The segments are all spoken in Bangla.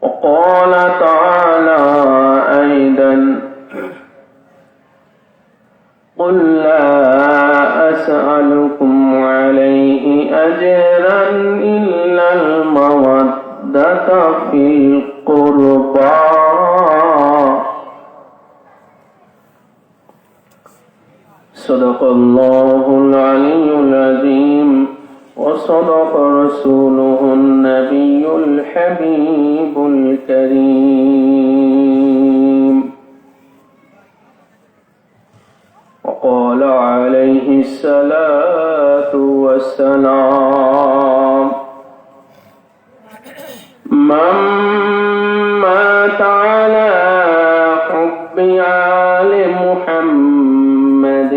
وقال تعالى أيضا: قل لا أسألكم عليه أجرا إلا المودة في القربى. صدق الله العلي العظيم وصدق رسوله النبي الحبيب الكريم. وقال عليه الصلاة والسلام: من مات على حب آل محمد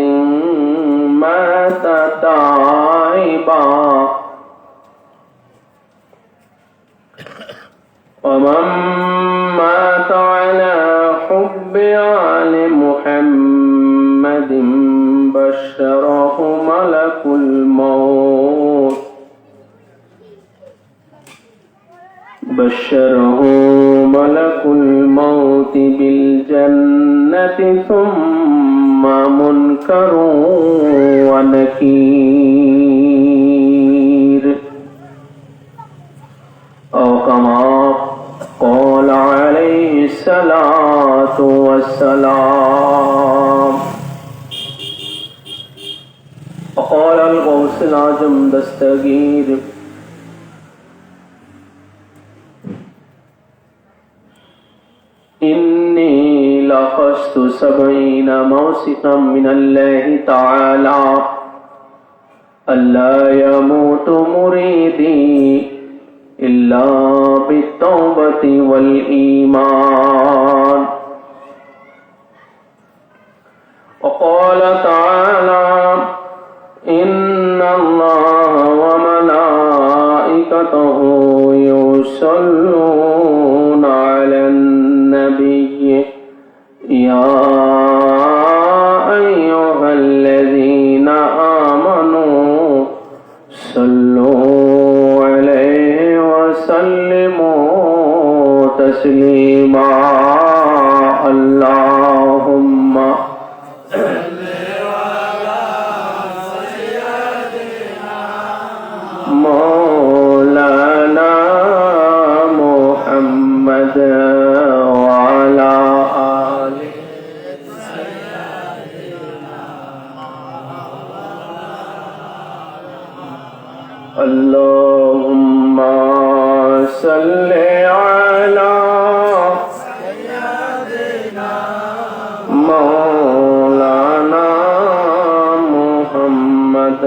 مات تائبا، ومن مات على حب آل محمد بشره ملك الموت بالجنة ثم منكر ونكير، أو كما قال عليه الصلاة والسلام. وقال الغوث الأعظم دستگیر: إني لأخذت 70 موثقا من الله تعالى ألا يموت مريدي إلا بالتوبة والإيمان. وقال تعالى: إن الله وملائكته يصلون على النبي يا أيها الذين آمنوا صلوا عليه وسلموا تسليما. اللهم مولانا محمد وعلى آله اللهم صل على مولانا محمد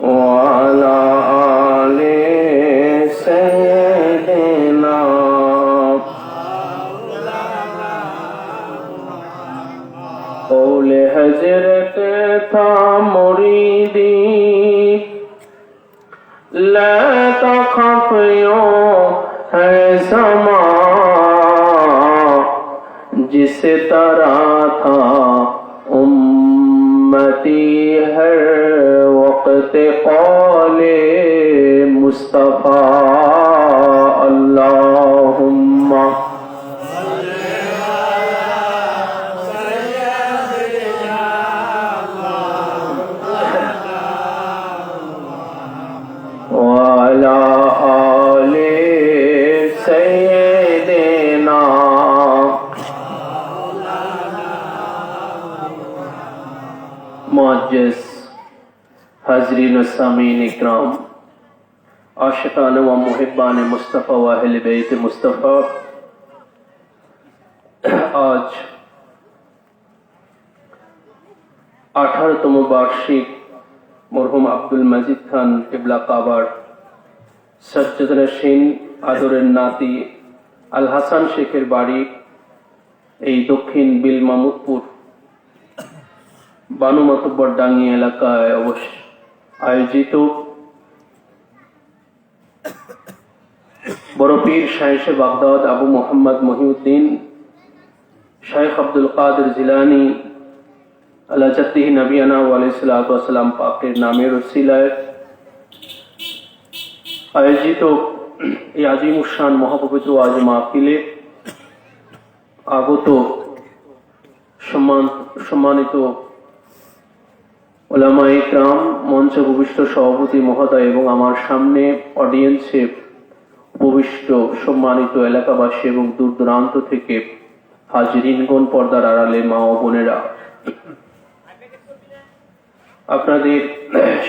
وعلى آل سيدنا. قول حضرت تھا مریدی لا تخف یوں ہے زمان، جس طرح تھا امتی ہر وقت قول مصطفیٰ. اللہم وعلى آل سيدنا. معزز حاضرین و سامعین اکرام، عاشقان و محبان مصطفیٰ و اہل بیت مصطفیٰ، আজ 18তম বার্ষিক মরহুম আব্দুল মজিদ খান কিবলা কাবার সজ্জাদনশীন আদরের নাতি আল হাসান শেখের বাড়ি এই দক্ষিণ বিল মামুদপুর বানু মাতব্বর ডাঙ্গি এলাকায় আয়োজিত বড় পীর শাইখে বাগদাদ আবু মোহাম্মদ মহিউদ্দিন শাইখ আব্দুল কাদের জিলানী আলা জাদ্দিহি নবিয়ানা ওয়া আলাইহিসসালাতু ওয়াসসালাম পাকের নামের ওসিলায় আয়োজিত এই আজিমুশান মহাপবিত্র ওয়াজ মাহফিলে আগত সম্মানিত উলামা ইকরাম, মঞ্চ ভূমিষ্ঠ সভাপতি মহোদয় এবং আমার সামনে অডিয়েন্সে উপবিষ্ট সম্মানিত এলাকাবাসী এবং দূর দূরান্ত থেকে হাজিরিনগণ, পর্দার আড়ালে মা ও বোনেরা, আপনাদের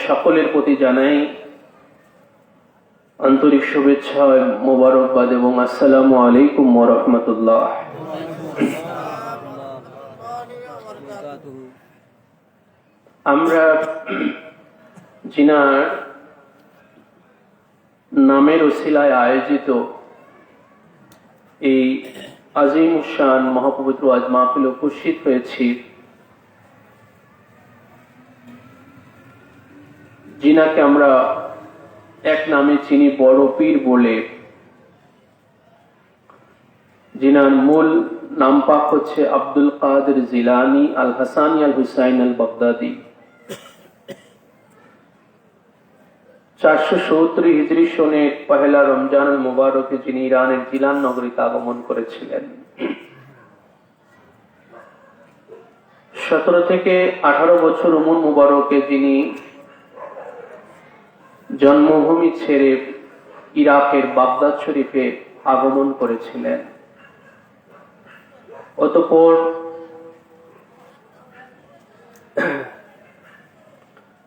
সকলের প্রতি জানাই আন্তরিক শুভেচ্ছা, মোবারকবাদ এবং আসসালামু আলাইকুম ওয়া রাহমাতুল্লাহ। আমরা জিনার নামের ওসিলায় আয়োজিত এই আজিমুশান মহাপবিত্র ওয়াজ মাহফিলে উপস্থিত হয়েছি, জিনাকে আমরা এক নামে চিনি বড় পীর বলে। জিনার মূল নাম পাক হচ্ছে আব্দুল কাদের জিলানী আল হাসানি আল হুসাইন আল বাগদাদি। 470 হিজরি সনে পহেলা রমজান আল মুবারকে যিনি ইরানের জিলান নগরীতে আগমন করেছিলেন। 17 থেকে 18 বছর উমর মুবারকে যিনি জন্মভূমি ছেড়ে ইরাকের বাগদাদ শরীফে আগমন করেছিলেন। অতঃপর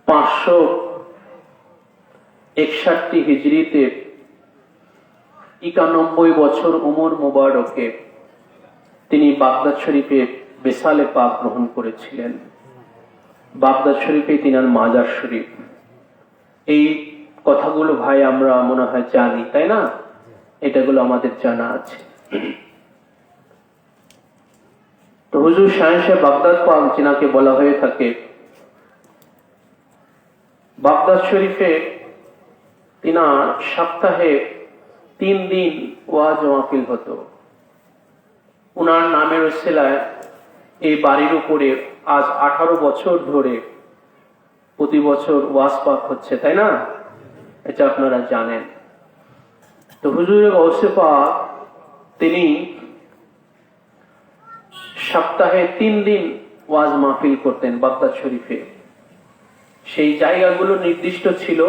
561 হিজরিতে 91 বছর উমর মুবারকে তিনি বাগদাদ শরীফে বেসালে পাক গ্রহণ করেছিলেন। বাগদাদ শরীফে তিনার মাজার শরীফ। এই কথাগুলো ভাই আমরা মনে হয় জানি, তাই না? এটাগুলো আমাদের জানা আছে। তো হুজুর শাহেনশাহ বাগদাদ পাক যিনাকে বলা হয়ে থাকে, বাগদাদ শরীফে তিনার সপ্তাহে 3 দিন ওয়াজ মাহফিল হতো। উনার নামের ওসিলায় এই বাড়ির উপরে আজ 18 বছর ধরে প্রতি বছর ওয়াজ পাক হচ্ছে, তাই না? এটা আপনারা জানেন। তো হুজুরের গৌসে পাক তিনি সপ্তাহে 3 দিন ওয়াজ মাহফিল করতেন বাগদাদ শরীফে। সেই জায়গাগুলো নির্দিষ্ট ছিল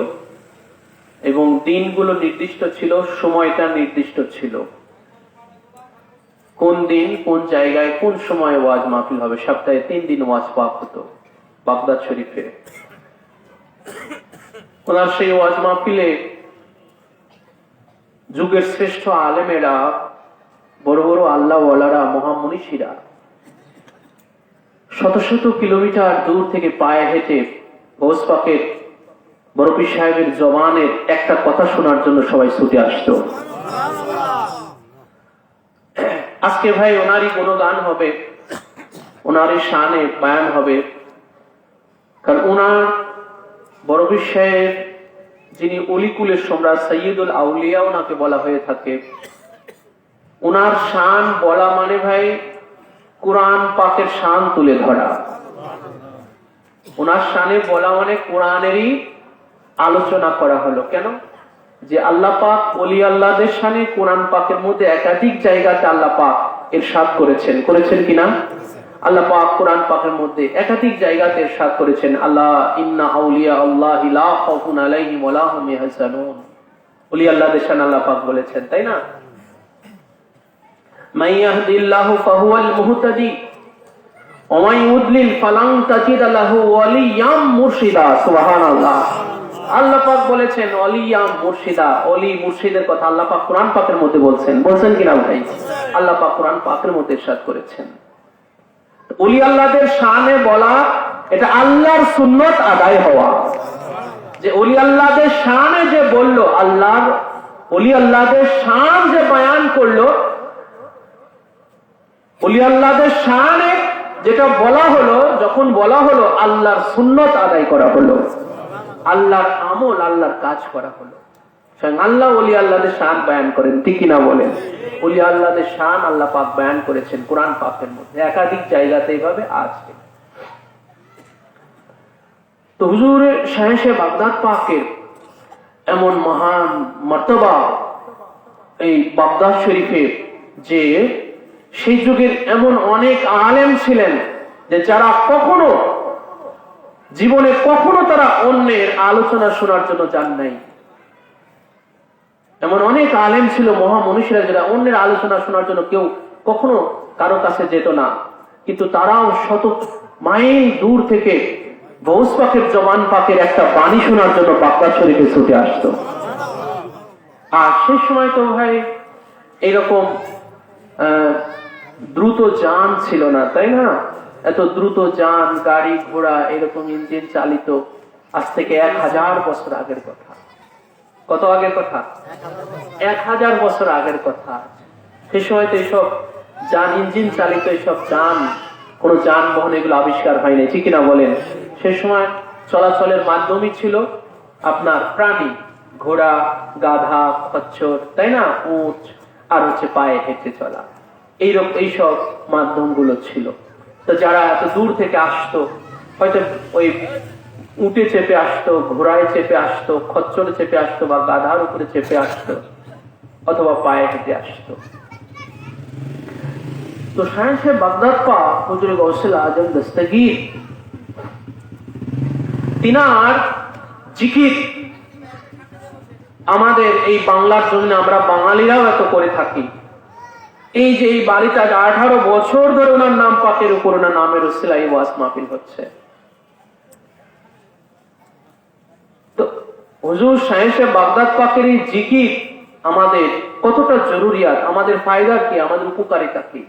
এবং দিনগুলো নির্দিষ্ট ছিল, সময়টা নির্দিষ্ট ছিল, কোন দিন কোন জায়গায় কোন সময় ওয়াজ মাহফিল হবে। সপ্তাহে 3 দিন ওয়াজ পাক হতো বাগদাদ শরীফে। ওনার সেই ওয়াজ মাহফিলে যুগের শ্রেষ্ঠ আলেমেরা, বড় বড় আল্লাহ ওয়ালারা, মহামনীষীরা শত শত কিলোমিটার দূর থেকে পায়ে হেঁটে গৌস পাকের বড় পীর সাহেবের জবানের একটা কথা শোনার জন্য সবাই ছুটে আসতো। আজকে ভাই ওনারই গুণগান হবে, ওনারই শানে বয়ান হবে। কারণ ওনার বড় পীর সাহেব যিনি অলিকুলের সম্রাট, সৈয়দুল আউলিয়া ওনাকে বলা হয়ে থাকে। ওনার শান বলা মানে ভাই কোরআন পাকের শান তুলে ধরা। ওনার শানে বলা মানে কোরআনেরই আলোচনা করা হলো। কেন? যে আল্লাহ পাক ওলি আল্লাহদের শানে কোরআন পাকের মধ্যে একাধিক জায়গাতে আল্লাহ পাক ইরশাদ করেছেন কিনা? আল্লাহ পাক কোরআন পাকের মধ্যে একাধিক জায়গাতে ইরশাদ করেছেন, আল্লাহ ইন্না আউলিয়া আল্লাহি লা খাউফুন আলাইহিম ওয়া লা হুম ইয়াহজানুন। ওলি আল্লাহদের শান আল্লাহ পাক বলেছেন, তাই না? মান ইয়াহদিল্লাহু ফাহুয়াল মুহতাদি ওয়া মান ইউদ্লিল ফালান তাজিদ লাহু ওয়ালিয়াম মুরশিদা। সুবহানাল্লাহ। আল্লাহ পাক বলেছেন ওয়ালিয়াম মুরশিদা, ওলি মুর্শিদের কথা আল্লাহ পাক কোরআন পাকের মধ্যে বলছেন কিনা ভাই? আল্লাহ পাক কোরআন পাকের মধ্যে ইরশাদ করেছেন। ওলি আল্লাহদের শানে বলা, এটা আল্লাহর সুন্নত আদায় হওয়া। যে ওলি আল্লাহদের শানে যে বললো, আল্লাহর ওলি আল্লাহদের শান যে বয়ান করলো, ওলি আল্লাহদের শানে যেটা বলা হলো, যখন বলা হলো আল্লাহর সুন্নত আদায় করা হলো, আল্লাহর আমল, আল্লাহর কাজ করা হলো। আল্লাহ ওলি আল্লাহদের শান বয়ান করেন, ঠিক কিনা বলেন? ওলি আল্লাহদের শান আল্লাহ পাক বয়ান করেছেন কোরআন পাকের মধ্যে একাধিক জায়গাতে এইভাবে আছে। তো হুজুর শাহেনশাহ বাগদাদ পাকের এমন মহান মর্তবা এই বাগদাদ শরীফে যে সেই যুগের এমন অনেক আলেম ছিলেন যে যারা জীবনে কখনো তারা অন্যের আলোচনা শোনার জন্য যান নাই। এমন অনেক আলেম ছিল, মহামনীষীরা, যারা অন্যের আলোচনা শোনার জন্য কেউ কখনো কারো কাছে যেত না, কিন্তু তারাও শত মাইল দূর থেকে গৌস পাকের জবান পাকের একটা বাণী শোনার জন্য বাগদাদ শরীফে ছুটে আসতো। আর সেই সময় তো ভাই এরকম দ্রুত যান ছিল না, তাই না? এত দ্রুত যান, গাড়ি ঘোড়া, এরকম ইঞ্জিন চালিত আজ থেকে 1000 বছর আগের কথা। কত আগের কথা? 1000 বছর আগের কথা। সেই সময় তো এইসব যান, ইঞ্জিন চালিত এইসব যান, কোন যানবাহন এগুলো আবিষ্কার হয়নি, ঠিক কিনা বলেন? সেই সময় চলাচলের মাধ্যমই ছিল আপনার প্রাণী, ঘোড়া, গাধা, খচ্চর, তাই না, উট, আর হচ্ছে পায়ে হেঁটে চলা, এইসব মাধ্যমগুলো ছিল। তো যারা এত দূর থেকে আসতো, হয়তো ওই উটে চেপে আসতো, ঘোড়ায় চেপে আসতো, খচ্চরে চেপে আসতো, বা গাধার উপরে চেপে আসতো, অথবা পায়ে হেঁটে আসতো। তো সায়েন্সে বাগদাদ পাক হুজুর গৌসুল আজম দস্তগীর, তিনার জিকির আমাদের এই বাংলার জন্য আমরা বাঙালিরাও এত করে থাকি। এই যে এই বাড়িতে 18 বছর ধরে ওনার নাম পাকের উপর, ওনার নামের উসিলায় ওয়াজ মাহফিল হচ্ছে। তো হুজুর সায়েন্সে বাগদাদ পাকের এই জিকির আমাদের কতটা জরুরিয়াত, আমাদের ফায়দা কি, আমাদের উপকারিতা কি?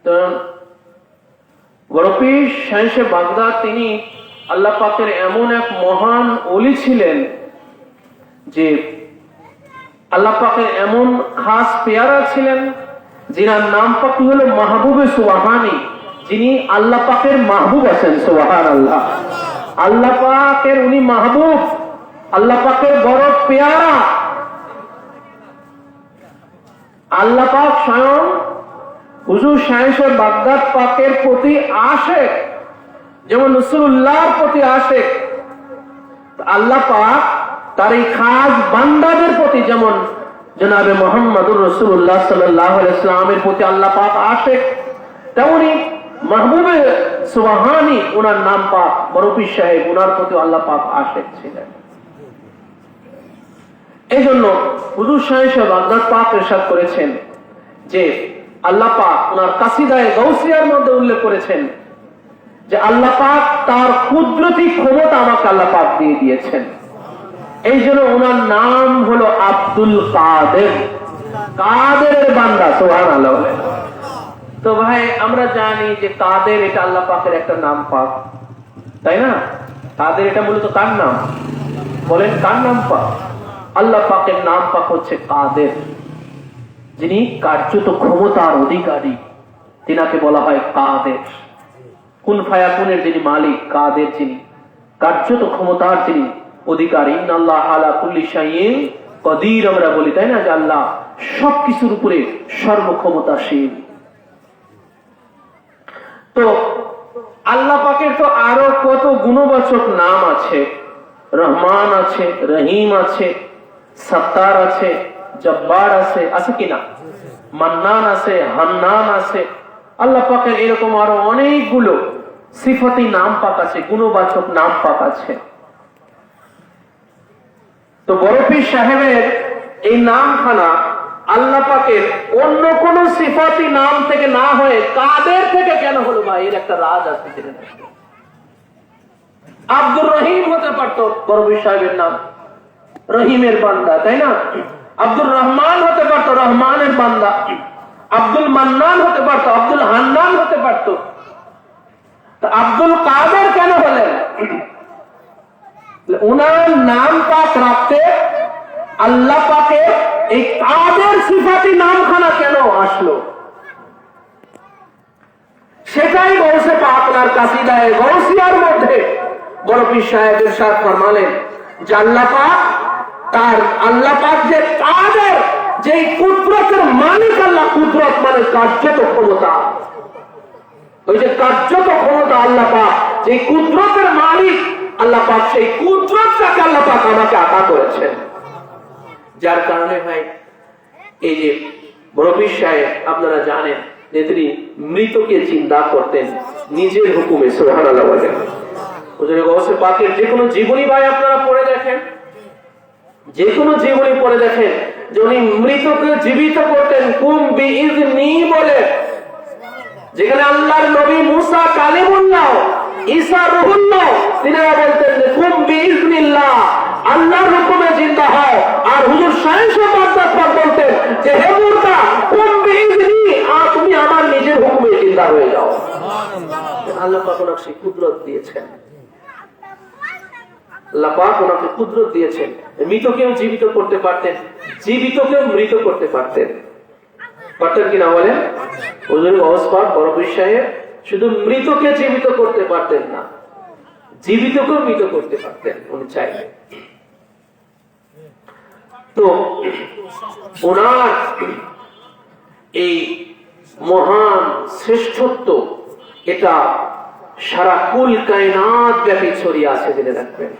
তো গরপীর সায়েন্সে বাগদাদ, তিনি আল্লাহ পাকের এমন এক মহান ওলি ছিলেন যে আল্লাহ পাকের এমন খাস পেয়ারা ছিলেন, যিনার নাম পাকি হলো মাহবুবে সুবহানী, যিনি আল্লাহ পাকের মাহবুব আছেন। সুবহানাল্লাহ। আল্লাহ পাকের উনি মাহবুব, আল্লাহ পাকের বড় পেয়ারা। আল্লাহ পাক স্বয়ং হুজুর সায়েন্সে বাগদাদ পাকের প্রতি আশেক, যেমন রাসূলুল্লাহর প্রতি আশেক, আল্লাহ পাক তার এই খাস বান্দাদের প্রতি, যেমন জনাবে মুহাম্মদুর রাসূলুল্লাহ সাল্লাল্লাহু আলাইহি ওয়াসাল্লামের প্রতি আল্লাহ পাক আশেক, তেমনি মাহবুবে সুবহানী ওনার নাম পাক বরফি সাহেব, ওনার প্রতি আল্লাহ পাক আশেক ছিলেন। এই জন্য হুজুর সায়েন্সে বাগদাদ পাক ইরশাদ করেছেন যে আল্লাহ পাক ওনার কাসিদায়ে গাউসিয়ার মধ্যে উল্লেখ করেছেন যে আল্লাহ পাক তার কুদরতি ক্ষমতা আমাকে আল্লাহ পাক দিয়ে দিয়েছেন। এই জন্য ওনার নাম হলো আব্দুল কাদের, কাদেরের বান্দা। সুবহানাল্লাহ। তো ভাই আমরা জানি যে কাদের এটা আল্লাহ পাকের একটা নাম পাক, তাই না? কাদের এটা মূলত কার নাম? বলেন কার নাম পাক? আল্লাহ পাকের নাম পাক হচ্ছে কাদের, যিনি কার্যত ক্ষমতার অধিকারী, তিনাকে বলা হয় কাদের। কুন ফায়াকুনের যিনি মালিক, কাদের যিনি কার্যত ক্ষমতার যিনি অধিকারী। ইন্নাল্লাহ আলা কুল্লি শাইইন কাদির, আমরা বলি, তাই না, যে আল্লাহ সবকিছুর উপরে সর্বক্ষমতাশীল। তো আল্লাহ পাকের তো আরো কত গুণবাচক নাম আছে। রহমান আছে, রহিম আছে, সত্তার আছে, জব্বার আছে, আছে কিনা? মান্নান আছে, হান্নান আছে। আল্লাহ পাকের এরকম আরো অনেকগুলো সিফাতি নাম পাক আছে, গুণবাচক নাম পাক আছে। তো বরফির সাহেবের এই নামখানা আল্লাহ পাকের অন্য কোন সিফাতি নাম থেকে না হয়ে কাদের থেকে কেন হলো? ভাই এর একটা রাজ আছে। আব্দুর রহিম হতে পারত বরফির সাহেবের নাম, রহিমের বান্দা, তাই না? আব্দুল রহমান হতে পারত, রহমানের বান্দা। আব্দুল মান্নান হতে পারত, আব্দুল হান্নান হতে পারত। আব্দুল কাদের কেন হলেন? ওনার নাম পাক রাখতে আল্লাহ পাকে এই কাদের সিফাতি নামখানা কেন আসলো, সেটাই গৌসে পাক ওনার কাসিদায়ে গাউসিয়ার মধ্যে বরফির সাহেব ইরশাদ ফরমালেন যে আল্লাহ পাক, তার আল্লাহ পাক যে কাদের, যে কুদরতের মালিক, আল্লাহ কুদরত মানে কার্যত ক্ষমতা, ওই যে কার্যত ক্ষমতা আল্লাহ পাক যে কুদরতের মালিক, আল্লাহ পাক সেই কুদরতটাকে আল্লাহ পাক আমাকে আতা করেছেন। যার কারণে ভাই এই যে মুরব্বী সাহেব আপনারা জানেন যে তিনি মৃতকে জিন্দা করতেন নিজের হুকুমে। সুবহানাল্লাহ বলেন। হুজুরে গৌসে পাকের যে কোনো জীবনী ভাই আপনারা পড়ে দেখেন, যে কোনো জীবনী পড়ে দেখেন যে উনি মৃতকে জীবিত করতেন কুম বিইজনি বলে। যেখানে আল্লাহর নবী মুসা কালিমুল্লাহ, ঈসা রুহুল্লাহ, তিনারা বলতেন যে কুম বিইজনিল্লাহ, আল্লাহর হুকুমে জিন্দা হও। আর হুজুর সাহেব বলতেন যে হে মুর্দা কুম বিইজনি, আর তুমি আমার নিজের হুকুমে জিন্দা হয়ে যাও। আল্লাহ পাক ওনাকে কুদরত দিয়েছেন, আল্লাহ পাক ওনাকে কুদরত দিয়েছেন। মৃতকেও জীবিত করতে পারতেন, জীবিতকেও মৃত করতে পারতেন। পারতেন কিনা বলেন? হুজুর গৌস পাক মুরব্বী সাহেব শুধু মৃতকে জীবিত করতে পারতেন না, জীবিতকেও মৃত করতে পারতেন উনি চাইলেন। তো ওনার এই মহান শ্রেষ্ঠত্ব এটা সারা কুল কায়নাত ব্যাপী ছড়িয়ে আছে, জেনে রাখবেন।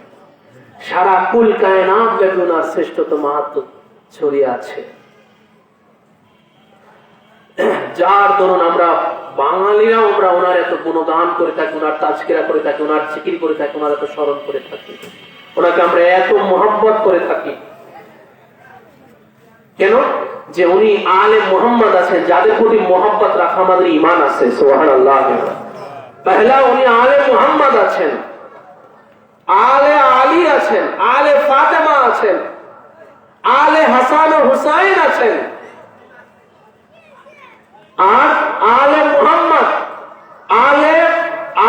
সারা কুল কায়নাত ব্যাপী ওনার শ্রেষ্ঠত্ব মাহাত্ম্য ছড়িয়ে আছে, যার দরুন আমরা বাঙালিরা আমরা ওনার এত গুণগান করে থাকি, ওনার তাজকিরা করে থাকি, ওনার জিকির করে থাকি, ওনার এত স্মরণ করে থাকি, ওনাকে আমরা এত মহব্বত করে থাকি। কেন? যে উনি আলে মুহাম্মদ আছেন, যাদের প্রতি মহব্বত রাখা আমাদের ঈমান আছে। সুবহানাল্লাহ। পহলা উনি আলে মুহাম্মদ আছেন, আলে আলী আছেন, আলে ফাতেমা আছেন, আলে হাসান ও হুসাইন আছেন, আর আলে মুহাম্মদ, আলে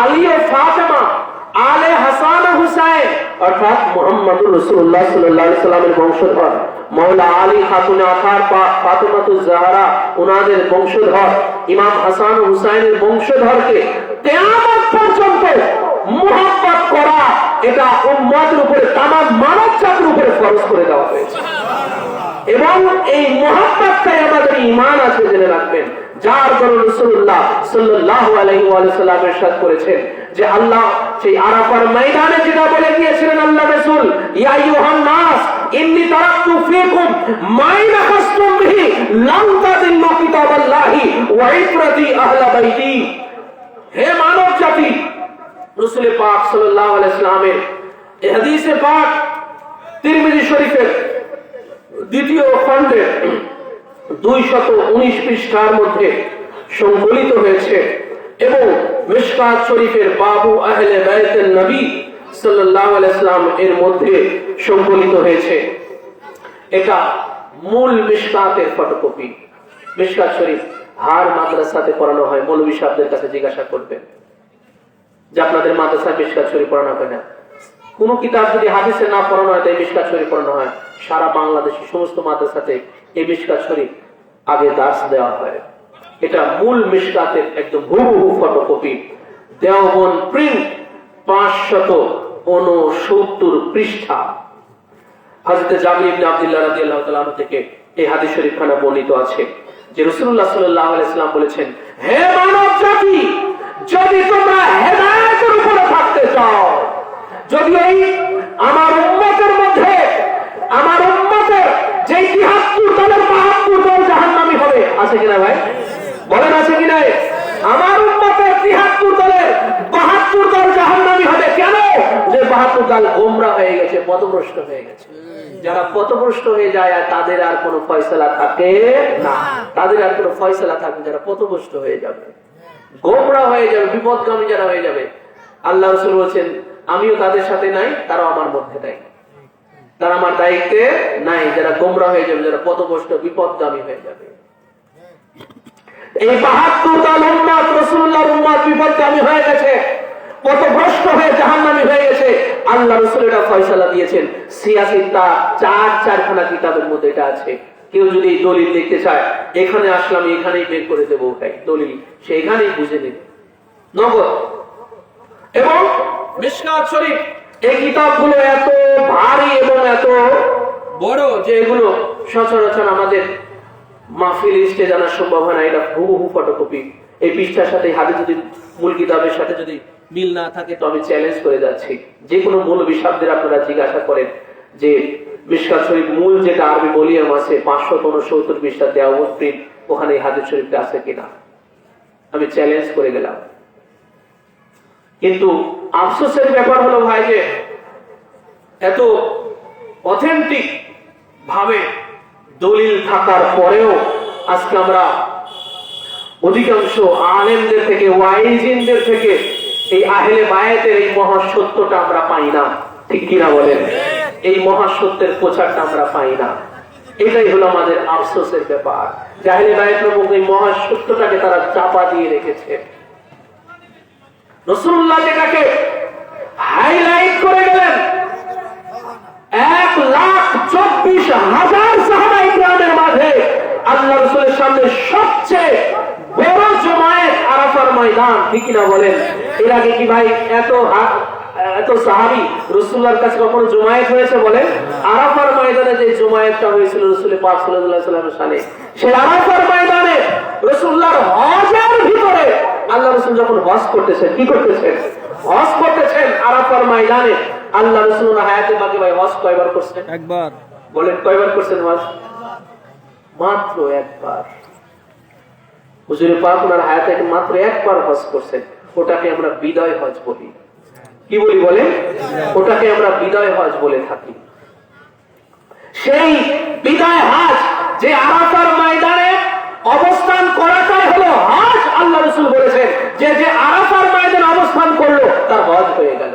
আলী ও ফাতেমা, আলে হাসান ও হুসাইন অর্থাৎ মুহাম্মদুর রাসূলুল্লাহ সাল্লাল্লাহু আলাইহি সাল্লামের বংশধর মাওলা আলী খাতুন আথার ফাতেমাতুজ জাহরা ওনাদের বংশধর, ইমাম হাসান ও হুসাইনের বংশধরকে কিয়ামত পর্যন্ত মুহাব্বত করা এটা উম্মতের উপরে, তামাম মানব জাতির উপরে ফরজ করে দেওয়া হয়েছে। এবং এই মুহাব্বতটাই আমাদের ঈমান আছে, জেনে রাখবেন। যার দরুন রাসূলুল্লাহ সাল্লাল্লাহু আলাইহি ওয়া সাল্লাম ইরশাদ করেছেন যে আল্লাহ সেই আরাফার ময়দানে যেটা বলে গিয়েছিলেন আল্লাহ রাসূল, ইয়া আইয়ুহান নাস ইন্নী তারাকতু ফীকুম মা ইন আখাযতুম বিহি লান তাদিল্লু কিতাবাল্লাহি ওয়া ইফরাতি আহলা বাইতি। হে মানব জাতি, রাসূল পাক সাল্লাল্লাহু আলাইহি ওয়াসাল্লামের এই হাদিসে পাক তিরমিজি শরীফের দ্বিতীয় খণ্ডে 219 পৃষ্ঠার মধ্যে সংকলিত হয়েছে এবং মিশকাত শরীফের বাবু আহলে বাইতুন নবী সাল্লাল্লাহু আলাইহি ওয়াসাল্লাম এর মধ্যে সংকলিত হয়েছে। এটা মূল মিশকাতের ফটোকপি। মিশকাত শরীফ হার মাদ্রাসাতে পড়ানো হয়, মৌলভী সাহেবদের কাছে জিজ্ঞাসা করবেন যে আপনাদের মাদ্রাসায় মিশকাত শরীফ পড়ানো হয় না? কোন কিতাব যদি হাদিসে না পড়ানো হয় তাই মিশকাত শরীফ পড়ানো হয়। সারা বাংলাদেশের সমস্ত মাদ্রাসাতে এই মিশকাত শরীফ আগে দার্স দেওয়া হয়। এটা মূল মিশকাতের একদম হুবহু ফটোকপি। দেওবন্দ প্রিন্ট 569 পৃষ্ঠা। হযরত জাবির ইবনে আব্দুল্লাহ রাদিয়াল্লাহু তাআলা আনহু থেকে এই হাদিস শরীফখানা বর্ণিত আছে যে রাসূলুল্লাহ সাল্লাল্লাহু আলাইহি ওয়াসাল্লাম বলেছেন, হে মানব জাতি, যদি তোমরা হেদায়েতের উপরে থাকতে চাও, যদি এই আমার উম্মতের মধ্যে আমার উম্মতের যে 73 দলের 72 দল জাহান্নামী হবে, আছে কিনা ভাই বলেন, আছে কিনা? আমার উম্মতের 73 দলের 72 দল জাহান্নামী হবে। কেন? যে 72 দল গোমরা হয়ে গেছে, পথভ্রষ্ট হয়ে গেছে। যারা পথভ্রষ্ট হয়ে যায় আর তাদের আর কোনো ফয়সালা থাকে না, তাদের আর কোনো ফয়সালা থাকে, যারা পথভ্রষ্ট হয়ে যাবে, গোমরা হয়ে যাবে, বিপদগামী যারা হয়ে যাবে। আল্লাহ রাসূল বলেছেন আমিও তাদের সাথে নাই, তারাও আমার মধ্যে নাই, তারা আমার দায়িত্বে নাই। যারা গোমরা হয়ে যাবে, যারা পথভ্রষ্ট বিপদগামী হয়ে যাবে। এই 72 দল উম্মত রাসূলুল্লাহর উম্মত বিপদগামী হয়ে গেছে, পথভ্রষ্ট হয়ে জাহান্নামী হয়ে গেছে। আল্লাহ রাসূল এটা ফয়সালা দিয়েছেন। সিয়াসিতা 4খানা কিতাবের মধ্যে এটা আছে। কেউ যদি দলিল দেখতে চায়, এখানে আসলাম এখানেই বের করে দেবো ভাই দলিল, সেখানেই বুঝে নেবে নগদ। এবং মিশকাত শরীফ এই কিতাবগুলো এত ভারী এবং এত বড় যে এগুলো সচরাচর আমাদের মাহফিল স্টেজ আনা সম্ভব হয় না। এটা হুবহু ফটোকপি। এই পৃষ্ঠার সাথে হাদিস যদি মূল কিতাবের সাথে যদি মিল না থাকে তো আমি চ্যালেঞ্জ করে যাচ্ছি, যে কোনো মৌলবী সাহেবদের আপনারা জিজ্ঞাসা করেন যে মিশকাত শরীফ মূল যেটা আরবি ভলিউম আছে 569 পৃষ্ঠা দেওবন্দ প্রিন্ট, ওখানে এই হাদিস শরীফটা আছে কিনা আমি চ্যালেঞ্জ করে গেলাম। কিন্তু আফসোসের ব্যাপার হলো ভাই যে এত অথেন্টিক ভাবে দলিল থাকার পরেও আজকে আমরা অধিকাংশ আলেমদের থেকে, ওয়াইজিনদের থেকে এই আহলে বায়াতের এই মহাসত্যটা আমরা পাই না, ঠিক কিনা বলেন? এই মহাসত্যের প্রচারটা আমরা পাই না। এটাই হলো আমাদের আফসোসের ব্যাপার। আহলে বায়াত নামক এই মহাসত্যটাকে তারা চাপা দিয়ে রেখেছে। রাসূলুল্লাহ যেটাকে হাইলাইট করে গেলেন, 1,24,000 সাহাবায়ে কিরামের মাঝে আল্লাহ রাসূলের সামনে সবচেয়ে বড় জমায়েত আরাফার ময়দান, ঠিক না বলেন? এর আগে কি ভাই এত সাহাবী রাসূলুল্লাহর কাছে কখনো জমায়েত হয়েছে বলেন? আরাফার ময়দানে যে জমায়েতটা হয়েছিল রাসূল পাক সাল্লাল্লাহু আলাইহি ওয়াসাল্লামের সামনে, সেই আরাফার ময়দানে রাসূলুল্লাহর হজের ভিতরে আল্লাহ রাসূল যখন হজ করতেছেন, কি করতেছেন? হজ করতেছেন আরাফার ময়দানে। আল্লাহ রাসূল হায়াতে বাকি ভাই হজ কয়বার করছেন? একবার। বলেন কয়বার করছেন হজ? মাত্র একবার। হুজুর পাক ওনার হায়াতে মাত্র একবার হজ করছেন। ওটাকে আমরা বিদায় হজ বলি। কি বলি বলেন? ওটাকে আমরা বিদায় হজ বলে থাকি। সেই বিদায় হজ যে আরাফার ময়দানে অবস্থান করাটাই হলো হজ। আল্লাহ রাসূল বলেছেন যে যে আরাফার ময়দানে অবস্থান করলো তার হজ হয়ে গেল।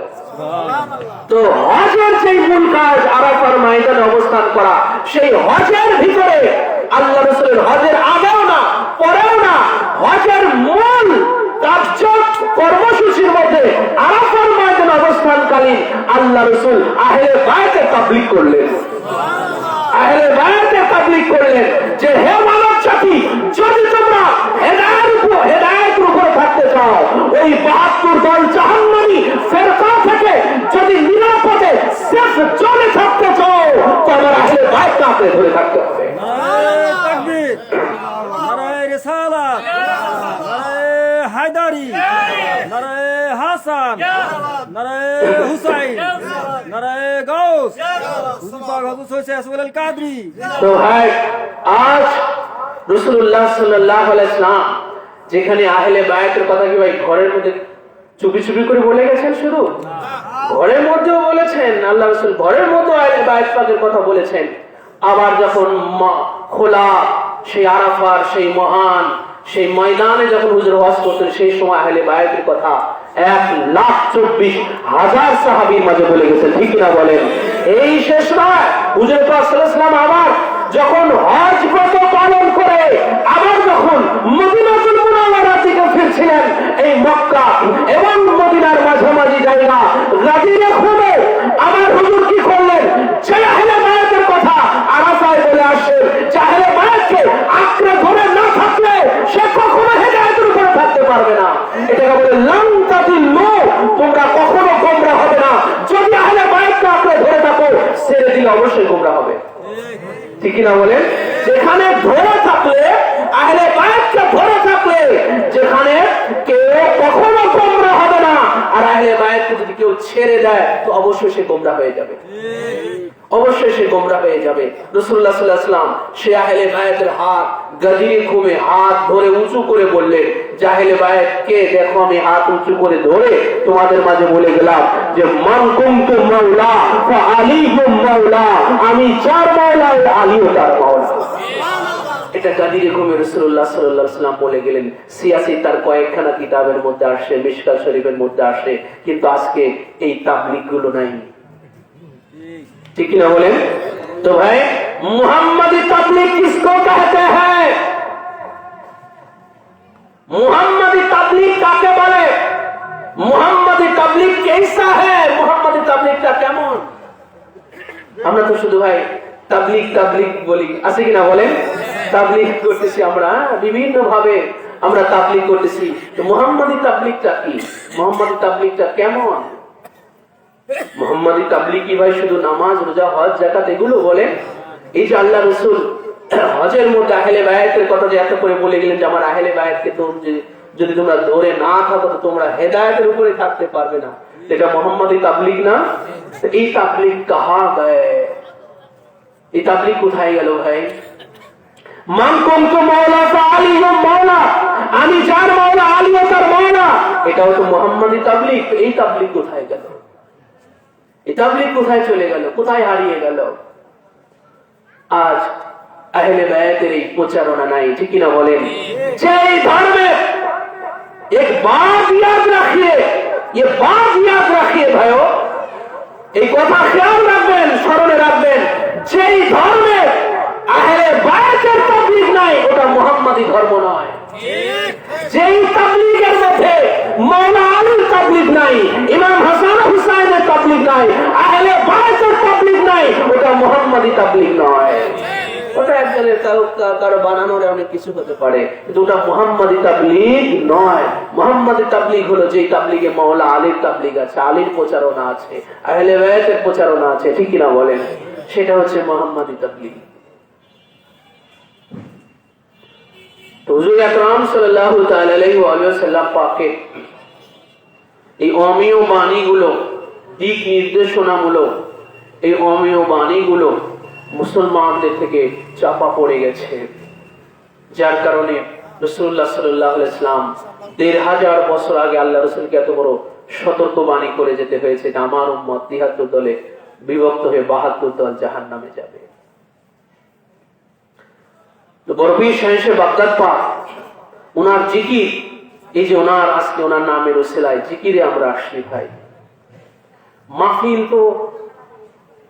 তো হজের যে মূল কাজ আরাফার ময়দানে অবস্থান করা, সেই হজের ভিতরে আল্লাহ রাসূলের হজের আগেও না পরেও না, হজের মূল কর্মসূচির মধ্যে আরাফার ময়দানে অবস্থানকালীন আল্লাহ রাসূল আহলে বায়াতের তাবলীগ করলেন। আহলে বায়াতের তাবলীগ করলেন যে হে মানব জাতি, যদি তোমরা হেদায়েতের উপর থাকতে চাও, ওই 72 দল জাহান্নামী ফেরকা থেকে যদি নিরাপদে সেফ জোনে থাকতে চাও, তোমার আহলে বায়াতকে আঁকড়ে ধরে থাকতে হবে। নারে তাকবীর, নারে রিসালাত, নারে হায়দারি, নারে হাসান, নারে হুসাইন, নারে গাউস, হুজুর পাক হযরত সৈয়দ আসওয়াল আল কাদরি। তো ভাই, আজ রাসূলুল্লাহ সাল্লাল্লাহু আলাইহি ওয়াসাল্লাম যেখানে আহলে বায়াতের কথা কি ভাই ঘরের মধ্যে চুপি চুপি করে বলে গেছেন? শুধু ঘরের মধ্যেও বলেছেন, আল্লাহ রাসূল ঘরের মধ্যে আহলে বায়াত পাকের কথা বলেছেন। আবার যখন খোলা সেই আরাফার সেই মহান সেই ময়দানে যখন হুজুর হজ করতেন, সেই সময় আহলে বায়াতের কথা 1,24,000 সাহাবীর মাঝে বলে গেছেন, ঠিক না বলেন? এই শেষ নয়, হুজুর পাক সাল্লাল্লাহু আলাইহি ওয়াসাল্লাম আবার যখন হজ ব্রত পালন করে আবার যখন মদিনাতুল মুনাওয়ারা থেকে ফিরছিলেন, এই মক্কা এবং মদিনার মাঝামাঝি জায়গা গাদিরে খুলে আবার হুজুর কি করলেন? যে আহলে বায়াতের কথা আরাফায় বলে আসেন, যে আহলে বায়াতকে আঁকড়ে ধরে না থাকলে সে কখনো হেদায়েতের উপরে থাকতে পারবে না। এটাকে বলে লান তাদিল্লু, তোমরা কখনো গোমরা হবে না। যদি আহলে বায়াতকে আঁকড়ে ধরে থাকো, ছেড়ে দিলে অবশ্যই গোমরা হবে, ঠিক না বলেন? যেখানে ধরে থাকলে আহলে বায়াতকে ধরে থাকলে যেখানে কেউ কখনো গোমরা হবে না। আর আহলে বায়াতকে যদি কেউ ছেড়ে দেয় তো অবশ্যই সে গোমরা হয়ে যাবে, অবশ্যই সে গোমরা হয়ে যাবে। রাসূলুল্লাহ সাল্লাল্লাহু আলাইহি ওয়াসাল্লাম সে আহলে বায়াতের হাত গাদিরে ঘুমে হাত ধরে উঁচু করে বললেন, যে আহলে বায়াতকে দেখো আমি হাত উঁচু করে ধরে তোমাদের মাঝে বলে গেলাম যে মান কুনতু মাওলা ফা আলীহুম মাওলা, আমি যার মাওলা আলীও তার মাওলা। এটা গাদিরে ঘুমে রাসূলুল্লাহ সাল্লাল্লাহু আলাইহি ওয়াসাল্লাম বলে গেলেন। সিয়াসি তার কয়েকখানা কিতাবের মধ্যে আসে, মিশকাত শরীফের মধ্যে আসে, কিন্তু আজকে এই তাবলীগ গুলো নাই, ঠিক না বলেন? तो भाई मुहम्मदी तबलीग किसको कहते हैं? मुहम्मदी तबलीग काके बोले? मुहम्मदी तबलीग कैसा है? मुहम्मदी तबलीग का কেমন? আমরা তো শুধু ভাই তাবলীগ তাবলীগ বলি, আছে কিনা বলেন? তাবলীগ করতেছি আমরা বিভিন্ন ভাবে, আমরা তাবলীগ করতেছি। তো মুহাম্মাদি তাবলীগটা কি? মুহাম্মাদি তাবলীগটা কেমন? মুহাম্মাদি তাবলীগ কি ভাই শুধু নামাজ রোজা হজ যাকাত এগুলো বলে? এই যে আল্লাহ রাসূল হজের মধ্যে আহলে বায়াতের কথা যে এত করে বলে গেলেন যে আমার আহলে বায়াতকে যদি তোমরা ধরে না থাকো তো তোমরা হেদায়েতের উপরে থাকতে পারবে না, এটা মুহাম্মাদি তাবলীগ না? এই তাবলীগ কাহা গায়ে? এই তাবলীগ কোথায় গেল ভাই? মান কুনতু মাওলা ফাআলী মাওলা, আমি যার মাওলা আলীও তার মাওলা, এটাও তো মুহাম্মাদি তাবলীগ। এই তাবলীগ কোথায় গেল? এই তাবলীগ কোথায় চলে গেল? কোথায় হারিয়ে গেল? আজ আহলে বায়াতের এই প্রচারণা নাই, ঠিক কিনা বলেন? সেই ধর্মে এক বাত याद रखिए, ये बात याद रखिए भाइयों, এই কথা খেয়াল রাখবেন, স্মরণে রাখবেন, যেই ধর্মে আহলে বায়াতের তাবলীগ নাই ওটা মুহাম্মাদি ধর্ম নয়। যেই তাবলীগের মধ্যে মাওলানা আলীর তাবলীগ নাই, ইমাম হাসান হুসাইনের তাবলীগ নাই, আহলে বায়াতের তাবলীগ নাই, ওটা মুহাম্মাদি তাবলীগ নয়। ওটা একজনের কারো বানানোর অনেক কিছু হতে পারে, কিন্তু ওটা মুহাম্মাদি তাবলীগ নয়। মুহাম্মাদি তাবলীগ হলো যেই তাবলীগে মাওলানা আলীর তাবলীগ আছে, আলীর প্রচারণা আছে, আহলে বায়াতের প্রচারণা আছে, ঠিক কিনা বলেন? সেটা হচ্ছে মুহাম্মাদি তাবলীগ। হুজুর আকরাম সাল্লাল্লাহু তাআলা আলাইহি ওয়া সাল্লাম পাকের এই অমীয় বাণীগুলো, দিক নির্দেশনামূলক এই অমীয় বাণীগুলো মুসলমানদের থেকে চাপা পড়ে গেছে, যার কারণে রাসূলুল্লাহ সাল্লাল্লাহু আলাইহি ওয়াসাল্লাম ১৫০০ বছর আগে আল্লাহ রাসূলকে এত বড় সতর্ক বাণী করে যেতে হয়েছে যে আমার উম্মত ৭৩ দলে বিভক্ত হয়ে ৭২ দল জাহান্নামে যাবে। তো বরফির সাহেব বাগদাদ পাক ওনার জিকির, এই যে ওনার আজকে ওনার নামের ওসিলায় জিকিরে আমরা আসি ভাই। মাহফিল তো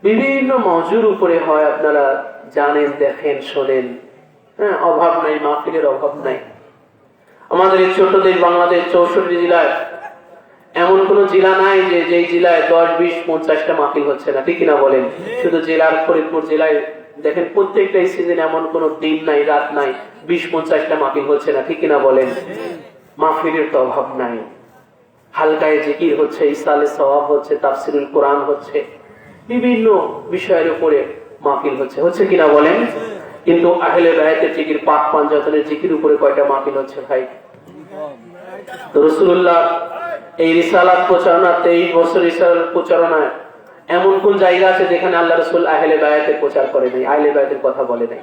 বিভিন্ন মওজুর উপরে হয়, আপনারা জানেন, দেখেন, শোনেন, হ্যাঁ, অভাব নাই, মাহফিলের অভাব নাই। আমাদের এই ছোট দেশ বাংলাদেশ ৬৪ জেলায় এমন কোন জেলা নাই যে যেই জেলায় ১০, ২০, ৫০টা মাহফিল হচ্ছে না, ঠিক কিনা বলেন? শুধু জেলার ফরিদপুর জেলায় দেখেন প্রত্যেকটা সিজন এমন কোন দিন নাই, রাত নাই ২০-৫০টা মাহফিল হচ্ছে না, ঠিক কিনা বলেন? মাহফিলের তো অভাব নাই। হালকায় জিকির হচ্ছে, ইসালে সওয়াব হচ্ছে, তাফসিরুল কোরআন হচ্ছে, বিভিন্ন বিষয়ের উপরে মাহফিল হচ্ছে, হচ্ছে কিনা বলেন? কিন্তু আহলে বায়াতের জিকির, পাক পাঞ্জাতনের জিকির উপরে কয়টা মাহফিল হচ্ছে ভাই? তো রাসূলুল্লাহ এই রিসালাত প্রচারণা, 23 বছর রিসালাত প্রচারণায় এমন কোন জায়গা আছে যেখানে আল্লাহ রাসূল আহলে বায়াতের প্রচার করে নাই, আহলে বায়াতের কথা বলে নাই?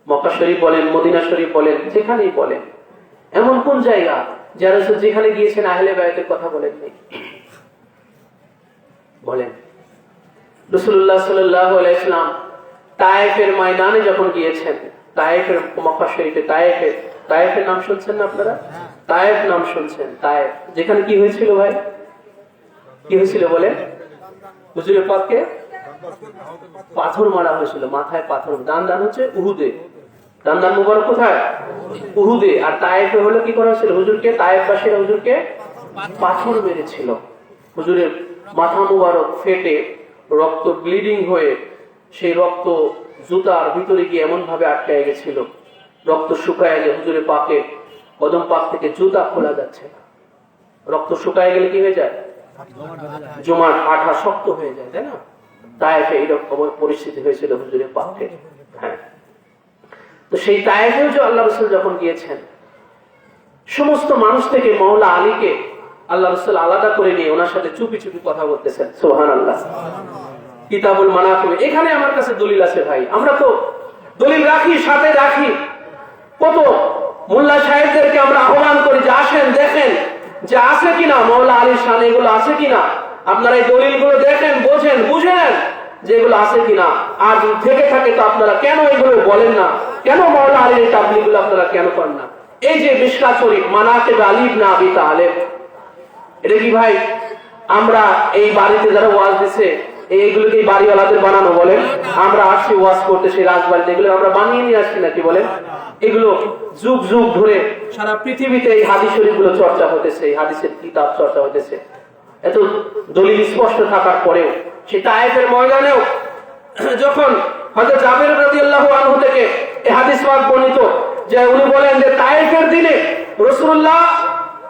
মক্কা শরীফ বলেন, মদিনা শরীফ বলেন, যেখানেই বলেন, এমন কোন জায়গা যে রাসূল যেখানে গিয়েছেন আহলে বায়াতের কথা বলেন নাই? বলেন। রাসূলুল্লাহ সাল্লাল্লাহু আলাইহি ওয়াসাল্লাম তায়েফের ময়দানে যখন গিয়েছেন, তায়েফের, মক্কা শরীফে তায়েফের নাম শুনছেন না আপনারা? তায়েফ নাম শুনছেন? তায়েফ যেখানে কি হয়েছিল ভাই? কি হয়েছিল বলেন? হুজুরের পাককে পাথর মারা হয়েছিল, মাথায় পাথর। দান হচ্ছে উহুদে, দান মুবারক কোথায়? উহুদে। আর তায়েফে হলো কি করা হয়েছিল? হুজুরকে, তায়েফবাসীরা হুজুরকে পাথর মেরেছিল। হুজুরের মাথা মুবারক ফেটে রক্ত ব্লিডিং হয়ে সেই রক্ত জুতার ভিতরে গিয়ে এমন ভাবে আটকায় গেছিল, রক্ত শুকায় গেলে হুজুরের পাকে, কদম পাক থেকে জুতা খোলা যাচ্ছে না। রক্ত শুকায় গেলে কি হয়ে যায়? জমাট আঠা শক্ত হয়ে যায়, তাই না? তায়েফে এইরকম পরিস্থিতি হয়েছিল হুজুরের পাকে। হ্যাঁ, তো সেই তায়েফেও যে আল্লাহ রাসূল যখন গিয়েছেন, সমস্ত মানুষ থেকে মাওলা আলীকে আল্লাহ রাসূল আলাদা করে নিয়ে ওনার সাথে চুপি চুপি কথা বলতেছেন। সুবহানাল্লাহ। কিতাবুল মানাকিব, এখানে আমার কাছে দলিল আছে ভাই, আমরা তো দলিল রাখি, সাথে রাখি। কত মোল্লা সাহেবদেরকে আমরা আহ্বান করি যে আসেন, দেখেন যে আছে কিনা মাওলা আলীর শানে এগুলো আছে কিনা, আপনারা এই দলিলগুলো দেখেন, বোঝেন, বুঝে নেন যে এগুলো আছে কিনা। আর যদি থেকে থাকে তো আপনারা কেন এগুলো বলেন না? কেন মাওলা আলীর তাবলীগগুলো আপনারা কেন করেন না? এই যে মিশকাত শরীফ, মানাকিব আলী ইবনে আবি তালেব, এটা কি ভাই আমরা এই বাড়িতে যারা ওয়াজ দিছে এইগুলোকে বাড়িওয়ালাদের বানানো বলেন? আমরা আসছি ওয়াজ করতে সেই রাজবাড়িতে, এগুলো আমরা বানিয়ে নিয়ে আসছি নাকি বলেন? এগুলো যুগ যুগ ধরে সারা পৃথিবীতে এই হাদিস শরীফগুলো চর্চা হতেছে, এই হাদিসের কিতাব চর্চা হতেছে। এত দলিল স্পষ্ট থাকার পরেও সেই তায়েফের ময়দানেও যখন হযরত জাবের রাদিয়াল্লাহু আনহু থেকে এই হাদিস পাক বর্ণিত যে উনি বলেন যে তায়েফের দিনে রাসূলুল্লাহ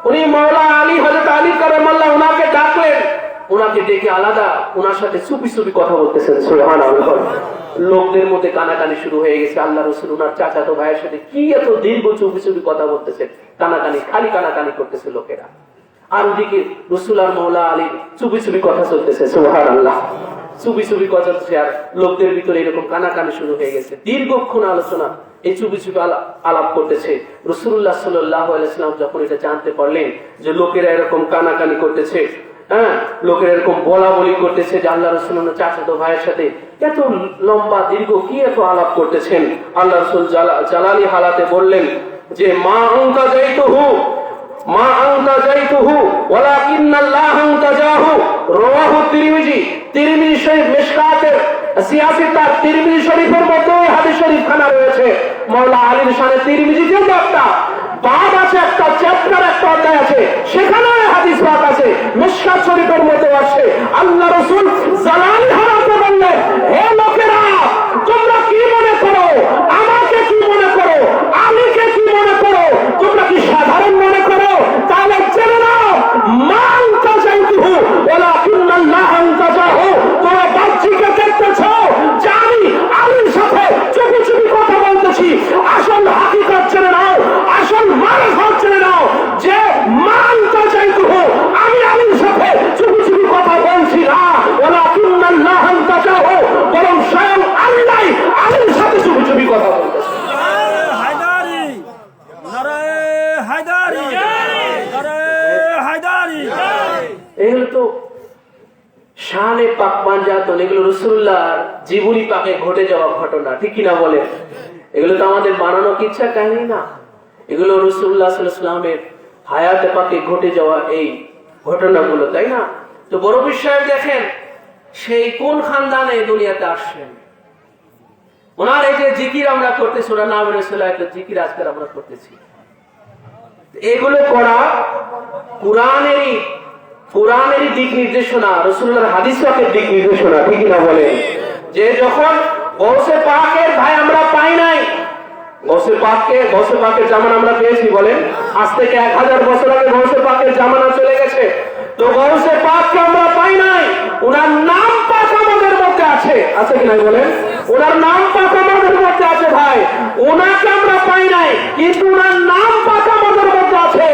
উনি মাওলা আলী, হযরত আলী কারামাল্লাহ ওনাকে ডাকলেন, ওনাকে ডেকে আলাদা ওনার সাথে চুপি চুপি কথা বলতেছেন। সুবহানাল্লাহ। লোকদের মধ্যে কানাকানি শুরু হয়ে গেছে, আল্লাহ রাসূল ওনার চাচাতো ভাইয়ের সাথে কি এত দীর্ঘ চুপি চুপি কথা বলতেছে, কানাকানি, খালি কানাকানি করতেছে লোকেরা। আর ওদিকে রাসূল আর মাওলা আলী চুপি চুপি কথা চলতেছে। সুবহানাল্লাহ। চুপি চুপি কথা হচ্ছে, আর লোকদের ভিতরে এরকম কানাকানি শুরু হয়ে গেছে। দীর্ঘক্ষণ আলোচনা, এই চুপি চুপি আলাপ করতেছে। রাসূলুল্লাহ সাল্লাল্লাহু আলাইহি ওয়াসাল্লাম যখন এটা জানতে পারলেন যে লোকেরা এরকম কানাকানি করতেছে, হ্যাঁ, লোকের এরকম বলা বলি করতেছে যে আল্লাহ রাসূল চাচাতো ভাইয়ের সাথে এত লম্বা দীর্ঘ কি এত আলাপ করতেছেন, আল্লাহ রাসূল জালালি হালাতে বললেন যে মা আনতা যাইতুহু মা আনতা যাইতুহু ওয়ালাকিন্নাল্লাহ আনতাজাহু। রাওয়াহু তিরমিজি। তিরমিজি শরীফ মিশকাতের সিয়াসিতা তিরমিজি শরীফের মধ্যে হাদিস শরীফ খানা রয়েছে। মাওলা আলীর শানে তিরমিজিতে একটা বাব আছে, একটা চ্যাপ্টার, একটা অধ্যায় আছে, সেখানে হাদিস পাক আছে। মিশকাত শরীফের মধ্যে আছে আল্লাহ রাসূল জালালি হারাতে বললেন, হে লোকেরা, তোমরা কি মনে করো, আমাকে কি মনে করো, আলীকে কি মনে করো, তোমরা কি সাধারণ মনে করো? তাহলে জেনে নাও মা আনতা যাইতুহু ওয়ালাকিন্নাল্লাহ আনতাজাহু। তোমরা বাহ্যিকে দেখতেছো যে আমি আলীর সাথে চুপি চুপি কথা বলতেছি, আসল হাকিকত জেনে নাও, আসল মারফত জেনে নাও যে মা আনতা যাইতুহু, আমি আলীর সাথে চুপি চুপি কথা বলছি না, ওয়ালাকিন্নাল্লাহ আনতাজাহু, বরং স্বয়ং আল্লাহ আলীর সাথে চুপি চুপি কথা বলতেছে। এগুলো তো শানে পাক পাঞ্জাতন, এগুলো রাসূলুল্লাহর জীবনী পাকে ঘটে যাওয়া ঘটনা, ঠিক কিনা বলে? এগুলো তো আমাদের বানানো কিচ্ছা কাহিনী না, এগুলো রাসূলুল্লাহ সাল্লাল্লাহু আলাইহি ওয়াসাল্লামের হায়াতে পাকে ঘটে যাওয়া এই ঘটনাগুলো, তাই না? তো বড় বিষয় দেখেন, সেই কোন খানদানে দুনিয়াতে আসছেন, ওনার এই যে জিকির আমরা করতেছি, ওনার নামের রাসূলের জিকির আজকে আমরা করতেছি, এগুলো করা কোরআনেরই দিক নির্দেশনা, রাসূলুল্লাহর হাদিস পাকের দিক নির্দেশনা, ঠিক না বলে? যে যখন গৌসে পাকের ভাই আমরা পাই নাই, গৌসে পাকের জামানা আমরা পেয়েছি, বলেন আজ থেকে 1000 বছর আগে গৌসে পাকের জামানা চলে গেছে, তো গৌসে পাককে আমরা পাই নাই, ওনার নাম পাক আমাদের মধ্যে আছে, আছে কিনা বলেন? ওনার নাম পাক আমাদের মধ্যে আছে ভাই, ওনাকে আমরা পাই নাই, কিন্তু ওনার নাম পাক আমাদের মধ্যে আছে।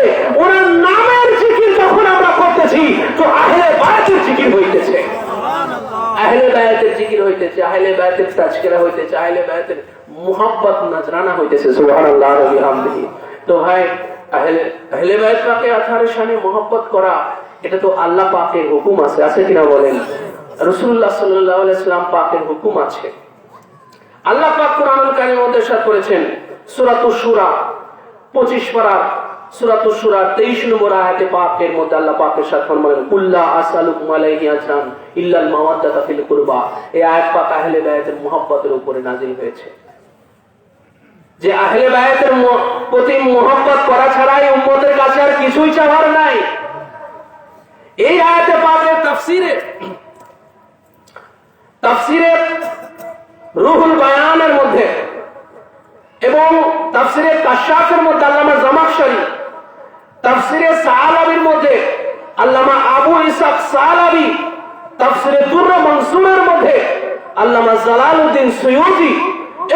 ওনার নামের জিকির যখন আমরা করতেছি, তো আহলে বায়াতের জিকির হইতেছে, আহলে বায়াতের জিকির হইতেছে, আহলে বায়াতের তাজকিরা হইতেছে, আহলে বায়াতের মুহাব্বত নজরানা হইতেছে, সুবহানাল্লাহ ওয়া বিহামদিহি। তো ভাই আহলে বায়াত পাকে আথারে শানে মুহাব্বত করা, এটা তো আল্লাহ পাকের হুকুম আছে, আছে কিনা বলেন? রাসূলুল্লাহ সাল্লাল্লাহু আলাইহি ওয়াসাল্লাম পাকের হুকুম আছে। আল্লাহ পাক কোরআনুল কারীমের মধ্যে ইরশাদ করেছেন সূরাতুশ শূরা 25 পারা সূরাতুশ শূরা 23 নম্বর আয়াতে পাকের মধ্যে আল্লাহ পাক ইরশাদ ফরমালেন, কুল্লা আসআলুকুম আলাইহি আজরান ইল্লাল মাওয়াদ্দাতা ফিল কুরবা। এই আয়াত পাক আহলে বায়াতের মুহাব্বতের উপরে নাযিল হয়েছে, যে আহলে বায়াতের প্রতি মুহাব্বত করা ছাড়া এই উম্মতের কাছে আর কিছুই চাওয়ার নাই। এই আয়াতে পাকের তাফসীরে রুহুল বায়ানের মধ্যে এবং তাফসীরে কাশাফের মধ্যে আল্লামা জামাখশরী, তাফসীরে সালাবির মধ্যে আল্লামা আবু ইসহাক সালাবি, তাফসীরে দুরর মনসুরের মধ্যে আল্লামা জালালউদ্দিন সুয়ুতি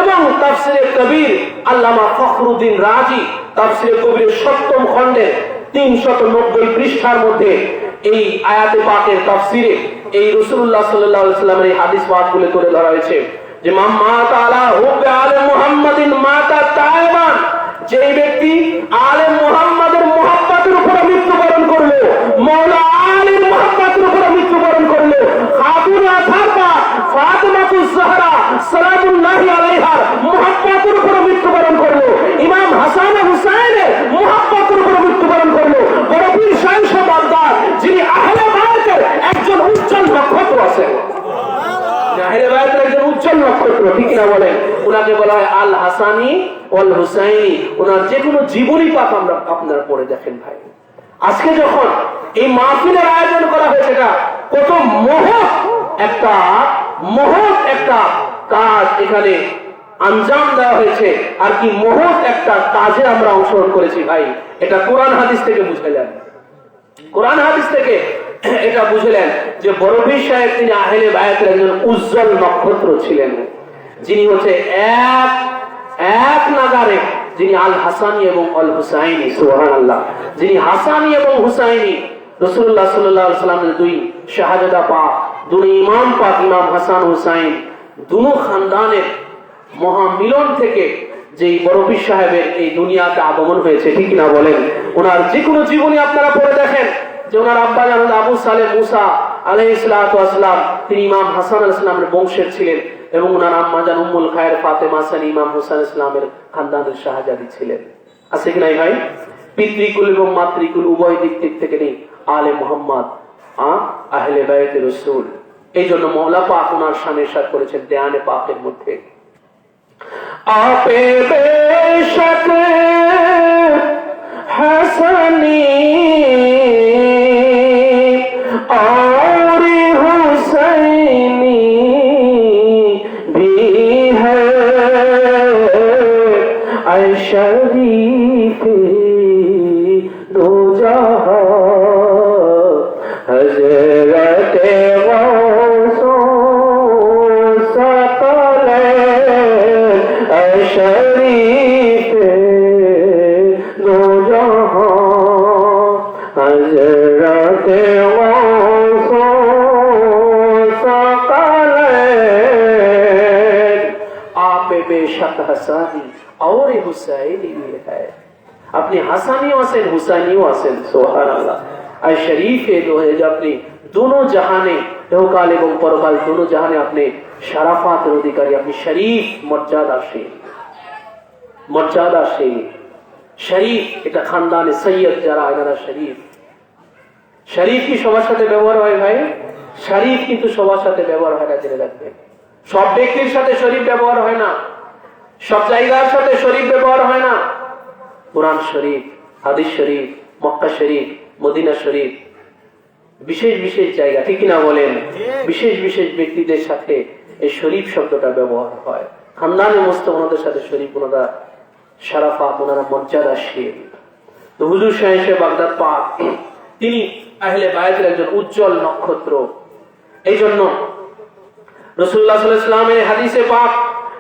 এবং তাফসীরে কবির আল্লামা ফখরুদ্দিন রাজি, তাফসীরে কবিরের 7ম খণ্ডের 390 পৃষ্ঠার মধ্যে এই আয়াতে পাকের তাফসীরে এই রাসূলুল্লাহ সাল্লাল্লাহু আলাইহি ওয়াসাল্লামের এই হাদিস পাকগুলো করে ধরা হয়েছে যে মাতা আলা হুব্বে আলে মুহাম্মাদিন মাতা তাইবান, যে ব্যক্তি আলে মুহাম্মাদের মুহাব্বতের উপর মৃত্যুবরণ করলো, মাওলা আলীর মুহাব্বতের উপর মৃত্যুবরণ করলো, খাতুন আথার পাক ফাতিমাতুজ জাহরা সালামুল্লাহি আলাইহা মুহাব্বতের উপর মৃত্যুবরণ করলো, ইমাম হাসান হুসাইনের মুহাব্বতের উপর মৃত্যুবরণ করলো, বড় পীর শাহ বাগদাদ যিনি আহলে বায়াতের একজন উজ্জ্বল নক্ষত্র আছেন, আহলে বায়াতের একজন উজ্জ্বল নক্ষত্র, ঠিক না বলেন? ওনাকে বলা হয় আল হাসানি ওয়াল হুসাইনি। ওনার যে কোনো জীবনী পাক আমরা আপনারা পড়ে দেখেন ভাই। আজকে যখন এই মাহফিলের আয়োজন করা হয়েছে, এটা কত মহৎ একটা কাজ এখানে আঞ্জাম দেওয়া হয়েছে, আর কি মহৎ একটা কাজে আমরা অংশগ্রহণ করেছি ভাই। এটা কোরআন হাদিস থেকে বুঝলেন, কোরআন হাদিস থেকে এটা বুঝলেন যে বড় পীর সাহেব তিনি আহলে বায়াতের একজন উজ্জ্বল নক্ষত্র ছিলেন, যিনি হচ্ছে এক নাগারে, যিনি আল হাসানি এবং আল হুসাইনি, সুবহানাল্লাহ, যিনি হাসানি এবং হুসাইনি রাসূলুল্লাহ সাল্লাল্লাহু আলাইহি ওয়াসাল্লামের দুই শাহাদাত পাক दोनों इमाम पाक इमाम হাসান হুসাইন दोनों খানদানের মহামিলন থেকে যে বড় পীর সাহেবের এই দুনিয়াতে আগমন হয়েছে, ঠিক না বলেন? ওনার যে কোনো জীবনী আপনারা পড়ে দেখেন যে ওনার আব্বা জান আবু সালেহ মুসা আলাইহিস সালাতু ওয়াস সালাম তিনি ইমাম হাসান আলাইহিস সালামের বংশের ছিলেন এবং ওনার আম্মা জান উম্মুল খায়ের ফাতেমা সানি ইমাম হুসাইন ইসলামের খানদানের শাহজাদি ছিলেন। আছে কি নাই ভাই? পিতৃকুল এবং মাতৃকুল উভয় দিক থেকে নেই আলে মুহাম্মদ আহলে বাইত রাসূল। এই জন্য মওলা পাক ওনার শানে ইরশাদ করেছেন দেয়ানে পাকের মধ্যে, আপে বেশক হাসানি और हुसैनी भी है ऐ शरीफ दो जहां हजरत गौसो सकले ऐ शरीफ दो जहां हजरत बेशक हसानी और हुसैनी भी है। अपनी हसानियों से हुसैनियों से सुभान अल्लाह। आय शरीफ है जो है जो अपनी दोनों जहाने इहकाल एवं परकाल दोनों जहाने अपने शराफात अधिकारी अपनी शरीफ मर्यादाशील शरीफ এটা খানদানে সৈয়দ যারা এনারা শরীফ কি সবার সাথে ব্যবহার হয় ভাই? শরীফ কিন্তু সবার সাথে ব্যবহার হয় না, জেনে রাখবেন। সব ব্যক্তির সাথে শরীফ ব্যবহার হয় না, সব জায়গার সাথে শরীফ ব্যবহার হয় না। কুরআন শরীফ, হাদিস শরীফ, মক্কা শরীফ, মদিনা শরীফ, বিশেষ বিশেষ জায়গা, ঠিক না বলেন? বিশেষ বিশেষ ব্যক্তিদের সাথে এই শরীফ শব্দটা ব্যবহার হয়। খানদানে মুস্তাফা ওনাদের সাথে শরীফ, ওনারা শরাফাত, ওনারা মর্যাদাশীল। তো হুজুর শাহ বাগদাদ পাক তিনি আহলে বায়তের একজন উজ্জ্বল নক্ষত্র। এই জন্য রাসূলুল্লাহ সাল্লাল্লাহু আলাইহি ওয়াসাল্লামের হাদিসে পাক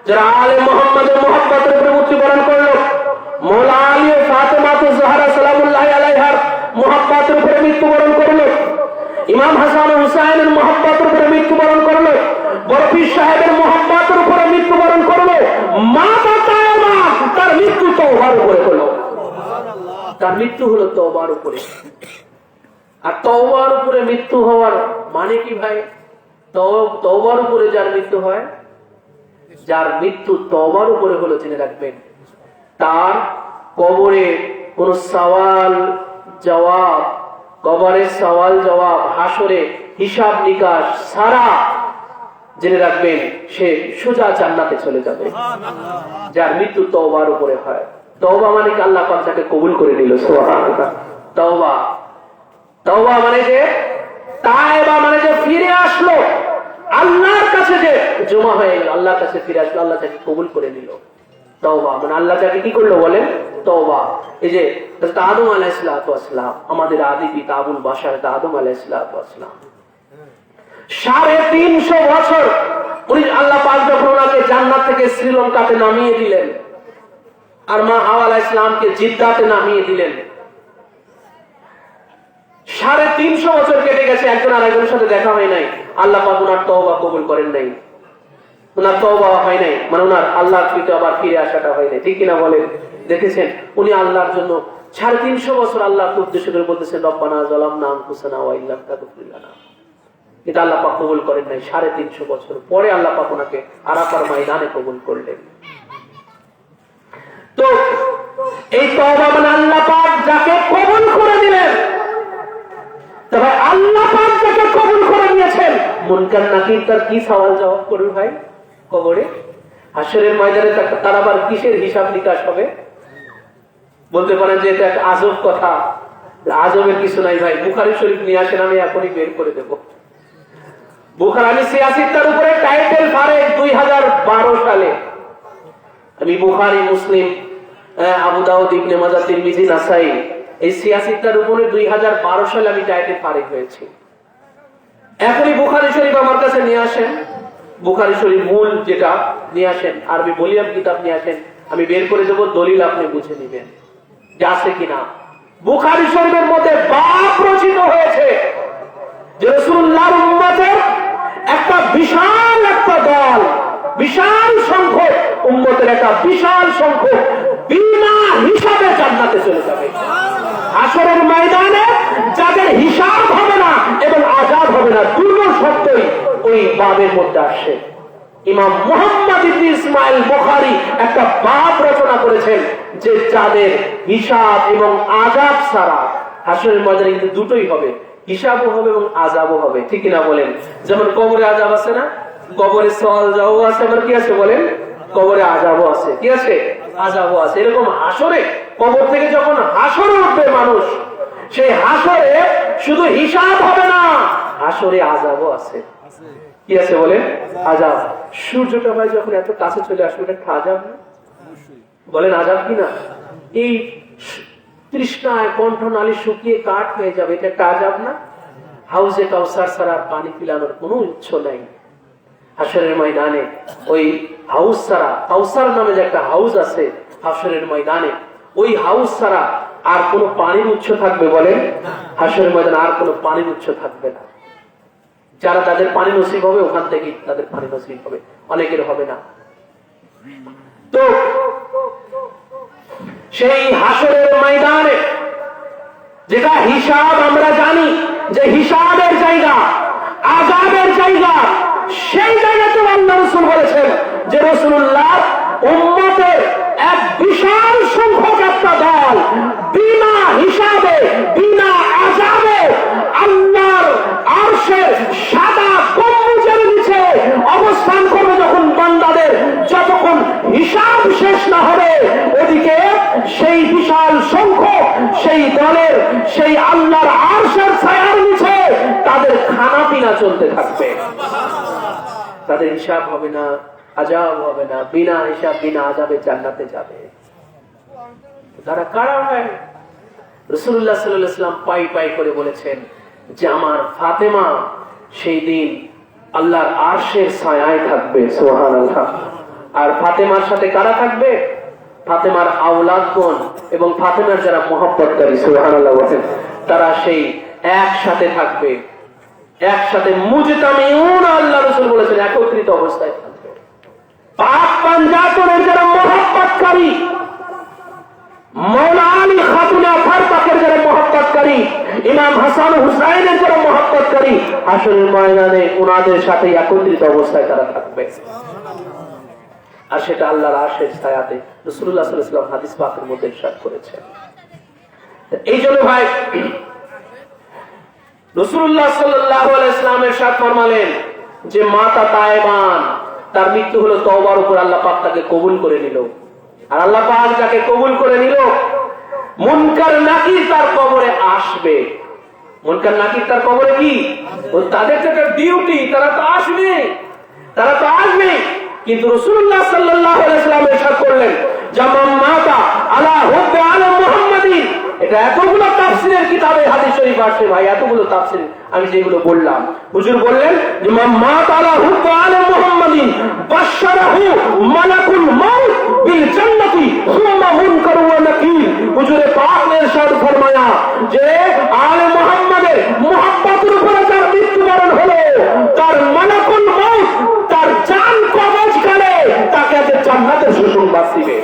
যারা আলে মুহাম্মাদের মুহাব্বতের উপরে মৃত্যুবরণ করলো, মওলা আলী ও ফাতেমা তো জোহরা সালামুল্লাহি আলাইহার মুহাব্বতের উপরে মৃত্যুবরণ করলো, ইমাম হাসান ও হুসাইনের মুহাব্বতের উপরে মৃত্যুবরণ করলো, বড় পীর সাহেবের মুহাব্বতের উপরে মৃত্যুবরণ করলো, মা তাওবা তার মৃত্যু তওবার উপরে হলো। তার মৃত্যু হলো তওবার উপরে। আর তওবার উপরে মৃত্যু হওয়ার মানে কি ভাই? তওবার উপরে যার মৃত্যু হয়, যার মৃত্যু তওবার উপরে হলো, জেনে রাখবেন তার কবরে কোন সওয়াল জবাব, কবরের সওয়াল জবাব, হাসরে হিসাব নিকাশ সারা, জেনে রাখবেন সে সোজা জান্নাতে চলে যাবে। যার মৃত্যু তওবার উপরে হয়। তওবা মানে কি? আল্লাহ পাক তাকে কবুল করে নিল। সুবহানাল্লাহ। তওবা, তওবা মানে যে তাওবা মানে যে ফিরে আসলো আল্লাহর কাছে, যে জমা হয়ে গেল আল্লাহর কাছে ফিরে আসলো, আল্লাহ তাকে কবুল করে নিল। তওবা মানে আল্লাহ তাকে কি করলো বলেন? তওবা। এই যে হযরত আদম আলাইহিস সালাতু ওয়াস সালাম, আমাদের আদি পিতা আবুল বাশার আদম আলাইহিস সালাতু ওয়াস সালাম 350 বছর উনি আল্লাহ পাক যখন ওনাকে জান্নাত থেকে শ্রীলঙ্কাতে নামিয়ে দিলেন আর মা হাওয়া আলাইহিস সালামকে জিদ্দাতে নামিয়ে দিলেন, 350 বছর কেটে গেছে, একজন আর একজনের সাথে দেখা হয় নাই। আল্লাহ পাক ওনার তওবা কবুল করেন নাই, ওনার তওবা হয় নাই, মানে ওনার আল্লাহর প্রতি আবার ফিরে আসাটা হয় নাই, ঠিক কিনা বলেন? দেখেছেন উনি আল্লাহর জন্য 350 বছর আল্লাহকে উদ্দেশ্য করে বলতেছেন রব্বানা যালামনা আনফুসানা ওয়া ইল্লাম তাগফির লানা, এটা আল্লাহ পাক কবুল করেন নাই। 350 বছর পরে আল্লাহ পাক ওনাকে আরাফার ময়দানে কবুল করলেন। তো এই তওবা মানে আল্লাহ পাক যাকে কবুল করে দিলেন, তবে আল্লাহ পাক যাকে কবুল করে নিয়েছেন, মুনকার নাকির তার কি সওয়াল জবাব করবে ভাই কবরে? হাশরের ময়দানে তার আবার কিসের হিসাব নিকাশ হবে? বলতে পারেন যে এটা একটা আজব কথা। আজবের কিছু নাই ভাই। বুখারী শরীফ নিয়ে আসেন, আমি এখনই বের করে দেব। বুখারী, আমি সিয়াসিত্তার উপরে টাইটেল ফারেক 2012 সালে। আমি বুখারী, মুসলিম, আবু দাউদ, ইবনে মাজাহ, তিরমিজি, নাসাই, এই সিয়াসিত্তার উপরে 2012 সালে আমি টাইটেল ফারেক হয়েছি। এখনই বুখারী শরীফ আমার কাছে নিয়ে আসেন, বুখারী শরীফ মূল যেটা নিয়ে আসেন, আরবি বলিয়াম কিতাব নিয়ে আসেন, আমি বের করে দেবো, দলিল আপনি বুঝে নেবেন যে আছে কিনা। বুখারী শরীফের মধ্যে বাব রচিত হয়েছে যে রাসূলুল্লাহর উম্মতের একটা বিশাল একটা দল, বিশাল সংখ্যক উম্মতের একটা বিশাল সংখ্যক বিনা হিসাবে জান্নাতে চলে যাবে। হাসরের ময়দানে যাদের হিসাব হবে না এবং আযাব হবে না, দুটো শব্দই ওই বাবের মধ্যে আসে। ইমাম মুহাম্মদ ইবনে ইসমাইল বুখারী একটা বাব রচনা করেছেন যে যাদের হিসাব এবং আযাব ছাড়া হাসরের ময়দানে কিন্তু দুটোই হবে, হিসাবও হবে এবং আযাবও হবে, ঠিক না বলেন? যেমন কবরে আযাব আছে না, কবরে সওয়াল জবাব আছে, আবার কি আছে বলেন, কবরে আযাবও আছে, কি আছে, আযাবও আছে। এরকম হাসরে কবর থেকে যখন হাসরে উঠবে মানুষ, সেই হাসরে শুধু হিসাব হবে না, হাসরে আযাবও আছে। কি আছে বলেন? আযাব। সূর্যটা ভাই যখন এত কাছে চলে আসবে, এটা আযাব না? বলেন আযাব কি না? এই তৃষ্ণায় কণ্ঠনালী শুকিয়ে কাঠ হয়ে যাবে, এটা একটা আযাব না? হাউজে কাউসার ছাড়া পানি পিলানোর কোনো উৎস নাই। হাসরের ময়দানে ওই হাউস ছাড়া, কাউসার নামে যে একটা হাউস আছে হাসরের ময়দানে, ওই হাউস ছাড়া আর কোনো পানির উৎস থাকবে বলেন? হাসরের ময়দানে আর কোনো পানির উৎস থাকবে না। যারা তাদের পানি নসিব হবে ওখান থেকে তাদের পানি নসিব হবে, অনেকের হবে না। তো সেই হাসরের ময়দানে যেটা হিসাব, আমরা জানি যে হিসাবের জায়গা, আযাবের জায়গা, সেই জায়গাতে আল্লাহ রাসূল বলেছেন যে রাসূলুল্লাহ উম্মতের এক বিশাল সংখ্যক একটা দল বিনা হিসাবে বিনা আযাবে আল্লাহর আরশের সাদা গম্বুজের নিচে অবস্থান করবে যখন বান্দাদের যতক্ষণ হিসাব শেষ না হবে, ওদিকে সেই বিশাল সংখ্যক সেই দলের সেই আল্লাহর আরশের ছায়ার নিচে তাদের খানা পিনা চলতে থাকবে। তাদের হিসাব হবে না, আযাব হবে না, বিনা হিসাব বিনা আযাবে জান্নাতে যাবে। তারা কারা হয়? রাসূলুল্লাহ সাল্লাল্লাহু আলাইহি ওয়াসাল্লাম পাই পাই করে বলেছেন যে আমার ফাতেমা সেই দিন আল্লাহর আরশের ছায়ায় থাকবে, সুবহানাল্লাহ। আর ফাতেমার সাথে কারা থাকবে? ফাতেমার আওলাদগণ এবং ফাতেমার যারা মহব্বতকারী, সুবহানাল্লাহ বলেন, তারা সেই একসাথে থাকবে, একসাথে মুজতামিউন, আল্লাহ রাসূল বলেছেন একত্রিত অবস্থায় থাকবে। পাক পাঞ্জাতনের যারা মহব্বতকারী, মাওলা আলী খাতুন আফার পাকের যারা মহব্বতকারী, ইমাম হাসান হুসাইনের যারা মহব্বতকারী, হাসরের ময়দানে ওনাদের সাথে একত্রিত অবস্থায় তারা থাকবে। আর সেটা আল্লাহর আরশের ছায়াতে। রাসূলুল্লাহ সাল্লাল্লাহু আলাইহি ওয়াসাল্লাম হাদিস পাকের মধ্যে ইরশাদ করেছেন। এই জন্য ভাই রাসূলুল্লাহ সাল্লাল্লাহু আলাইহি ওয়াসাল্লাম ইরশাদ ফরমালেন যে মাতা তায়েবান, তার মৃত্যু হলো তওবার উপর, আল্লাহ পাক তাকে কবুল করে নিল। আর আল্লাহ পাক যাকে কবুল করে নিল, মুনকার নাকির তার কবরে আসবে। মুনকার নাকির তার কবরে কি? ও তাদের তো একটা ডিউটি, তারা তো আসবে, তারা তো আসবে। কিন্তু রাসূলুল্লাহ সাল্লাল্লাহু আলাইহি ওয়াসাল্লাম ইরশাদ করলেন জামান মাতা আলা হুব্বি আলা মুহাম্মাদিন। এটা এতগুলো তাফসীরের কিতাবে হাদিস শরীফ আছে ভাই, এতগুলো তাফসীর আমি যেগুলো বললাম, হুজুর বললেন যে মান মাতা আলা হুব্বি আলা মুহাম্মাদিন বাশশারাহু মালাকুল মাউত বিল জান্নাতি সুম্মা মুনকার ওয়া নাকির। হুজুরে পাক ने इरशाद फरमाया যে আলে মুহাম্মাদের মুহাব্বতের উপরে যার মৃত্যুবরণ হলো, তার মালাকুল মাউত তার জান কবজ করে তাকে জান্নাতের সুসংবাদ দিবে।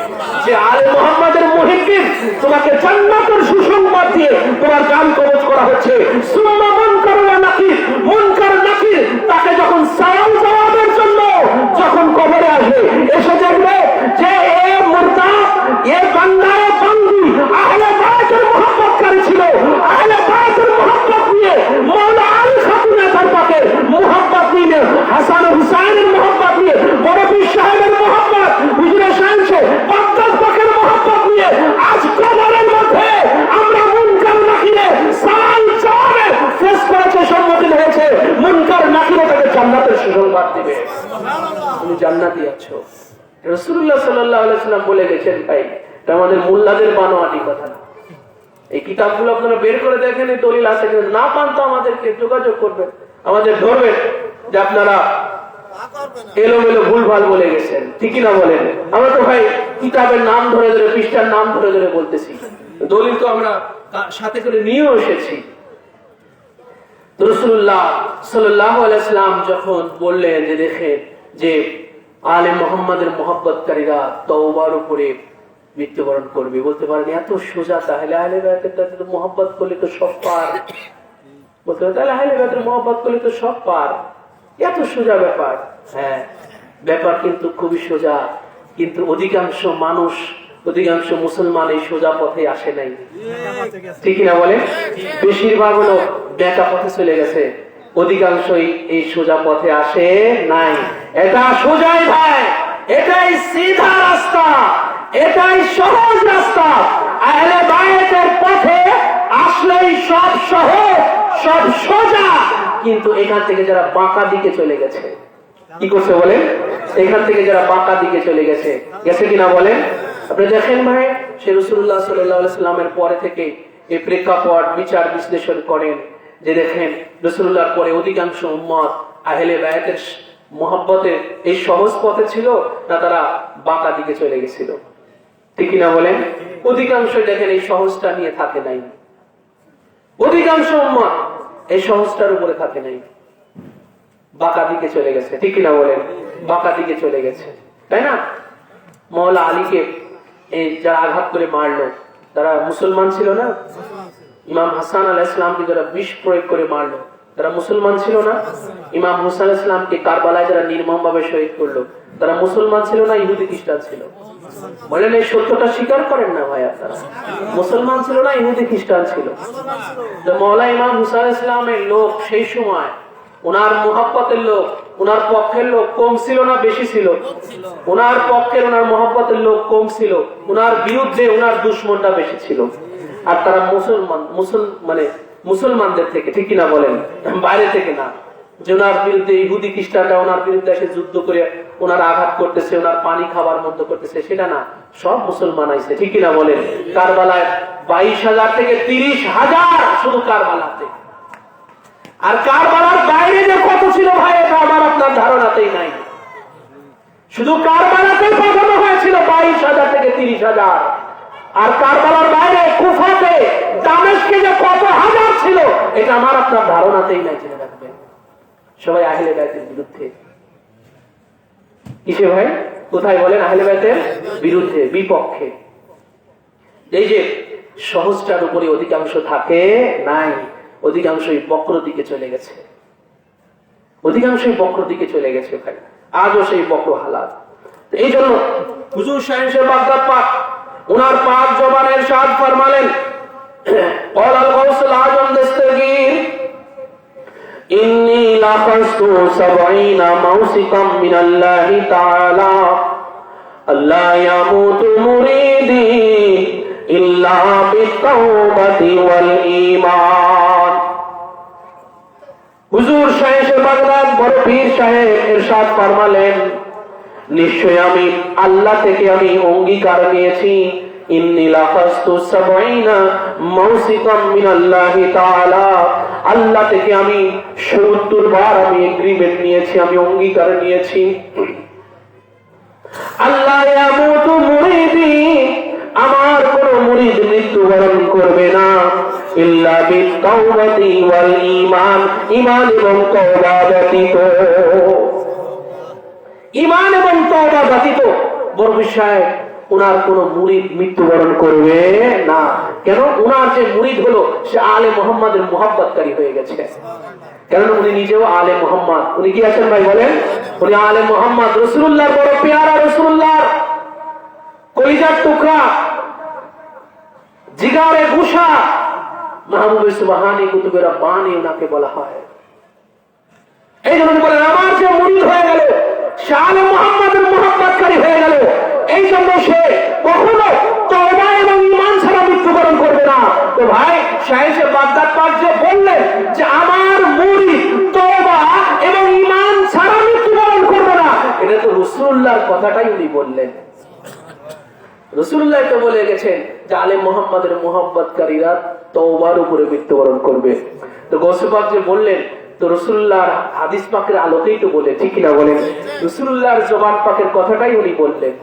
যে আলে মুহাম্মাদের মুহিব্বিন, তোমাকে জান্নাতের সুসংবাদ দিয়ে তোমার জান কবজ করা হচ্ছে। সুম্মা মুনকার ওয়া নাকির, মুনকার নাকির তাকে যখন সওয়াল জবাবের জন্য যখন কবরে আসবে, এসে দেখবে যে এ মুরতাদ, এ বান্দা, এ বান্দি আহলে বাইতের মুহাব্বতকারী ছিল। আহলে বাইতের মুহাব্বত নিয়ে মাওলা আলী খাতুন আফার পাকের মুহাব্বত নিয়ে, হাসান হুসাইনের মুহাব্বত নিয়ে, বড় পীর সাহেবের মুহাব্বত, হুজুরে শামসে বাগদাদ পাকের মুহাব্বত নিয়ে আজ কবরের মধ্যে আমরা মুনকার নাকিরে সওয়াল জবাবের ফেস করাতে সম্মুখীন হয়েছে। মুনকার নাকিরে তাকে জান্নাতের সুসংবাদ দিবে, তুমি জান্নাতি আছো। রাসূলুল্লাহ সাল্লাল্লাহু আলাইহি ওয়াসাল্লাম বলে গেছেন ভাই, এটা আমাদের মুল্লাদের বানোয়াটি কথা না। এই কিতাবগুলো আপনারা বের করে দেখেন, এই দলিল আছে কিনা, না পান তো আমাদেরকে যোগাযোগ করবেন, আমাদের ধরবেন যে আপনারা এলোমেলো ভুলভাল বলে গেছেন, ঠিকই না বলেন। আমরা তো ভাই কিতাবের নাম ধরে ধরে, পৃষ্ঠার নাম ধরে ধরে বলতেছি, দলিল তো আমরা সাথে করে নিয়েও এসেছি। রাসূলুল্লাহ সাল্লাল্লাহু আলাইহি ওয়াসাল্লাম যখন বললেন যে দেখেন যে আলে মুহাম্মাদের মুহাব্বতকারীরা তওবার উপরে মৃত্যুবরণ করবে, বলতে পারেন এত সোজা, তাহলে আহলে বাইতের মুহাব্বত করলে তো সব পার, বলতে পারেন তাহলে আহলে বাইতের মুহাব্বত করলে তো সব পার, এত সোজা ব্যাপার। হ্যাঁ, ব্যাপার কিন্তু খুবই সোজা, কিন্তু অধিকাংশ মানুষ, অধিকাংশ মুসলমান এই সোজা পথে আসে নাই, ঠিক না বলে? বেশিরভাগ হলো বেঁকা পথে চলে গেছে, অধিকাংশই এই সোজা পথে আসে নাই। এটা সোজাই ভাই, এটাই সিধা রাস্তা, এটাই সহজ রাস্তা। আহলে বাইতের পথে আসলেই সব সহজ, সব সোজা। কিন্তু এখান থেকে যারা বাঁকা দিকে চলে গেছে, কি করছে বলেন? এখান থেকে যারা বাঁকা দিকে চলে গেছে, গেছে কিনা বলেন? আপনি দেখেন ভাই, সে রাসূলুল্লাহ সাল্লাল্লাহু আলাইহি ওয়াসাল্লামের পরে থেকে এই প্রেক্ষাপট বিচার বিশ্লেষণ করেন যে দেখেন রাসূলুল্লাহর পরে অধিকাংশ উম্মত আহলে বাইতের মুহাব্বতের এই সহজ পথে ছিল না তারা বাঁকা দিকে চলে গেছিল, ঠিক না বলেন? অধিকাংশ দেখেন এই সহজটা নিয়ে থাকে নাই, অধিকাংশ উম্মত এই সহজটার উপরে থাকে নাই, বাঁকা দিকে চলে গেছে, ঠিক না বলেন? বাঁকা দিকে চলে গেছে, তাই না? মওলা আলীকে এই যারা আঘাত করে মারলো তারা মুসলমান ছিল না? ইমাম হাসান আলাইহিস সালামকে যারা বিষ প্রয়োগ করে মারলো তারা মুসলমান ছিল না? ইমাম হুসাইন আলাইহিস সালামকে কারবালায় যারা নির্মমভাবে শহীদ করলো তারা মুসলমান ছিল না ইহুদি খ্রিস্টান ছিল? বলেন এই সত্যটা স্বীকার করেন না ভাই আপনারা? মুসলমান ছিল না ইহুদি খ্রিস্টান ছিল? তো মওলা ইমাম হুসাইন আলাইহিস সালামের লোক সেই সময় ওনার মুহাব্বতের লোক, ওনার পক্ষের লোক কম ছিল না বেশি ছিল? ওনার পক্ষের, ওনার মুহাব্বতের লোক কম ছিল, ওনার বিরুদ্ধে ওনার দুশমনটা বেশি ছিল। আর তারা মুসলমান, মুসলমানদের থেকে, ঠিক কিনা বলেন? বাইরে থেকে না, যে ওনার বিরুদ্ধে ইহুদি খ্রিস্টানরা ওনার বিরুদ্ধে এসে যুদ্ধ করে ওনার আঘাত করতেছে, ওনার পানি খাবার বন্ধ করতেছে, সেটা না, সব মুসলমান আইছে, ঠিক কিনা বলেন? কারবালায় 22,000 থেকে 30,000 শুধু কারবালাতে। আর কারবালার বাইরে যে কত ছিল ভাই এটা আমার আপনার ধারণাতেই নাই। শুধু কারবালাতেই পাঠানো হয়েছিল 22,000 থেকে 30,000। আর কারবালার বাইরে কুফাতে, দামেস্কে যে কত হাজার ছিল এটা আমার আপনার ধারণাতেই নাই। জেনে রাখবেন, সবাই আহলে বাইতের বিরুদ্ধে। কিসে ভাই? কোথায় বলেন? আহলে বাইতের বিরুদ্ধে, বিপক্ষে। এই যে সহজটার উপরে অধিকাংশ থাকে নাই, অধিকাংশই বক্র দিকে চলে গেছে, অধিকাংশই বক্র দিকে চলে গেছে ভাই, আজও সেই বক্র হালাত। এই জন্য হুজুর শাহেনশাহ বাগদাদ পাক ওনার পাক জবানে ইরশাদ ফরমালেন, ক্বালাল গাউসুল আযম দস্তগীর ইন্নী লাকাস্তু 70 মাউসিকাম মিনাল্লাহি তাআলা আল্লা ইয়ামুতু মুরিদি ইল্লা বিত্তাওবাতি ওয়াল ঈমান। হুজুর শাহেনশাহ বাগদাদ বড় পীর সাহেব ইরশাদ ফরমালেন, নিশ্চয় আমি আল্লাহ থেকে আমি অঙ্গীকার নিয়েছি, ইন্নী লাকাস্তু 70 মাউসিকাম মিনাল্লাহি তাআলা, আল্লাহ থেকে আমি 70 বার আমি এগ্রিমেন্ট নিয়েছি, আমি অঙ্গীকার নিয়েছি, আল্লাহ ইয়ামুতু মুরিদি, আমার কোন মুরিদ মৃত্যুবরণ করবে না, ইল্লা বিত্তাওবাতি ওয়াল ঈমান, ঈমান এবং তওবা ব্যতীত, ঈমান এবং তওবা ব্যতীত বড় বিষয় ওনার কোন মুরিদ মৃত্যুবরণ করবে না। কেন? ওনার যে মুরিদ হলো সে আলে মুহাম্মাদের মুহাব্বতকারী হয়ে গেছে, কারণ উনি নিজেও আলে মুহাম্মদ। উনি কি আছেন ভাই বলেন? উনি আলে মুহাম্মদ, রাসূলুল্লাহর বড় পেয়ারা, রাসূলুল্লাহর কলিজার টুকরা, জিগারে গুশা, মাহবুবে সুবহানী, কুতুবে রব্বানী ওনাকে বলা হয়। এই জন্য বলেন আমার যে মুরিদ হয়ে গেল সে আলে মুহাম্মাদের মুহাব্বতকারী হয়ে গেল, এই জন্য সে কখনো তওবা এবং ঈমান ছাড়া মৃত্যুবরণ করবে না। তো ভাই শাহেনশাহ বাগদাদ পাক যে বললেন যে আমার মুরিদ তওবা এবং ঈমান ছাড়া মৃত্যুবরণ করবে না, এটা তো রাসূলুল্লাহর কথাটাই উনি বললেন। রাসূলুল্লাহ তো বলে গেছেন যে আলে মুহাম্মাদের মুহাব্বতকারীরা তওবার উপরে মৃত্যুবরণ করবে। তো গৌসে পাক যে বললেন তো রাসূলুল্লাহর হাদিস পাকের আলোকেই তো বলে, ঠিক না বলেন? রাসূলুল্লাহর জবান পাকের কথাটাই উনি বললেন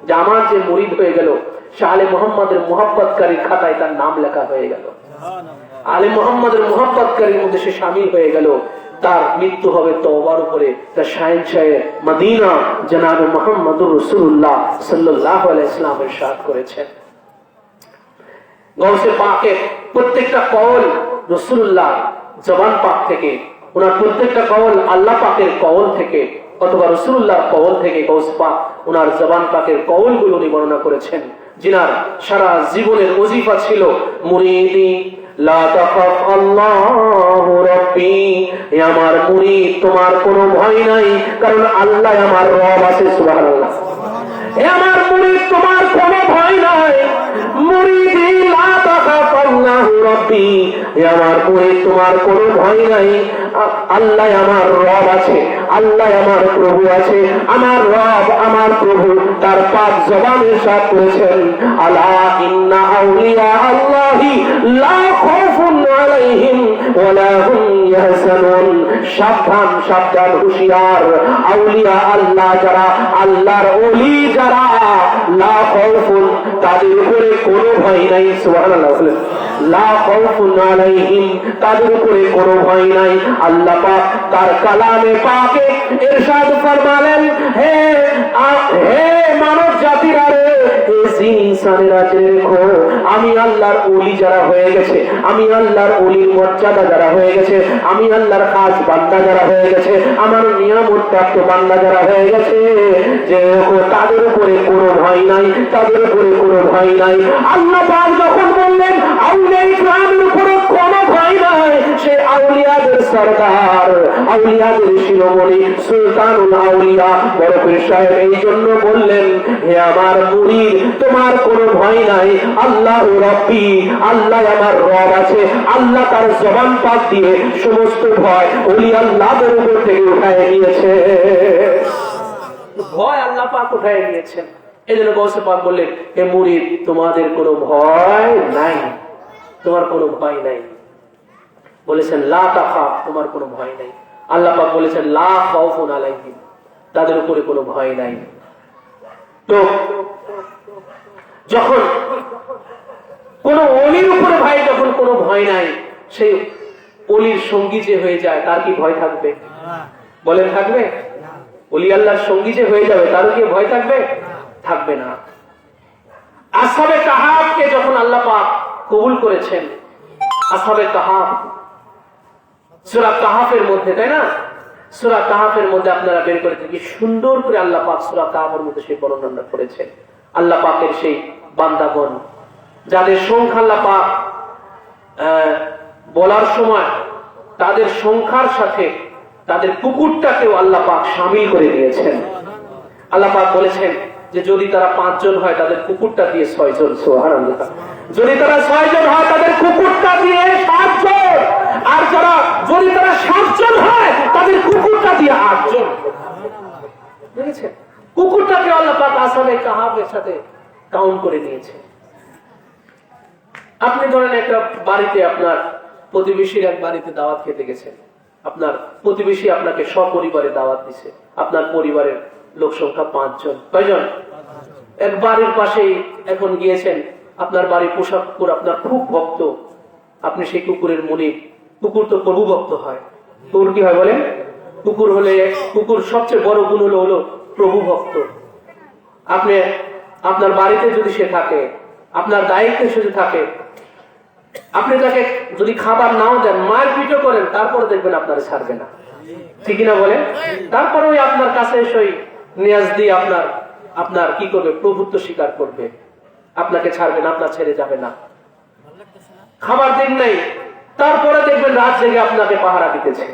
যে আমার যে মুরিদ হয়ে গেল সে আলে মুহাম্মাদের মুহাব্বতকারীর খাতায় তার নাম লেখা হয়ে গেল। আলে মুহাম্মাদের মুহাব্বতকারীর মধ্যে সে শামিল হয়ে গেল, তার মৃত্যু হবে তওবার উপরে। তার শাহেনশাহে মদিনা জনাবে মুহাম্মদুর রাসূলুল্লাহ সাল্লাল্লাহু আলাইহি ওয়াসাল্লাম ইরশাদ করেছেন, গৌসে পাকের প্রত্যেকটা কওল রাসূলুল্লাহ জবান পাক থেকে, ওনার প্রত্যেকটা কওল আল্লাহ পাকের কওল থেকে অথবা রাসূলুল্লাহর কওল থেকে গৌস পাক ওনার জবান পাকের কওলগুলো উনি বর্ণনা করেছেন। যিনার সারা জীবনের ওজিফা ছিল মুরিদি লা তাখাফ আল্লাহু রাব্বি, হে আমার মুরিদ তোমার কোনো ভয় নাই, কারণ আল্লাহ আমার রব আছে। সুবহানাল্লাহ। হে আমার মুরিদ তোমার কোনো ভয় নাই, মুরিদি লা তাখাফ আল্লাহু রাব্বি, হে আমার মুরিদ তোমার কোনো ভয় নাই, আল্লাহ আমার রব আছে, আল্লাহ আমার প্রভু আছে। আমার রব আমার প্রভু তার পাক জবানের সাথ করেছেন, আলা ইন্না আউলিয়া আল্লাহি লা খাউফুন আলাইহিম ওয়ালা হুম ইয়াহজানুন। সাবধান সাবধান, হুঁশিয়ার, আউলিয়া আল্লাহ যারা, আল্লাহর ওলি যারা, লা খাউফুন তাদের উপরে কোনো ভয় নাই। সুবহানাল্লাহ। লা খাউফুন আলাইহিম তাদের উপরে কোনো ভয় নাই। আল্লাহ পাক তার কালামে পাকে ইরশাদ ফরমালেন, হে মানব জাতিরা রে, ইনসানেরা দেখো, আমি আল্লাহর ওলি যারা হয়ে গেছে, আমি আল্লাহর ওলির মর্যাদা যারা হয়ে গেছে, আমি আল্লাহর খাস বান্দা যারা হয়ে গেছে, আমার নিয়ামত প্রাপ্ত বান্দা যারা হয়ে গেছে, যে তাদের উপরে কোনো ভয় নাই, তাদের উপরে কোনো ভয় নাই। আল্লাহ পাক যখন বললেন আউলিয়া ইকরামের উপরে কোনো ভয় নাই, সে আউলিয়াদের সরদার, আউলিয়াদের শিরোমণি সুলতানুল আউলিয়া বড় পীর সাহেব এই জন্য বললেন, হে আমার মুরিদ তোমার কোনো ভয় নাই, আল্লাহ রাব্বি, আল্লাহ আমার রব আছে। আল্লাহ তার জবান পাক দিয়ে সমস্ত ভয় ওলি আল্লাহদের উপর থেকে উঠায় নিয়েছে, ভয় আল্লাহ পাক উঠায় নিয়েছেন। এই জন্য গৌসে পাক বললেন, হে মুরিদ তোমাদের কোনো ভয় নাই, তোমার কোনো ভয় নাই। বলেছেন লা তাখাফ, তোমার কোনো ভয় নাই। আল্লাহ পাক বলেছেন লা খাউফুন আলাইহিম, তাদের উপরে কোনো ভয় নাই। তো যখন কোন ওলির উপরে ভাই যখন কোনো ভয় নাই, সেই ওলির সঙ্গী যে হয়ে যায় তার কি ভয় থাকবে? বলেন থাকবে? ওলি আল্লাহর সঙ্গী যে হয়ে যাবে তার কি ভয় থাকবে? থাকবে না। আসহাবে কাহাফকে যখন আল্লাহ পাক কবুল করেছেন, আসহাবে কাহাফ সূরা কাহাফের মধ্যে, তাই না? সূরা কাহাফের মধ্যে আপনারা বের করে দেখি সুন্দর করে আল্লাহ পাক সূরা কাহাফের মধ্যে সেই বর্ণনা করেছেন। আল্লাহ পাকের সেই বান্দাগণ যাদের সংখ্যা আল্লাহ পাক বলার সময় তাদের সংখ্যার সাথে তাদের কুকুরটাকেও আল্লাহ পাক শামিল করে দিয়েছেন। আল্লাহ পাক বলেছেন যে যদি তারা 5 জন হয় তাদের কুকুরটা দিয়ে 6 জন। সুবহানাল্লাহ। যদি তারা 6 জন হয় তাদের কুকুরটা দিয়ে 7 জন, আর যারা যদি তারা 7 জন হয় তাদের কুকুরটা দিয়ে 8 জন। বুঝেছেন? কুকুরটাকে আল্লাহ পাক আসহাবে কাহাফের সাথে কাউন্ট করে নিয়েছে। আপনি ধরেন একটা বাড়িতে আপনার প্রতিবেশীর এক বাড়িতে দাওয়াত খেতে গেছেন, আপনার প্রতিবেশী আপনাকে সপরিবারে দাওয়াত দিছে, আপনার পরিবারের লোক সংখ্যা 5 জন। কয়জন? এক বাড়ির পাশেই এখন গিয়েছেন, আপনার বাড়ির পোষা কুকুর আপনার খুব ভক্ত, আপনি সেই কুকুরের মনিব। কুকুর তো প্রভু ভক্ত হয়। কুকুর কি হয় বলেন? কুকুর হলে কুকুর সবচেয়ে বড় গুণ হলো প্রভু ভক্ত। আপনি আপনার বাড়িতে যদি সে থাকে, আপনার দায়িত্বে যদি থাকে, আপনি তাকে যদি খাবার নাও দেন, মায়ের পিঠও করেন, তারপরে দেখবেন আপনার ছাড়বে না। ঠিক না বলেন? তারপরে ওই আপনার কাছে এসে নিয়াজ দিয়ে আপনার কি করবে? প্রভুত্ব স্বীকার করবে, আপনাকে ছাড়বে না, আপনার ছেড়ে যাবে না। খাবার দিন নাই, তারপরে দেখবেন রাত জেগে আপনাকে পাহারা দিতেছে।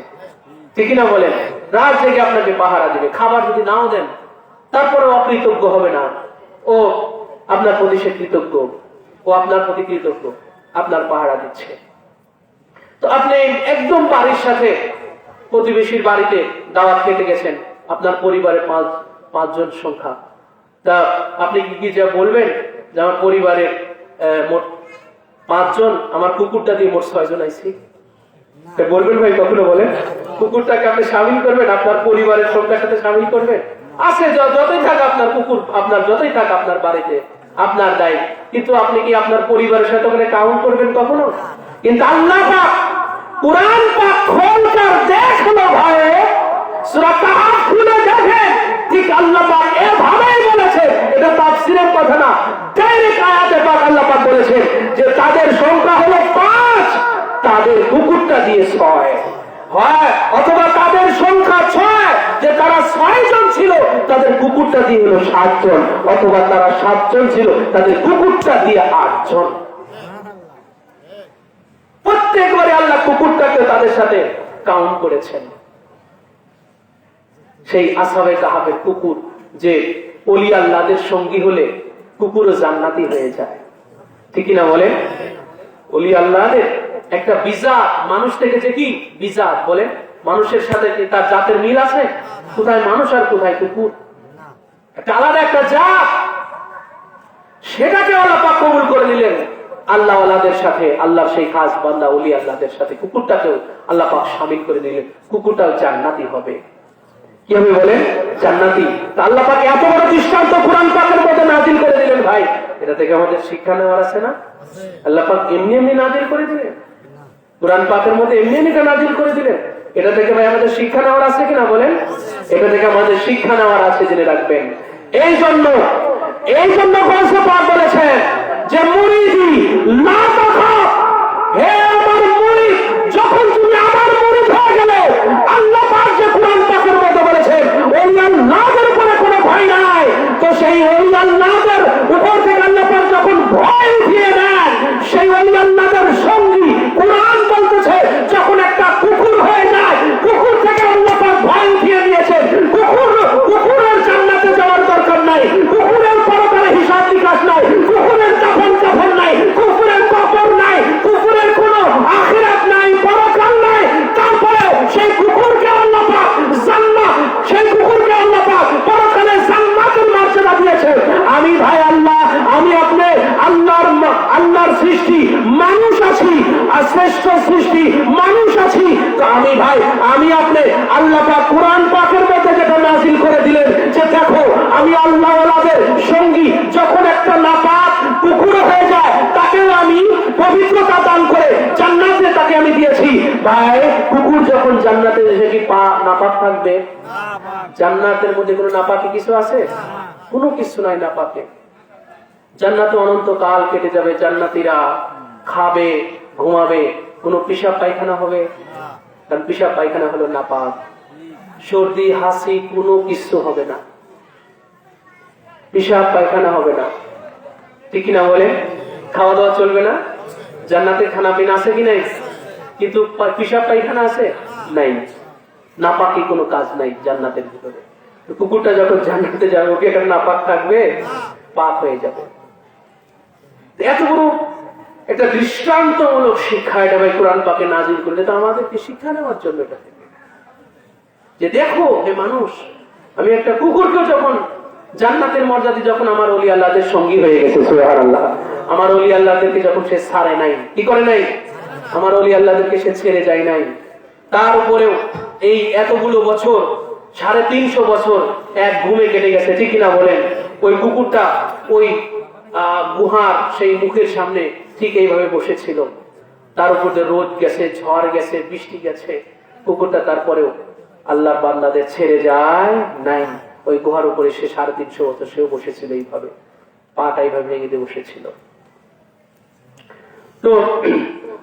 ঠিক না বলেন? রাত জেগে আপনাকে পাহারা দিবে। খাবার যদি নাও দেন, তারপরে অকৃতজ্ঞ হবে না, ও আপনার প্রতি সে কৃতজ্ঞ, ও আপনার প্রতি কৃতজ্ঞ, আপনার পাহারা দিচ্ছে। তো আপনি একদম বাড়ির সাথে প্রতিবেশীর বাড়িতে দাওয়াত খেতে গেছেন, আপনার পরিবারে 5 জন সংখ্যা। তা আপনি কি যা বলবেন যে আমার পরিবারের মোট 5 জন, আমার কুকুরটা দিয়ে মোট 6 জন আইছি? বলবেন ভাই? কখনো বলেন? কুকুরটাকে আপনি শামিল করবেন, আপনার পরিবারের সংখ্যার সাথে শামিল করবেন? আছে যতই থাক আপনার কুকুর, আপনার যতই থাক আপনার বাড়িতে, আপনার দায়ী, কিন্তু আপনি কি আপনার পরিবারের সাথে ওখানে কাউন্ট করবেন কখনো? কিন্তু আল্লাহ পাক কুরআন পাক খোলকর দেখলো ভয়ে, সূরা কাহফ খুলে দেখেন, ঠিক আল্লাহ পাক এভাবেই বলেছেন। এটা তাফসীরের কথা না, ডাইরেক্ট আয়াতে পাক আল্লাহ পাক বলেছেন যে তাদের সংখ্যা হলো 5, তাদের কুকুরটা দিয়ে 6 হয়, অথবা তাদের সংখ্যা 6, যে তারা 6 জন ছিল, তাদের কুকুরটা দিয়ে হলো 7 জন, অথবা তারা 7 জন ছিল, তাদের কুকুরটা দিয়ে 8 জন। প্রত্যেকবারে আল্লাহ কুকুরটাকে তাদের সাথে কাউন্ট করেছেন। সেই আসহাবে কাহাফের কুকুর, যে ওলি আল্লাহদের সঙ্গী হলে কুকুরও জান্নাতি হয়ে যায়, ঠিক না বলেন? ওলি আল্লাহদের একটা বিজাত, মানুষ থেকে যে কি বিজাত বলে, মানুষের সাথে তার জাতের মিল আছে? কোথায় মানুষ আর কোথায় কুকুর, একটা আলাদা একটা জাত। সেটাকে আল্লাহ পাক কবুল করে নিলেন আল্লাহ ওয়ালাদের সাথে, আল্লাহর সেই খাস বান্দা ওলি আল্লাহদের সাথে কুকুরটাকেও আল্লাহ পাক শামিল করে নিলেন। কুকুরটাও জান্নাতি হবে। কি হবে বলেন? জান্নাতি। আল্লাহ পাক এত বড় দৃষ্টান্ত কুরআন পাকের মধ্যে নাযিল করে দিলেন। ভাই, এটা থেকে আমাদের শিক্ষা নেওয়ার আছে না? আল্লাহ পাক এমনি এমনি নাযিল করে দিলেন, কুরআন পাকের মধ্যে এমনি এমনি নাযিল করে দিলেন। এটা থেকে ভাই আমাদের শিক্ষা নেওয়ার আছে কিনা বলেন? এটা থেকে আমাদের শিক্ষা নেওয়ার আছে, জেনে রাখবেন। এই জন্য গৌসে পাক বলেছেন যে মুরিদি না তাখাফ, হে আমার মুরিদ, যখন তুমি আমার মুরিদ হয়ে গেলে, আল্লাহ পাক যে কুরআন পাকের মধ্যে বলেছেন ওলি আল্লাহদের উপরে কোনো ভয় নাই, তো সেই ওলি আল্লাহদের উপর থেকে আল্লাহ পাক যখন ভয় উঠিয়ে দেন, সেই ওলি আল্লাহদের সঙ্গী কুরআন বলতেছে যখন একটা কুকুর হয়ে যায়, কুকুর থেকে আল্লাহ পাক ভয় উঠিয়ে দিয়েছেন। কুকুরের জান্নাতে যাওয়ার দরকার নাই, কুকুরের পরকালে হিসাব নিকাশ নাই, কুকুরের কাফন নাই, কুকুরের কবর নাই, কুকুরের কোনো আখিরাত নাই, পরকাল নাই। তারপরে সেই কুকুরকে আল্লাহ পাক জান্নাত, সেই কুকুরকে আল্লাহ পাক পরকালে জান্নাতের মর্যাদা দিয়েছেন। আমি ভাই আল্লাহ, আমি আপনি আল্লাহর সৃষ্টি মানুষ আছি, আর শ্রেষ্ঠ সৃষ্টি মানুষ আছি। তো আমি ভাই, আমি আপনি আল্লাহ পাক কুরআন পাকের মধ্যে যেটা নাযিল করে দিলেন যে দেখো, আমি আল্লাহ ওয়ালাদের সঙ্গী, যখন একটা নাপাক কুকুর হয়ে যায়, তাকেও আমি পবিত্রতা দান করে জান্নাতে তাকে আমি দিয়েছি। ভাই, কুকুর যখন জান্নাতে এসে কি নাপাক থাকবে? জান্নাতের মধ্যে কোনো নাপাকি কিছু আছে? কোনো কিছু নাই নাপাকে। জান্নাতে অনন্তকাল কেটে যাবে, জান্নাতীরা খাবে, ঘুমাবে, কোনো পিশাব পায়খানা হবে? কারণ পিশাব পায়খানা হলো নাপাক। সর্দি হাসি কোনো কিছু হবে না, পিশাব পায়খানা হবে না, ঠিক না বলে? খাওয়া দাওয়া চলবে না? জান্নাতে খানা পিনা আছে কি নাই? কিন্তু পিশাব পায়খানা আছে নাই, নাপাকি কোনো কাজ নাই জান্নাতের ভিতরে। কুকুরটা যখন জান্নাতে যাবে, ওকে একটা নাপাক থাকবে, পাপ হয়ে যাবে। এত বড় একটা দৃষ্টান্তমূলক শিক্ষা এটা ভাই কোরআন পাকে নাযিল করলে, তো আমাদেরকে শিক্ষা নেওয়ার জন্য এটা, যে দেখো হে মানুষ, আমি একটা কুকুরকে যখন জান্নাতের মর্যাদা, যখন আমার ওলি আল্লাহদের সঙ্গী হয়ে গেছে, সুবহানাল্লাহ, আমার ওলি আল্লাহদেরকে যখন সে ছাড়ে নাই, কি করে নাই? আমার ওলি আল্লাহদেরকে সে ছেড়ে যায় নাই। তার উপরেও এই এতগুলো বছর, 350 বছর এক ঘুমে কেটে গেছে, ঠিক কিনা বলেন? ওই কুকুরটা ওই গুহার সেই মুখের সামনে ঠিক এইভাবে বসেছিল। তার উপর যে রোদ গেছে, ঝড় গেছে, বৃষ্টি গেছে, কুকুরটা তারপরেও আল্লাহর বান্দাদের ছেড়ে যায় নাই। ওই গুহার উপরে সে 350 বছর সেও বসেছিল এইভাবে, পাটা এইভাবে ভেঙে দিয়ে বসেছিল। তো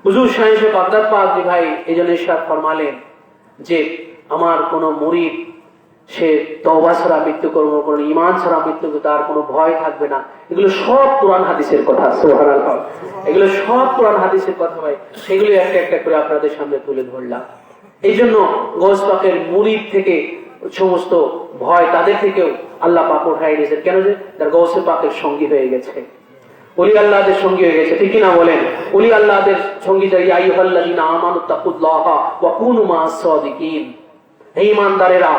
হুজুর সাহেব বাগদাদ পাক যে ভাই এই জন্য ইরশাদ ফরমালেন যে আমার কোন মুরিদ, সে তওবা ছাড়া মৃত্যু করবো, কোন ঈমান ছাড়া মৃত্যু, তার কোনো ভয় থাকবে না। এগুলো সব কোরআন হাদিসের কথা, সুবহানাল্লাহ, এগুলো সব কোরআন হাদিসের কথা ভাই। সেগুলো একটা একটা করে আপনাদের সামনে তুলে ধরলাম। এই জন্য গৌস পাকের মুরিদ থেকে সমস্ত ভয়, তাদের থেকেও আল্লাহ পাক উঠাই দিয়েছেন। কেন? যে তার গৌসে পাকের সঙ্গী হয়ে গেছে, ওলি আল্লাহদের সঙ্গী হয়ে গেছে, ঠিক না বলেন? ওলি আল্লাহদের সঙ্গী যাই, ইয়া আইয়ুহাল্লাযীনা আমানুত্তাকুল্লাহা ওয়া কুনু মা'আস সাদিকিন, হে ঈমানদারেরা,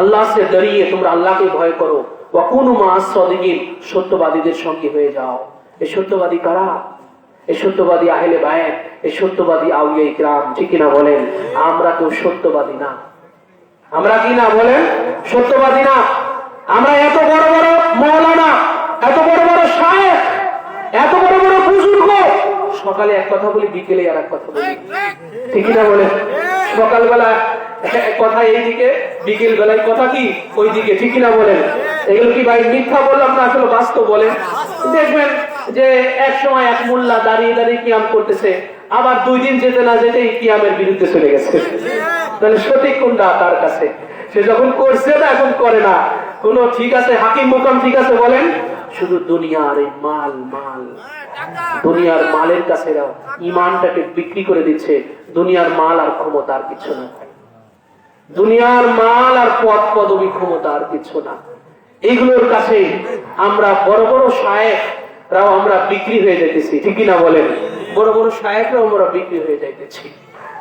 আল্লাহ से डरिए, তোমরা আল্লাহকে ভয় করো, ওয়া কুনু মা'আস সাদিকিন, সত্যবাদীদের সঙ্গী হয়ে যাও। এই সত্যবাদী কারা? এই সত্যবাদী আহলে বায়াত, এই সত্যবাদী আউলিয়া ইকরাম, ঠিক না বলেন? আমরা কেউ সত্যবাদী না, আমরা কি না বলেন? সত্যবাদী না। আমরা এত বড় বড় মাওলানা, এত বড় বড় শায়েখ, এত বড় বড় বুজুর্গ, সকালে এক কথা বলি, বিকেলে আর এক কথা বলি, ঠিক না বলেন? সকালবেলা কথা এইদিকে, বিকেল বেলায় কথা কি ওইদিকে, ঠিক না বলেন? এগুলো কি ভাই মিথ্যা বললাম না আসলে বাস্তব বলেন? দেখবেন যে এক সময় এক মোল্লা দাঁড়িয়ে দাঁড়িয়ে কিয়াম করতেছে, আবার 2 দিন যেতে না যেতেই কিয়ামের বিরুদ্ধে চলে গেছে। তাহলে সঠিক কোনটা তার কাছে? সে যখন করছে না এখন করে না, কোন ঠিক আছে হাকিম মুকাম ঠিক আছে বলেন? শুধু দুনিয়ার এই মাল মাল, দুনিয়ার মালের কাছে ইমানটাকে বিক্রি করে দিচ্ছে। দুনিয়ার মাল আর ক্ষমতা আর কিছু না, দুনিয়ার মাল আর পদ পদবী ক্ষমতা আর কিছু না। এইগুলোর কাছে আমরা বড় বড় শায়েখরাও আমরা বিক্রি হয়ে যাইতেছি, ঠিক না বলেন? বড় বড় শায়েখরাও আমরা বিক্রি হয়ে যাইতেছি।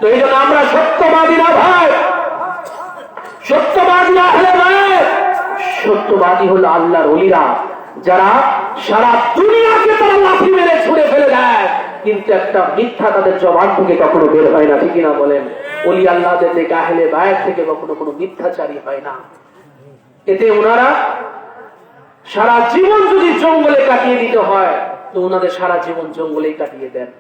তো এই জন্য আমরা সত্যবাদী না ভাই, সত্যবাদী না হলে ভাই, সত্যবাদী হলো আল্লাহর ওলিরা, যারা সারা দুনিয়াকে তারা লাথি মেরে ছুঁড়ে ফেলে দেয়, কিন্তু একটা মিথ্যা তাদের জবান থেকে কখনো বের হয় না, ঠিক না বলেন? ওলি আল্লাহদের থেকে আহলে বায়াত থেকে কখনো কোনো মিথ্যাচারী হয় না। এতে ওনারা সারা জীবন যদি জঙ্গলে কাটিয়ে দিতে হয় তো ওনাদের সারা জীবন জঙ্গলেই কাটিয়ে দেন,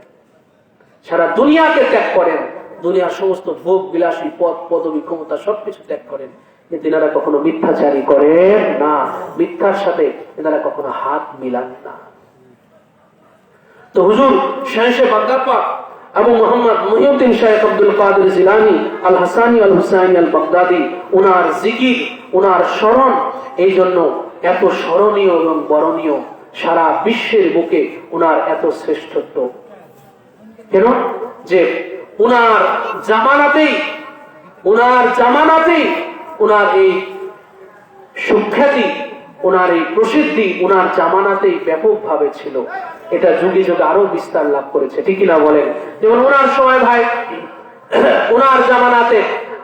সারা দুনিয়াকে ত্যাগ করেন, দুনিয়ার সমস্ত ভোগ বিলাসী পদ পদবী ক্ষমতা সবকিছু ত্যাগ করেন, কিন্তু এনারা কখনো মিথ্যাচারী করেন না, মিথ্যার সাথে এনারা কখনো হাত মিলান না। তো হুজুর শাহে বাগদাদ পাক আবু মোহাম্মদ মুহিউদ্দিন শাইখ আব্দুল কাদের জিলানী আল হাসানী আল হুসাইনী আল বাগদাদি, ওনার জিকির, ওনার স্মরণ এই জন্য এত স্মরণীয় এবং বরণীয়, সারা বিশ্বের বুকে ওনার এত শ্রেষ্ঠত্ব। কেন? যে ওনার জামানাতেই ওনার এই সুখ্যাতি, ওনার এই প্রসিদ্ধি ওনার জামানাতেই ব্যাপকভাবে ছিল। এটা যুগে যুগে আরো বিস্তার লাভ করেছে, ঠিক না বলেন? যেমন ওনার সময় ভাই, ওনার জামানাতে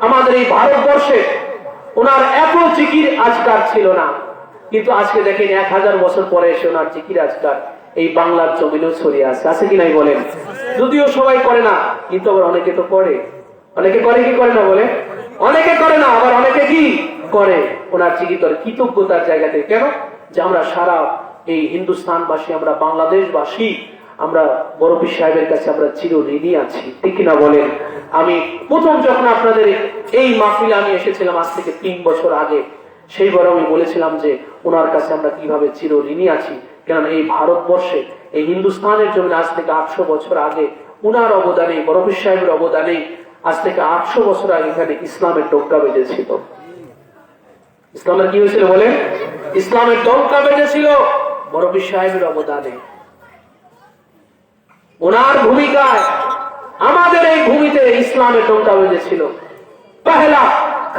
আমাদের এই ভারতবর্ষে ওনার এত জিকির আজকার ছিল না, কিন্তু আজকে দেখেন 1000 বছর পরে এসে ওনার জিকির আজকার এই বাংলার জমিনেও ছড়িয়ে আছে কি নাই বলেন? যদিও সবাই করে না, কিন্তু আবার অনেকে তো করে। অনেকে করে কি করে না বলে? অনেকে করে না, আবার অনেকে কি করে, ওনার জিকির করে কৃতজ্ঞতার জায়গাতে। কেন? যে আমরা সারা এই হিন্দুস্তানবাসী, আমরা বাংলাদেশবাসী, আমরা বড় পীর সাহেবের কাছে আমরা চিরঋণী আছি, ঠিক না বলেন? আমি প্রথম যখন আপনাদের এই মাহফিলে আমি এসেছিলাম আজ থেকে 3 বছর আগে, সেইবার আমি বলেছিলাম যে ওনার কাছে আমরা কিভাবে চিরঋণী আছি। কেননা এই ভারতবর্ষে, এই হিন্দুস্তানের জন্য আজ থেকে 800 বছর আগে উনার অবদানে, বড় পীর সাহেবের অবদানে আজ থেকে 800 বছর আগে এখানে ইসলামের ডঙ্কা বেজেছিল। ইসলামের কি হয়েছিল বলে? ইসলামের ডঙ্কা বেজেছিল বড় পীর সাহেবের অবদানে, ওনার ভূমিকায় আমাদের এই ভূমিতে ইসলামের ডঙ্কা বেজেছিল। পহেলা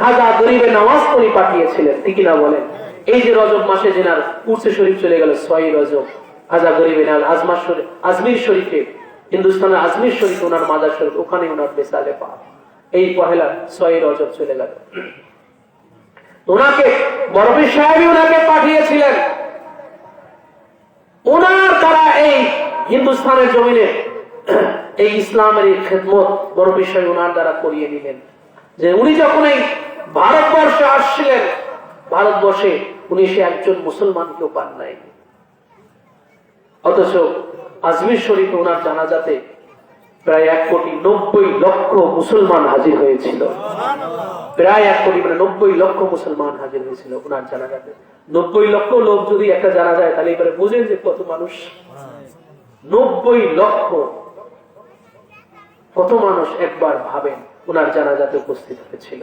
খাজা গরিবে নামাজ পড়ি পাঠিয়েছিলেন, ঠিক না বলেন? এই যে রজব মাসে যেনার উর্সে শরীফ চলে গেল, 6 রজব, খাজা গরিবে নাল আজমির শরীফে, হিন্দুস্তানের আজমির শরীফ ওনার মাজার শরীফ, ওখানে ওনার বেসালে পা, এই পহেলা 6 রজব চলে গেল। ওনাকে বড় পীর সাহেবই ওনাকে পাঠিয়েছিলেন, ওনার দ্বারা এই হিন্দুস্তানের জমিনে এই ইসলামের এই খেদমত বড় পীর সাহেব ওনার দ্বারা করিয়ে নিলেন। যে উনি যখন এই ভারতবর্ষে আসছিলেন, ভারতবর্ষে উনি সে একজন মুসলমানকেও পান নাই, অথচ আজমির শরীফে ওনার জানাজাতে প্রায় 1,90,00,000 মুসলমান হাজির হয়েছিল। প্রায় 1 কোটি, মানে 90 লক্ষ মুসলমান হাজির হয়েছিল ওনার জানাজাতে। 90 লক্ষ লোক যদি একটা জানা যায়, তাহলে এবারে বুঝেন যে কত মানুষ। 90 লক্ষ, কত মানুষ একবার ভাবেন ওনার জানাজাতে উপস্থিত হয়েছিল।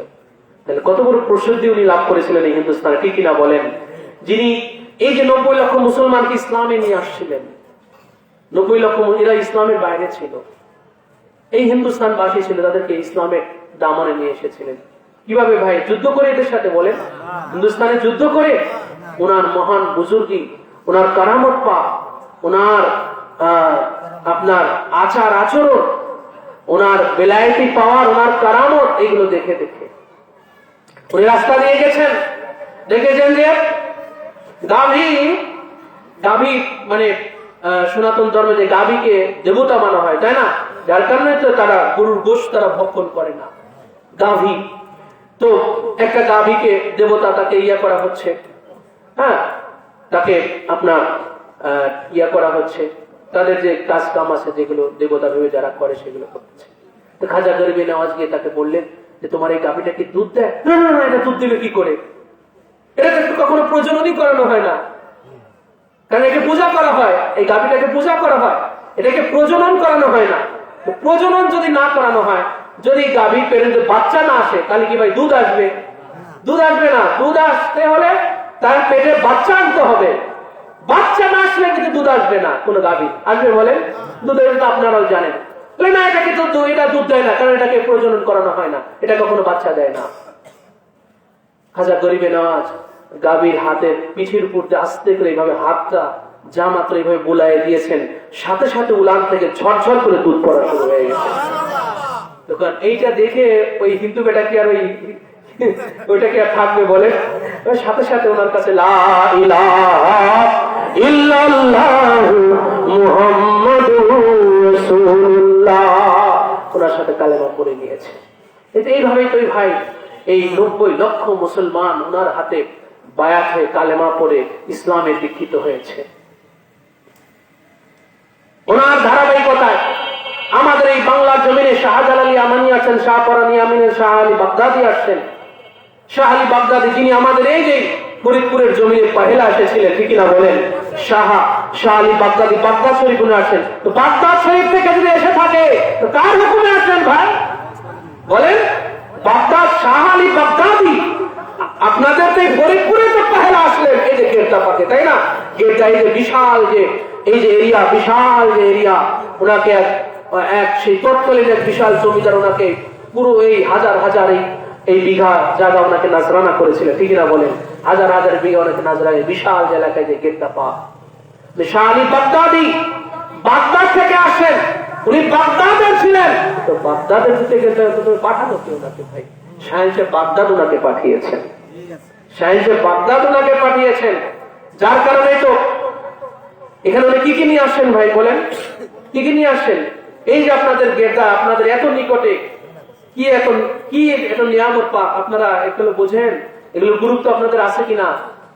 তাহলে কত বড় প্রসিদ্ধি উনি লাভ করেছিলেন এই হিন্দুস্তানে, ঠিক কিনা বলেন? যিনি এই যে 90 লক্ষ মুসলমানকে ইসলামে নিয়ে আসছিলেন, 90 লক্ষ এরা ইসলামের বাইরে ছিল, এই হিন্দুস্তানবাসী ছিল, তাদেরকে ইসলামের দামনে নিয়ে এসেছিলেন। কিভাবে ভাই? যুদ্ধ করে এদের সাথে, বলেন? হিন্দুস্তানে যুদ্ধ করে। ওনার মহান বুজুর্গি, ওনার কারামত পা, ওনার আপনার আচার আচরণ, ওনার বেলায়েতি পাওয়ার, ওনার কারামত, এগুলো দেখে দেখে উনি রাস্তা দিয়ে গেছেন। দেখেছেন যে গাভী মানে সনাতন ধর্মে যে গাভীকে দেবতা মানা হয়, তাই না? যার কারণে তো তারা গরুর গোশত তারা ভক্ষণ করে না, গাভী। তো একটা গাভীকে দেবতা, তাকে ইয়া করা হচ্ছে, হ্যাঁ, তাকে আপনার ইয়া করা হচ্ছে, তাদের যে কাজ কাম আছে যেগুলো দেবতা ভেবে যারা করে সেগুলো করতেছে। তো খাজা গরিবে নওয়াজ গিয়ে তাকে বললেন যে তোমার এই গাভীটা কি দুধ দেয়? না না না, এটা দুধ দিবে কি করে, এটা তো কখনো প্রজননই করানো হয় না, কারণ একে পূজা করা হয়, এই গাভীটাকে পূজা করা হয়, এটাকে প্রজনন করানো হয় না। প্রজনন যদি না করানো হয়, যদি গাভী পেরেন্টে বাচ্চা না আসে, তাহলে কি ভাই দুধ আসবে? দুধ আসবে না। দুধ আসতে হলে তার পেটে বাচ্চা আনতে হবে, বাচ্চা না আসলে কিন্তু দুধ আসবে না। কোন গাভী আসবে বলেন? দুধের তো আপনারাও জানেন। না, এটাকে তো এটা দুধ দেয় না, কারণ এটাকে প্রজনন করানো হয় না, এটা কখনো বাচ্চা দেয় না। খাজা গরিবে নওয়াজ গাভীর হাতের পিঠের উপর আস্তে করে এইভাবে হাতটা যা মাত্র এইভাবে বুলাই দিয়েছেন, সাথে সাথে উলান থেকে ঝরঝর করে দুধ পড়া শুরু হয়ে গেছে। তখন এইটা দেখে ওই হিন্দু বেটা কি আর ওইটা কি আর থাকবে বলে? সাথে সাথে ওনার কাছে লা ইলাহা ইল্লাল্লাহু মুহাম্মাদুর রাসূলুল্লাহ ওনার সাথে কালেমা পড়ে নিয়েছে। এইভাবেই তো ভাই এই 90 লক্ষ মুসলমান ওনার হাতে বায়াত হয়ে কালেমা পড়ে ইসলামে দীক্ষিত হয়েছে। ওনার ধারাবাহিকতায় আমাদের এই বাংলার জমিনে শাহজালাল ইয়ামানি আছেন, শাহপরানি আমিনের শাহ আলী বাগদাদি আসছেন। শাহ আলী বাগদাদি যিনি আমাদের এই যে ফরিদপুরের জমিনে পহেলা এসেছিলেন, ঠিক না বলেন? শাহ আলী বাগদাদি বাগদাদ শরীফ আসেন। তো বাগদাদ শরীফ থেকে যদি এসে থাকে তো কার হুকুমে আসবেন ভাই বলেন? বাগদাদ শাহ আলী বাগদাদি আপনাদের তো ফরিদপুরে তো পহেলা আসলেন এই যে গেটটা পাকে, তাই না? গেটটা এই যে বিশাল যে এই যে এরিয়া, বিশাল যে এরিয়া, ওনাকে এক সেই তৎকালীন এক বিশাল জমিদার ওনাকে পুরো এই হাজার হাজার এই বিঘা জায়গা ওনাকে নাজরানা করেছিলেন, ঠিক না বলেন? হাজার হাজার বিঘা ওনাকে নাজরানা, বিশাল এলাকায় যে গেটটা পা। শাহ আলী বাগদাদি বাগদাদ থেকে আসেন, উনি বাগদাদের ছিলেন। তো বাগদাদের থেকে পাঠানো কি ওনাকে ভাই? শাহেনশাহ বাগদাদ ওনাকে পাঠিয়েছেন, শাহেনশাহ বাগদাদ ওনাকে পাঠিয়েছেন। যার কারণে তো এখানে উনি কি কি নিয়ে আসেন ভাই বলেন? কি কি নিয়ে আসেন? এই যে আপনাদের গেটটা আপনাদের এত নিকটে, কি এখন কি এত নিয়ামত পা আপনারা এগুলো বোঝেন? এগুলোর গুরুত্ব আপনাদের আছে কিনা?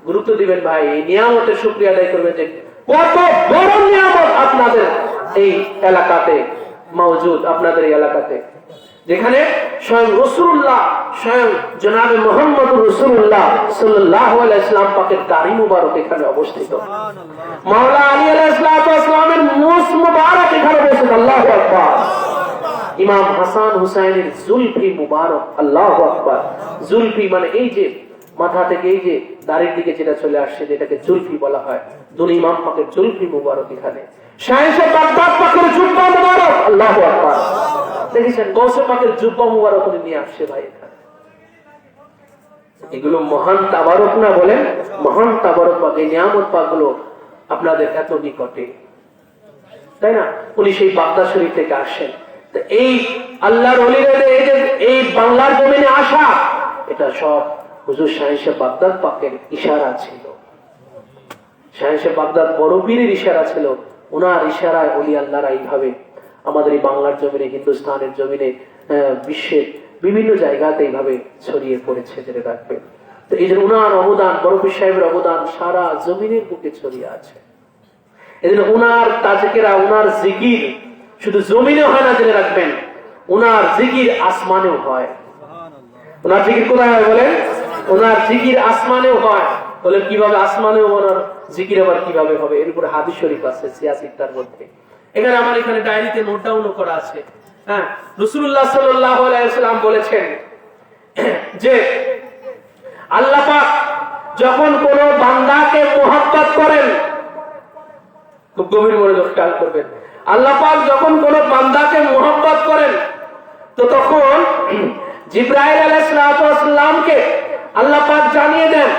গুরুত্ব দিবেন ভাই, এই নিয়ামতের শুকরিয়া আদায় করবেন যে কত বড় নিয়ামত আপনাদের এই এলাকাতে মওজুদ, আপনাদের এই এলাকাতে, যেখানে স্বয়ং রাসূলুল্লাহ, স্বয়ং জনাবে মুহাম্মদুর রাসূলুল্লাহ সাল্লাল্লাহু আলাইহি ওয়াসাল্লাম পাকের দাড়ি মুবারক এখানে অবস্থিত। মাওলা আলী আলাইহিস সালামের মুস মুবারক এখানে অবস্থিত। আল্লাহু আকবার। ইমাম হাসান হুসাইনের জুলফি মুবারক, আল্লাহু আকবার। জুলফি মানে এই যে মাথা থেকে এই যে দাড়ির দিকে যেটা চলে আসছে, যেটাকে জুলফি বলা হয়, দুই ইমাম পাকের জুলফি মুবারক এখানে। শাহেনশাহ বাগদাদ পাকের জুব্বা মুবারক, আল্লাহু আকবার। দেখেছেন গৌসে পাকের জুব্বা মুবারক নিয়ে আসছে ভাই এখানে। এগুলো মহান তাবারক না বলেন? মহান তাবারক পাক, এই নিয়ামত পাকগুলো আপনাদের এত নিকটে, তাই না? উনি সেই বাগদাদ শরীফ থেকে আসেন। এই আল্লাহর ওলিদের এই বাংলার জমিনে আসা, এটা সব হুজুর শাহেনশাহ বাগদাদ পাকের ইশারা ছিল। শাহেনশাহ বাগদাদ বড় পীরের ইশারা ছিল। ওনার ইশারায় ওলি আল্লাহরা এইভাবে আমাদের এই বাংলার জমিনে, হিন্দুস্তানের জমিনে, বিশ্বের বিভিন্ন জায়গাতে এইভাবে ছড়িয়ে পড়েছে, যেটা রাখবে। তো এই যে ওনার অবদান, বড় পীর সাহেবের অবদান সারা জমিনের বুকে ছড়িয়ে আছে। এই জন্য ওনার তাজকেরা, ওনার জিকির শুধু জমিনে হয় না, জেনে রাখবেন, ওনার জিকির আসমানেও হয়। ওনার জিকির কোথায় হয় বলেন? ওনার জিকির আসমানেও হয়। বলে কিভাবে আসমানেও ওনার জিকির আবার কিভাবে হবে? এর উপরে হাদিস শরীফ আছে সিয়াসিত্তার মধ্যে। এখানে আমার এখানে ডায়েরিতে নোট ডাউন করা আছে। হ্যাঁ, রাসূলুল্লাহ সাল্লাল্লাহু আলাইহি ওয়াসাল্লাম বলেছেন যে আল্লাহ পাক যখন কোন বান্দাকে মুহাব্বত করেন, খুব গভীর মনোযোগ খেয়াল করবেন, আল্লাহ পাক যখন কোন বান্দাকে মুহাব্বত করেন তো তখন জিবরাইল আলাইহিস সালামকে আল্লাহ পাক জানিয়ে দেন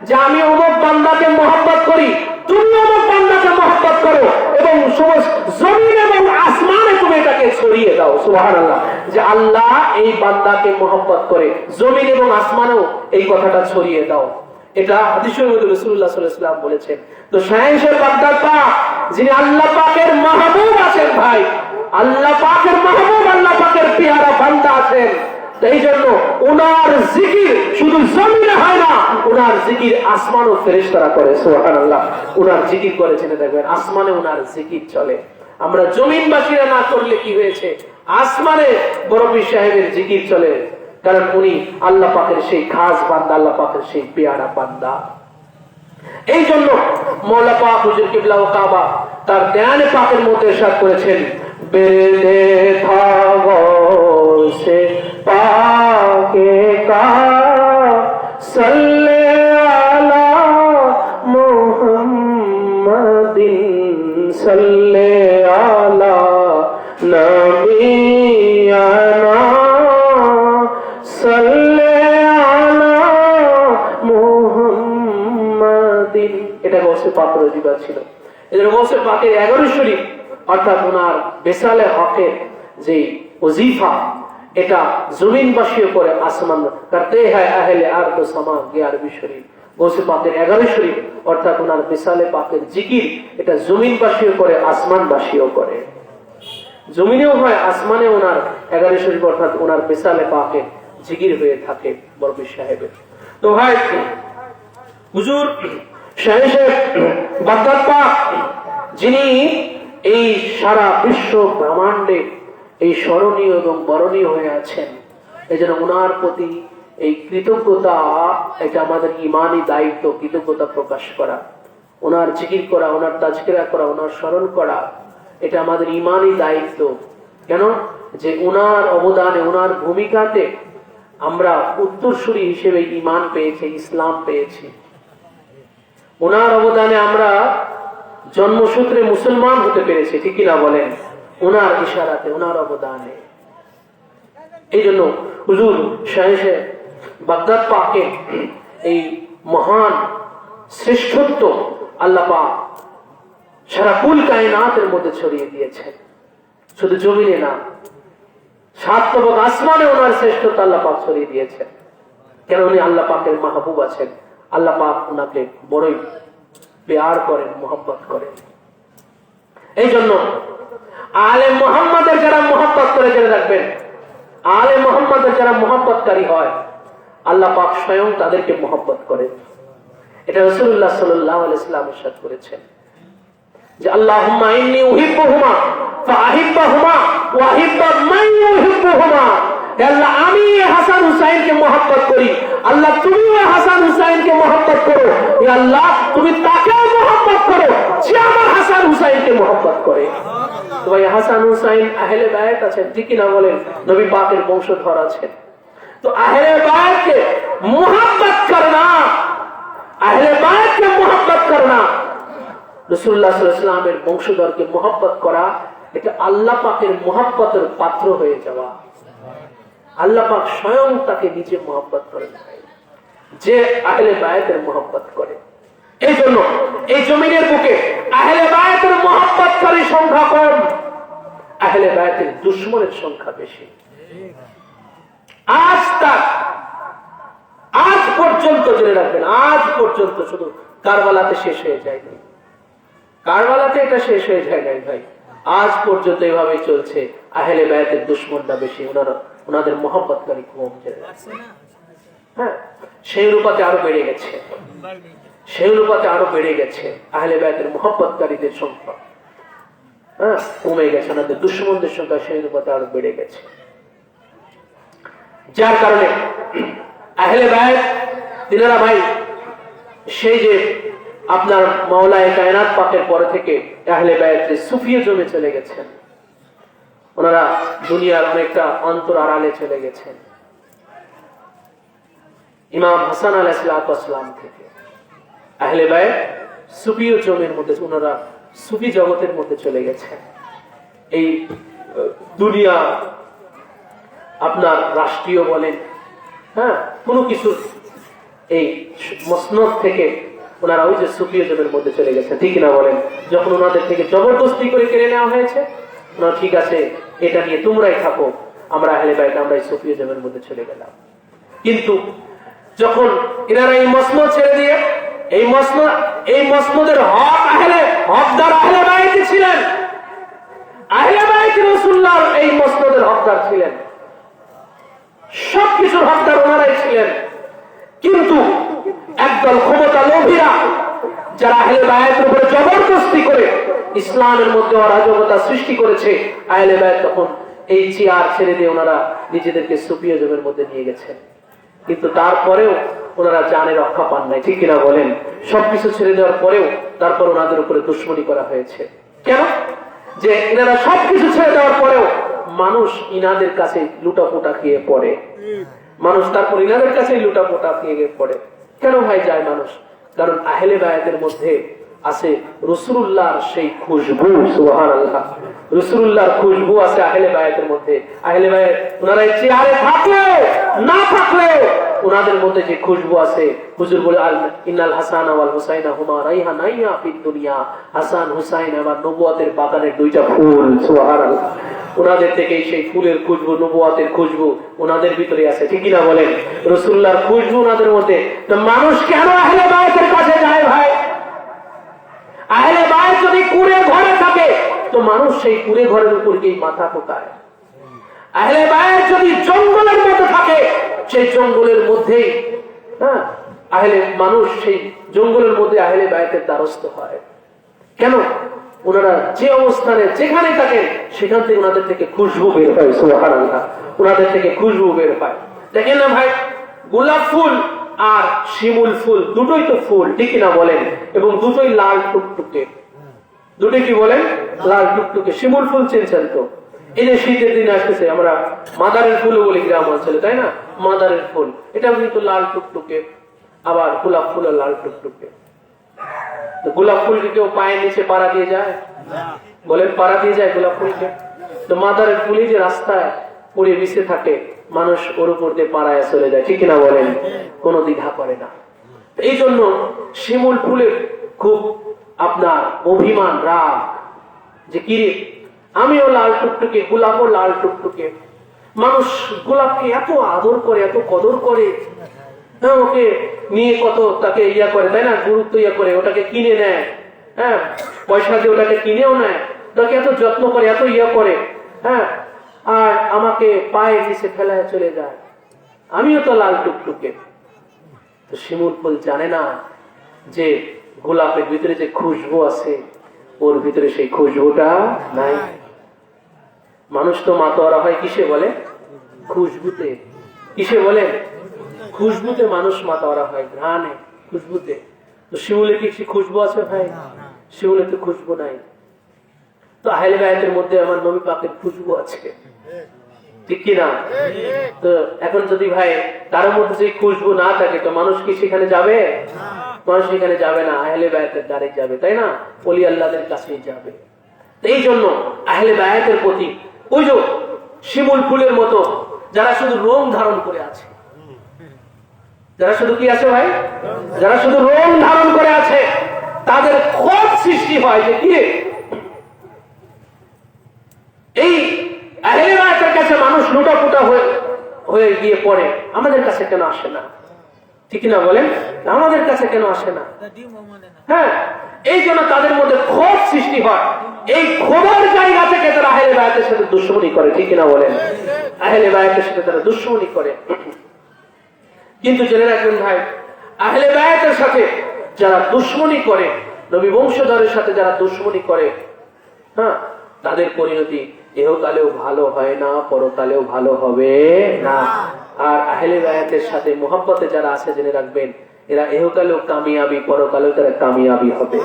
যে আমি অমুক বান্দাকে মুহাব্বত করি, তুমি অমুক বান্দাকে মুহাব্বত করো, এবং সমস্ত জমিন এবং আসমানে তুমি এটাকে ছড়িয়ে দাও। সুবহানাল্লাহ, যে আল্লাহ এই বান্দাকে মুহাব্বত করে, জমিন এবং আসমানেও এই কথাটা ছড়িয়ে দাও। এটা হাদিসের মধ্যে রাসূলুল্লাহ সাল্লাল্লাহু আলাইহি ওয়াসাল্লাম বলেছেন। তো শাহেনশাহ বাগদাদ পাক যিনি আল্লাহ পাকের মাহবুব আছেন ভাই, আল্লাহ পাকের মাহবুব, আল্লাহ পাকের পেয়ারা বান্দা আছেন, এই জন্য ওনার জিকির শুধু জমিনে হয় না, ওনার জিকির আসমান ও ফেরেশতারা করে। সুবহানাল্লাহ। ওনার জিকির করেছেন, দেখবেন আসমানে ওনার জিকির চলে। আমরা জমিনবাসীরা না করলে কি হয়েছে, আসমানে বড় পীর সাহেবের জিকির চলে, কারণ উনি আল্লাহ পাকের সেই খাস বান্দা, আল্লাহ পাকের সেই পেয়ারা বান্দা। এই জন্য মওলা পাক হুজুর কিবলা ও কাবা তার ধ্যানে পাকের মধ্যে ইরশাদ করেছেন, বেদে থাগো সে পাকে কা সাল্লে আলা মুহাম্মাদিন সাল্লে আলা নবিয়ানা সাল্লে আলা মুহাম্মাদিন। এটা গৌসে পাকের অধিকার ছিল। এজন্য গৌসে পাকের 11 শরীফ অর্থাৎ ওনার বেসালে হকের যে ওজিফা, এটা জমিনবাসীও করে, আসমান করতে হয় আহলে আরদ ও সামা 11 শরীফ। গৌসে পাকের 11 শরীফ অর্থাৎ ওনার বেসালে পাকের জিকির, এটা জমিনবাসীও করে, আসমানবাসীও করে। জমিনেও হয়, আসমানে ওনার 11 শরীফ অর্থাৎ ওনার বেসালে পাকের জিকির হয়ে থাকে বড় পীর সাহেবের। তো ভাই হুজুর শাহ বাগদাদ পাক, যিনি এই সারা বিশ্ব ব্রহ্মাণ্ডে এই স্মরণীয় এবং বরণীয় হয়ে আছেন, এই জন্য ওনার প্রতি এই কৃতজ্ঞতা, এটা আমাদের ইমানি দায়িত্ব, কৃতজ্ঞতা প্রকাশ করা, ওনার জিকির করা, ওনার তাজকিরা করা, ওনার স্মরণ করা, এটা আমাদের ইমানি দায়িত্ব। কেন যে ওনার অবদানে, ওনার ভূমিকাতে আমরা উত্তরসূরি হিসেবে ইমান পেয়েছি, ইসলাম পেয়েছি। ওনার অবদানে আমরা জন্মসূত্রে মুসলমান হতে পেরেছি, ঠিক কিনা বলেন? ওনার ইশারাতে, ওনার অবদানে। এই জন্য হুজুর শাহ বাগদাদ পাকে এই মহান শ্রেষ্ঠত্ব আল্লাহ পাক সারা কুল কায়নাতের মধ্যে ছড়িয়ে দিয়েছেন। শুধু জমিনে না, 7 তবক আসমানে ওনার শ্রেষ্ঠত্ব আল্লাহ পাক ছড়িয়ে দিয়েছেন। কেন উনি আল্লাহ পাকের মাহবুব আছেন, আল্লাহ পাক ওনাকে বড়ই প্যার করেন, মোহাব্বত করেন। এই জন্য আলে মুহাম্মাদের যারা মোহাব্বত করে, জেনে রাখবেন, আলে মুহাম্মাদের যারা মোহাব্বতকারী হয়, আল্লাহ পাক স্বয়ং তাদেরকে মোহাব্বত করেন। এটা রাসূলুল্লাহ সাল্লাল্লাহু আলাইহি ওয়াসাল্লাম ইরশাদ করেছেন যে আল্লাহুম্মা ইন্নী উহিব্বুহুমা ফাআহিব্বুহুমা ওয়া আহিব্বা মান ইউহিব্বুহুমা। হে আল্লাহ, আমি হাসান হুসাইনকে মোহাব্বত করি, আল্লাহ তুমিও হাসান হুসাইনকে মোহাব্বত করো। হে আল্লাহ, তুমি তাকেও মোহাব্বত করো যে আমার হাসান হুসাইনকে মোহাব্বত করে। তো ভাই হাসান হুসাইন আহলে বায়ত আছেন, ঠিক কি না বলেন? নবী পাকের বংশধর আছেন। তো আহলে বায়তকে মোহাব্বত করনা, আহলে বায়তকে মোহাব্বত করনা, রাসূলুল্লাহ সাল্লাল্লাহু আলাইহি ওয়াসাল্লামের বংশধরকে মোহাব্বত করা, এটা আল্লাহ পাকের মোহাব্বতের পাত্র হয়ে যাওয়া। আল্লাহ পাক স্বয়ং তাকে নিজে মোহাব্বত করেন যে আহলে বায়তের মোহাব্বত করে। এই জন্য এই জমিনের বুকে আহলে বায়তের মোহাব্বতকারী সংখ্যা কম, আহলে বায়তের দুশমনের সংখ্যা বেশি। আজ পর্যন্ত জেনে রাখবেন, আজ পর্যন্ত শুধু কারবালাতে শেষ হয়ে যায়নি, কারবালাতে এটা শেষ হয়ে যায় নাই ভাই। আজ পর্যন্ত এভাবেই চলছে। আহলে বায়তের দুশমনটা বেশি, ওনাদের মোহাব্বতকারী কম। হ্যাঁ, সেই অনুপাতে আরো বেড়ে গেছে, সেই অনুপাতে আরো বেড়ে গেছে আহলে বায়তের মোহাব্বতকারীদের সংখ্যা। হ্যাঁ, কমে গেছে, ওনাদের দুশমনদের সংখ্যা সেই অনুপাতে আরো বেড়ে গেছে। যার কারণে আহলে বায়ত তিনারা ভাই, সেই যে আপনার মাওলায়ে কায়নাত পাকের পরে থেকে আহলে বায়তে সুফিয়ে জমে চলে গেছেন, ওনারা দুনিয়ার অনেকটা অন্তর আড়ালে চলে গেছেন। ইমাম হাসান আলাইহিস সালাম থেকে আহলে বায়ত সুফিয় জমের মধ্যে, ওনারা সুফি জগতের মধ্যে চলে গেছেন। এই দুনিয়া আপনার রাষ্ট্রীয় বলেন, হ্যাঁ, কোনো কিছু এই মসনদ থেকে ওনারা ওই যে সুফিয় জমের মধ্যে চলে গেছেন, ঠিক না বলেন? যখন ওনাদের থেকে জবরদস্তি করে কেড়ে নেওয়া হয়েছে, ওনারা ঠিক আছে এটা নিয়ে তোমরাই থাকো, আমরা আহলে বায়ত আমরা এই সুফিয় জমের মধ্যে চলে গেলাম। কিন্তু যখন এনারা এই মসনদ ছেড়ে দিয়ে, এই মসনদের হকদার আহলে বায়ত ছিলেন, আহলে বায়ত রাসূলুল্লাহর এই মসনদের হকদার ছিলেন। সবকিছুর হকদার ওনারাই ছিলেন। কিন্তু একদল ক্ষমতা লোভীরা যারা আহলে বায়াতের উপরে জবরদস্তি করে ইসলামের মধ্যে অরাজকতা সৃষ্টি করেছে, আহলে বায়াত তখন এই চেয়ার ছেড়ে দিয়ে ওনারা নিজেদেরকে সুফিয়াজমের মধ্যে নিয়ে গেছেন। কিন্তু তারপরেও ওনারা জানে রক্ষা পান নাই, ঠিক কিনা বলেন? সবকিছু ছেড়ে দেওয়ার পরেও তারপর ওনাদের উপরে দুশ্মনী করা হয়েছে। কেন? যে এনারা সবকিছু ছেড়ে দেওয়ার পরেও মানুষ ইনাদের কাছে লুটাপুটা খেয়ে পড়ে, মানুষ তারপর ইনাদের কাছে লুটাপুটা খেয়ে পড়ে। কেন ভাই যায় মানুষ? কারণ আহলে বায়াতের মধ্যে আছে রাসূলুল্লাহর সেই খুশবু। সুবহানাল্লাহ, রাসূলুল্লাহর খুশবু আছে আহলে বায়াতের মধ্যে। আহলে বায়াত ওনারা চেয়ারে থাকলে না থাকলে ওনাদের মধ্যে যে খুশবু আছে, হুজুর বলে ইন্নাল হাসান ওয়াল হুসাইনা হুমা রাইহানাইয়া ফিদ দুনিয়া। হাসান হুসাইন আমার নবুয়তের বাগানের দুইটা ফুল। সুবহানাল্লাহ, ওনাদের থেকে সেই ফুলের খুশবু, নবুয়তের খুশবু ওনাদের ভিতরে আছে, ঠিক কিনা বলেন? রাসূলুল্লাহর খুশবু ওনাদের মধ্যে। তো মানুষ কেন আহলে বায়াতের কাছে যায় ভাই? আহলে বায়াত যদি কুঁড়ে ঘরে থাকে তো মানুষ সেই কুঁড়ে ঘরের উপর গিয়ে মাথা ঠোকায়। আহলে বায়াত যদি জঙ্গলের মধ্যে থাকে সেই জঙ্গলের মধ্যেই মানুষ সেই জঙ্গলের মধ্যে আহলে বায়াতের দ্বারস্থ হয়। কেন? ওনারা যে অবস্থানে যেখানে থাকেন সেখান থেকে ওনাদের থেকে খুশবু বের হয়। সুবহানাল্লাহ, ওনাদের থেকে খুশবু বের হয়। দেখেন না ভাই, গোলাপ ফুল আর শিমুল ফুল দুটোই তো ফুল, ঠিক না বলেন? এবং দুটোই লাল টুকটুকে। দুটোই কি বলেন? লাল টুকটুকে। শিমুল ফুল চেনছেন তো? এই যে শীতের দিন আসতেছে আমরা মাদারের ফুল বলি গ্রাম অঞ্চলে, তাই না? মাদারের ফুল এটা কিন্তু লাল টুকটুকে, আবার গোলাপ ফুল লাল টুকটুকে। গোলাপ ফুলকে কেউ পায়ের নিচে পাড়া দিয়ে যায়? বলেন, পাড়া দিয়ে যায় গোলাপ ফুলকে? তো মাদারের ফুলই যে রাস্তায় পড়ে বিছে থাকে, মানুষ ওর উপর দিয়ে পাড়ায় চলে যায়, ঠিক না বলেন? কোনো দ্বিধা করে না। এই জন্য শিমুল ফুলের খুব আপনার অভিমান, রাগ, যে কি আমিও লাল টুকটুকে, গোলাপও লাল টুকটুকে। মানুষ গোলাপকে এত আদর করে, এত কদর করে, ওকে নিয়ে কত তাকে ইয়া করে, তাই না? গুরুত্ব ইয়া করে, ওটাকে কিনে নেয়, পয়সা দিয়ে ওটাকে কিনেও নেয়, তাকে এত যত্ন করে, এত ইয়া করে, আর আমাকে পায়ের নিচে ফেলায় চলে যায়। আমিও তো লাল টুকটুকে। তো শিমুল ফুল জানে না যে গোলাপের ভিতরে যে খুশবু আছে ওর ভিতরে সেই খুশবুটা নাই। মানুষ তো মাতোয়ারা হয় কিসে বলে? খুশবুতে। কিসে বলে? খুশবুতে মানুষ মাতোয়ারা হয়, ঘ্রাণে, খুশবুতে। তো শিমুলের কি খুশবু আছে ভাই? শিমুলের তো খুশবু নাই। তো আহলে বায়াতের মধ্যে আমার নবী পাকের খুশবু আছে, ঠিক কিনা? তো এখন যদি ভাই কারোর মধ্যে যদি খুশবু না থাকে তো মানুষ কি সেখানে যাবে? মানুষ সেখানে যাবে না, আহলে বায়াতের দ্বারে যাবে, তাই না? ওলি আল্লাহদের কাছেই যাবে। এই জন্য আহলে বায়াতের প্রতি ওই যে শিমুল ফুলের মতো যারা শুধু রং ধারণ করে আছে, যারা শুধু কি আছে ভাই? যারা শুধু রং ধারণ করে আছে, তাদের ক্ষোভ সৃষ্টি হয় যে কি এই আহলে বায়াতের কাছে মানুষ লুটাপুটা হয়ে গিয়ে পড়ে, আমাদের কাছে কেন আসে না? ঠিক না বলেন? আমাদের কাছে কেন আসে না? এই জন্য তাদের মধ্যে ক্ষোভ সৃষ্টি হয়। এই ক্ষোভের জায়গা থেকে তারা আহলে বায়াতের সাথে দুশমনি করে, ঠিক না বলেন? আহলে বায়াতের সাথে তারা দুশমনি করে। কিন্তু জেনে রাখবেন ভাই, আহলে বায়াতের সাথে যারা দুশমনি করে, নবী বংশধরের সাথে যারা দুশমনি করে, তাদের পরিণতি ইহকালেও ভালো হয় না, পরকালেও ভালো হবে না। আর আহলে বায়াতের সাথে মুহাব্বতে যারা আছে, জেনে রাখবেন এরা ইহকালেও কামিয়াবি, পরকালেও তারা কামিয়াবি হবে।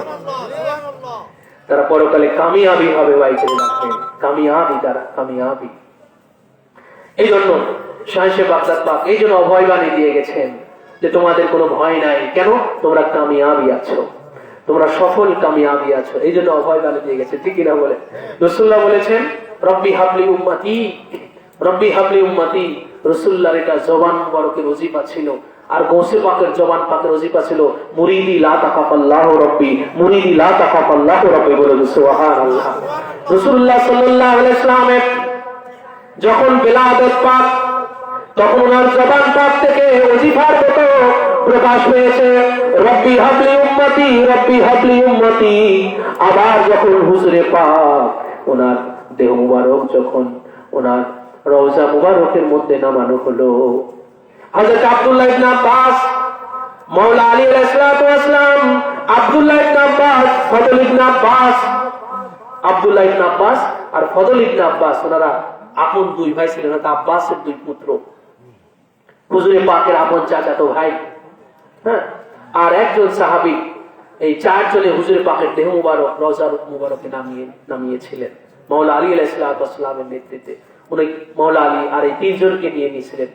তারা পরকালে কামিয়াবি হবে ভাই, জেনে রাখবেন, কামিয়াবি, তারা কামিয়াবি। এই জন্য শাহে বাগদাদ পাক এই জন্য অভয় বাণী দিয়ে গেছেন যে তোমাদের কোনো ভয় নাই, কেন? তোমরা কামিয়াবি আছো, তোমরা সফল কামিয়াবি আছো। এই জন্য অভয় বাণী দিয়ে গেছে, ঠিক কিনা বলে? রাসূলুল্লাহ বলেছেন রব্বি হাবলি উম্মতি, রব্বি হাবলি উম্মতি। রাসূলুল্লাহর এটা জবান মুবারকের ওজিফা ছিল। আর গৌসে পাকের জবান পাকের ওজিফা ছিল মুরিদি লা তাকাফাল্লাহু রাব্বি, মুরিদি লা তাকাফাল্লাহু রাব্বি, বলে সুবহানাল্লাহ। রাসূলুল্লাহ সাল্লাল্লাহু আলাইহি ওয়াসাল্লাম যখন বেলাদত পাক, তখন ওনার জবান পাক থেকে ওজিফার মতো প্রকাশ পেয়েছে রব্বি হাবলি উম্মতি, রব্বি হাবলি উম্মতি। আবার যখন হুজুরে পাক ওনার দেহ মুবারক যখন ওনার রওজা মুবারকের মধ্যে নামানো হলো। হযরত আব্দুল্লাহ ইবনে আব্বাস, মাওলা আলী আলাইহিস সালাতু ওয়াস সালাম, আব্দুল্লাহ ইবনে আব্বাস, ফজল ইবনে আব্বাস, আব্দুল্লাহ ইবনে আব্বাস আর ফজল ইবনে আব্বাস, ওনারা আপন দুই ভাই ছিলেন। আব্বাসের দুই পুত্র, হুজুরে পাকের আপন চাচাতো ভাই। হ্যাঁ, আর একজন সাহাবী। এই চারজনে হুজুরে পাকের দেহ মুবারক রওজা মুবারকে নামিয়েছিলেন মাওলা আলী আলাইহিস সালাতু ওয়াস সালামের নেতৃত্বে। উনি মাওলা আলী আর এই তিনজনকে নিয়ে নিয়েছিলেন,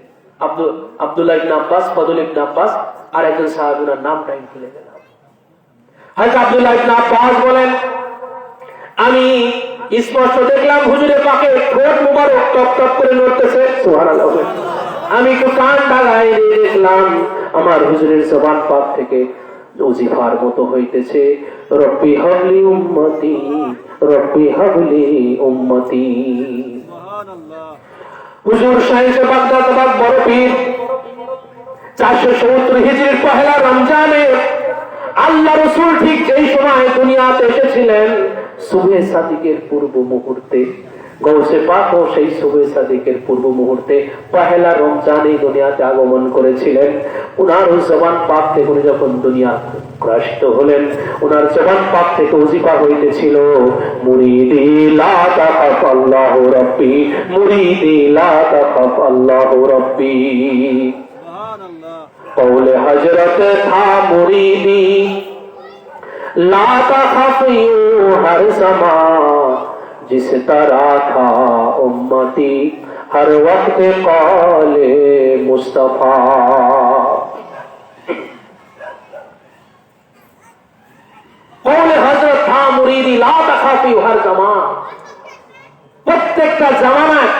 আব্দুল্লাহ ইবনে আব্বাস, ফজল ইবনে আব্বাস আর একজন সাহাবী, ওনার নামটা আমি ভুলে গেলাম। হযরত আব্দুল্লাহ ইবনে আব্বাস বলেন, আমি স্পষ্ট দেখলাম হুজুরে পাকের ঠোঁট মুবারক টপ টপ করে নড়তেছে। সুবহানাল্লাহ। আমি একটু কান ঢালাই দেখলাম আমার হুজুরের জবান পাক থেকে ওজিফার মতো হইতেছে, রব্বি হাবলি উম্মতি, রব্বি হাবলি উম্মতি। সুবহানাল্লাহ। হুজুর শাহের বাগদাদ বড় পীর 470 হিজরির পহেলা রমজানে আল্লাহ রাসূল ঠিক যেই সময় দুনিয়াতে এসেছিলেন, সুবহে সাদিকের পূর্ব মুহূর্তে, গৌসে পাকও সেই সুবহে সাদিকের পূর্ব মুহূর্তে পহেলা রমজানে দুনিয়াতে আগমন করেছিলেন। উনার জবান পাক থেকে উনি যখন দুনিয়া গ্রস্ত হলেন, উনার জবান পাক থেকে ওজিফা হইতেছিল, মুরিদি লা তাখাফ আল্লাহু রাব্বি, মুরিদি লা তাখাফ আল্লাহু রাব্বি। সুবহানাল্লাহ। কওলে হযরত থা মুরিদি লা তাখাফ ইউ হর সমা, जिस तरह था उम्मती हर वक्त कौले मुस्तफा। कौले हजरत था मुरीदी ला तखाफी हर जमा। প্রত্যেকটা জামানায়,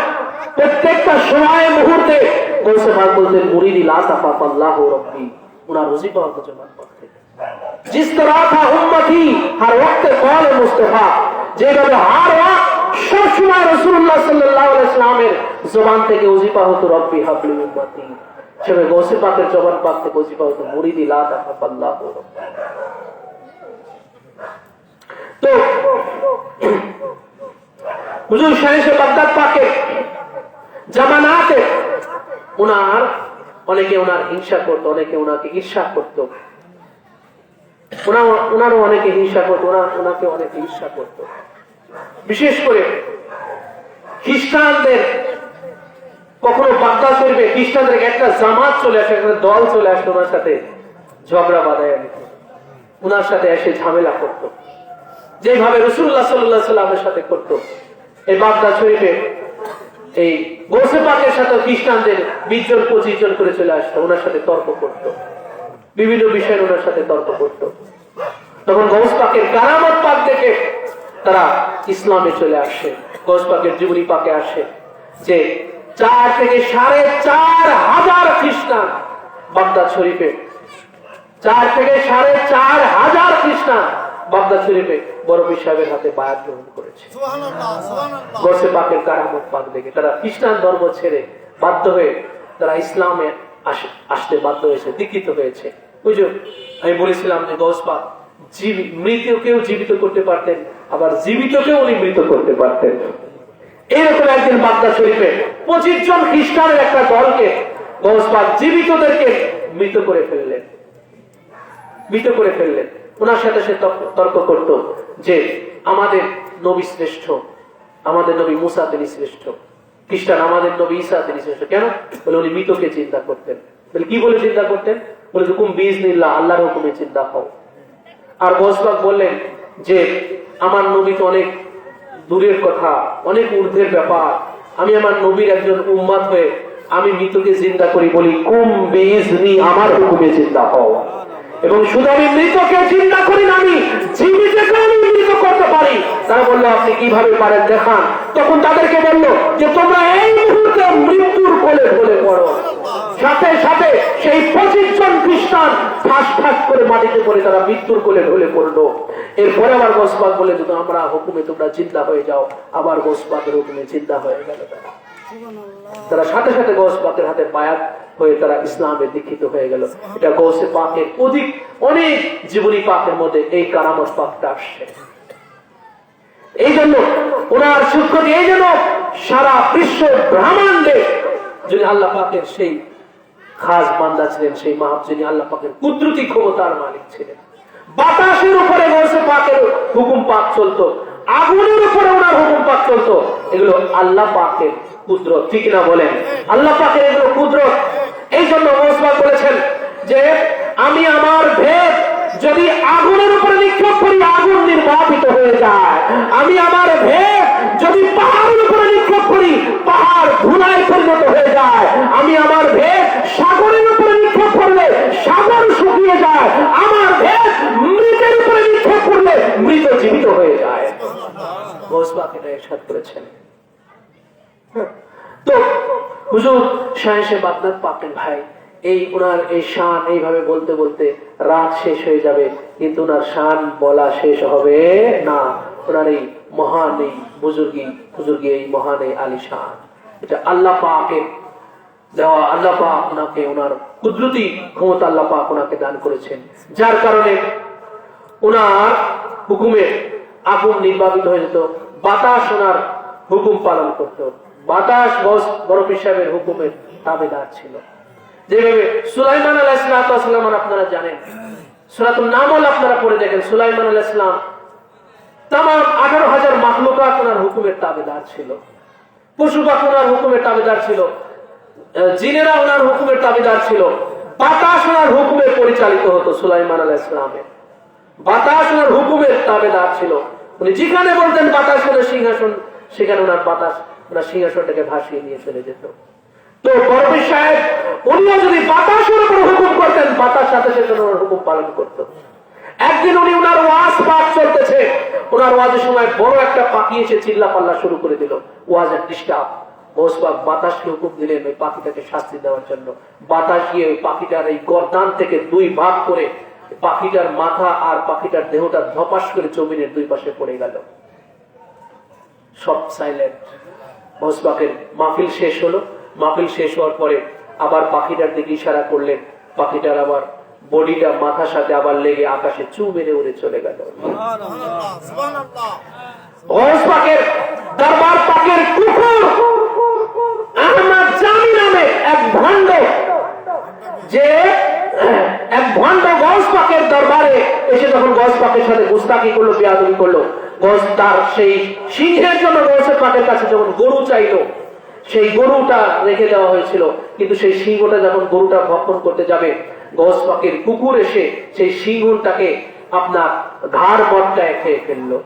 প্রত্যেকটা সময় মুহূর্তে গৌসে পাক বলতেন, মুরিদি লা তাখাফ আল্লাহু রাব্বি। উনার ওজিফা হতো জবান পাক থেকে, जिस तरह था उम्मती हर वक्त कौले मुस्तफा। যেভাবে হার সব সময় রাসূলুল্লাহ সাল্লাল্লাহু আলাইহি ওয়াসাল্লামের জবান থেকে ওজিফা হতো রব্বি হাবলি উম্মতি, সেভাবে গৌসে পাকের জবান পাক থেকে ওজিফা হতো মুরিদি লা তাখাফ আল্লাহু রাব্বি। তো হুজুর শাহের বাগদাদ পাকের জামানাতে অনেকে ওনার হিংসা করতো, অনেকে ওনাকে ঈর্ষা করতো, ওনারও অনেকে হিংসা করতো, ওনাকে অনেকে ঈর্ষা করতো। বিশেষ করে খ্রিস্টানদের কখনো বাগদাদ শরীফে খ্রিস্টানদের একটা জামাত চলে আসে, একটা দল চলে আসতো, ওনার সাথে ঝগড়া বাঁধায় নিত, ওনার সাথে এসে ঝামেলা করতো, যেভাবে রাসূলুল্লাহ সাল্লাল্লাহু আলাইহি ওয়াসাল্লামের সাথে করতো। এই বাগদাদ শরীফে এই গৌসে পাকের সাথে খ্রিস্টানদের 20 জন 25 জন করে চলে আসতো, ওনার সাথে তর্ক করতো, বিভিন্ন বিষয়ে ওনার সাথে তর্ক করতো। তখন গৌস পাকের কারামত পাক দেখে তারা ইসলামে চলে আসে, গৌস পাকের জীবনী পাকে আসে যে 4 থেকে 4,500 খ্রিস্টান বাগদাদ শরীফে, 4 থেকে 4,500 খ্রিস্টান বাগদাদ শরীফে বড় পীর সাহেবের হাতে বায়াত গ্রহণ করেছে। সুবহানাল্লাহ, সুবহানাল্লাহ। গৌসে পাকের কারামত পাক দেখে তারা খ্রিস্টান ধর্ম ছেড়ে বাধ্য হয়ে তারা ইসলামে আসতে বাধ্য হয়েছে, দীক্ষিত হয়েছে। হুজুর, আমি বলেছিলাম যে গৌস পাক মৃতকেও জীবিত করতে পারতেন, আবার জীবিতকেও উনি মৃত করতে পারতেন। এইরকম একদিন বাগদাদ শরীফে 25 জন খ্রিস্টানের একটা দলকে গৌস পাক জীবিতদেরকে মৃত করে ফেললেন। ওনার সাথে সে তর্ক করত যে আমাদের নবী শ্রেষ্ঠ, আমাদের নবী মুসা তিনি শ্রেষ্ঠ, খ্রিস্টান আমাদের নবী ঈসা তিনি শ্রেষ্ঠ। কেন? বলে উনি মৃতকে চিন্তা করতেন। বলে কি বলে চিন্তা করতেন? বলে হুকুম বিইজনিল্লাহ, আল্লাহর হুকুমে চিন্তা হও। আর গৌস পাক বললেন যে আমার নবী তো অনেক দূরের কথা, অনেক ঊর্ধ্বের ব্যাপার, আমি আমার নবীর একজন উম্মত হয়ে আমি মৃতকে চিন্তা করি, বলি কুম বিইজনি, আমার হুকুমে চিন্তা হও। এবং শুধু আমি মৃতকে চিন্তা করি না, আমি জীবিতকে আমি মৃত করতে পারি। তারা বললো আপনি কিভাবে পারেন দেখান। তখন তাদেরকে বললো যে তোমরা এই মুহূর্তে মৃত্যুর কোলে ঢলে পড়ো। সাথে সাথে সেই 25 জন খ্রিস্টান ঠাস ঠাস করে মাটিতে পড়ে তারা মৃত্যুর কোলে ঢলে পড়লো। এরপরে আবার গৌস পাক বলে যদি আমরা হুকুমে তোমরা চিন্তা হয়ে যাও, আবার গৌস পাকের হুকুমে চিন্তা হয়ে গেল। তারা সাথে সাথে গৌস পাকের হাতে বায়াত হয়ে তারা ইসলামে দীক্ষিত হয়ে গেল। এটা গৌসে পাকের অনেক জীবনী পাকের মধ্যে এই কারামত পাকটা আসছে। এই জন্য ওনার সুখ্যাতি, এই জন্য সারা বিশ্ব ব্রহ্মাণ্ডে যিনি আল্লাহ পাকের সেই খাস বান্দা ছিলেন, সেই মাহবুব যিনি আল্লাহ পাকের কুদরতি ক্ষমতার মালিক ছিলেন। বাতাসের উপরে গৌসে পাকের হুকুম পাক চলতো, আগুনের উপরে ওনার হুকুম পাক চলতো। এগুলো আল্লাহ পাকের কুদরত, ঠিক না বলেন? আল্লাহ পাকের এগুলো কুদরত। এই জন্য গৌস পাক বলেছেন যে আমি আমার ভেদ যদি আগুনের উপরে নিক্ষেপ করি, আগুন নির্বাপিত হয়ে যায়। আমি আমার ভেদ যদি পাহাড়ের উপরে নিক্ষেপ করি, পাহাড় ধুলায় পরিণত হয়ে যায়। আমি আমার ভেদ সাগরের উপরে নিক্ষেপ করলে সাগর শুকিয়ে যায়। আমার ভেদ মৃতের উপরে নিক্ষেপ করলে মৃত জীবিত হয়ে যায়। গৌস পাক এটা ইরশাদ করেছেন। তো হুজুর শাহে বাগদাদ পাকের ভাই, এই ওনার এই শান এইভাবে বলতে বলতে রাত শেষ হয়ে যাবে, কিন্তু ওনার শান বলা শেষ হবে না। ওনার এই মহান এই বুজুর্গি এই মহান এই আলী শান, এটা আল্লাহ পাকের দেওয়া। আল্লাহ পাক ওনাকে ওনার কুদরতি ক্ষমতা আল্লাহ পাক ওনাকে দান করেছেন, যার কারণে ওনার হুকুমে আগুন নির্বাপিত হয়ে যেত। বাতাস ওনার হুকুম পালন করত। বাতাস বড় পীর সাহেবের হুকুমের তাবেদার ছিল। যেভাবে সুলাইমান আলাইহিস সালাম আপনারা জানেন, সূরাতুন নামল আপনারা পড়ে দেখেন, সুলাইমান আলাইহিস সালাম तमाम 18,000 মাখলুকাত ওনার হুকুমের তাবেদার ছিল। পশু পাখি ওনার হুকুমের তাবেদার ছিল, জিনেরা ওনার হুকুমের তাবেদার ছিল। বাতাস ওনার হুকুমে পরিচালিত হতো। সুলাইমান আলাইহিস সালামের বাতাস ওনার হুকুমের তাবেদার ছিল। উনি যেখানে বলতেন বাতাস হলো সিংহাসন, সেখানে ওনার বাতাস ওনার সিংহাসনটাকে ভাসিয়ে নিয়ে চলে যেত। তো বড় পীর সাহেব উনিও যদি বাতাসের উপর হুকুম করতেন, বাতাস সাথে সাথে ওনার হুকুম পালন করত। একদিন উনি ওনার ওয়াজ পাঠ চলতেছে, ওনার ওয়াজের সময় বড় একটা পাখি এসে চিল্লা পাল্লা শুরু করে দিল, ওয়াজের ডিস্টার্ব। গৌস পাক বাতাসকে হুকুম দিলেন ওই পাখিটাকে শাস্তি দেওয়ার জন্য। বাতাস গিয়ে ওই পাখিটার এই গর্দান থেকে 2 ভাগ করে পাখিটার মাথা আর পাখিটার দেহটা ধপাস করে জমিনের 2 পাশে পড়ে গেল। সব সাইলেন্ট। গৌস পাকের মাহফিল শেষ হলো। মাহফিল শেষ হওয়ার পরে আবার পাখিটার দিকে ইশারা করলেন, পাখিটার আবার বডিটা মাথার সাথে আবার লেগে আকাশে চু মেরে উড়ে চলে গেল। গৌস পাকের দরবার পাকের কুকুর আহমদ জামি নামে এক ভণ্ড, যে এক ভণ্ড গৌস পাকের দরবারে এসে যখন গৌস পাকের সাথে গুস্তাখি করলো, বেয়াদবি করলো, গৌস তার সেই সিংহের জন্য গৌসের পাকের কাছে যখন গরু চাইলো, সেই গরুটা রেখে দেওয়া হয়েছিল, কিন্তু সেই সিংহটা যখন গরুটা ভক্ষণ করতে যাবে, গৌস পাকের কুকুর এসে সেই সিংহটাকে আপনার ঘাড় মটকায় খেয়ে ফেললো।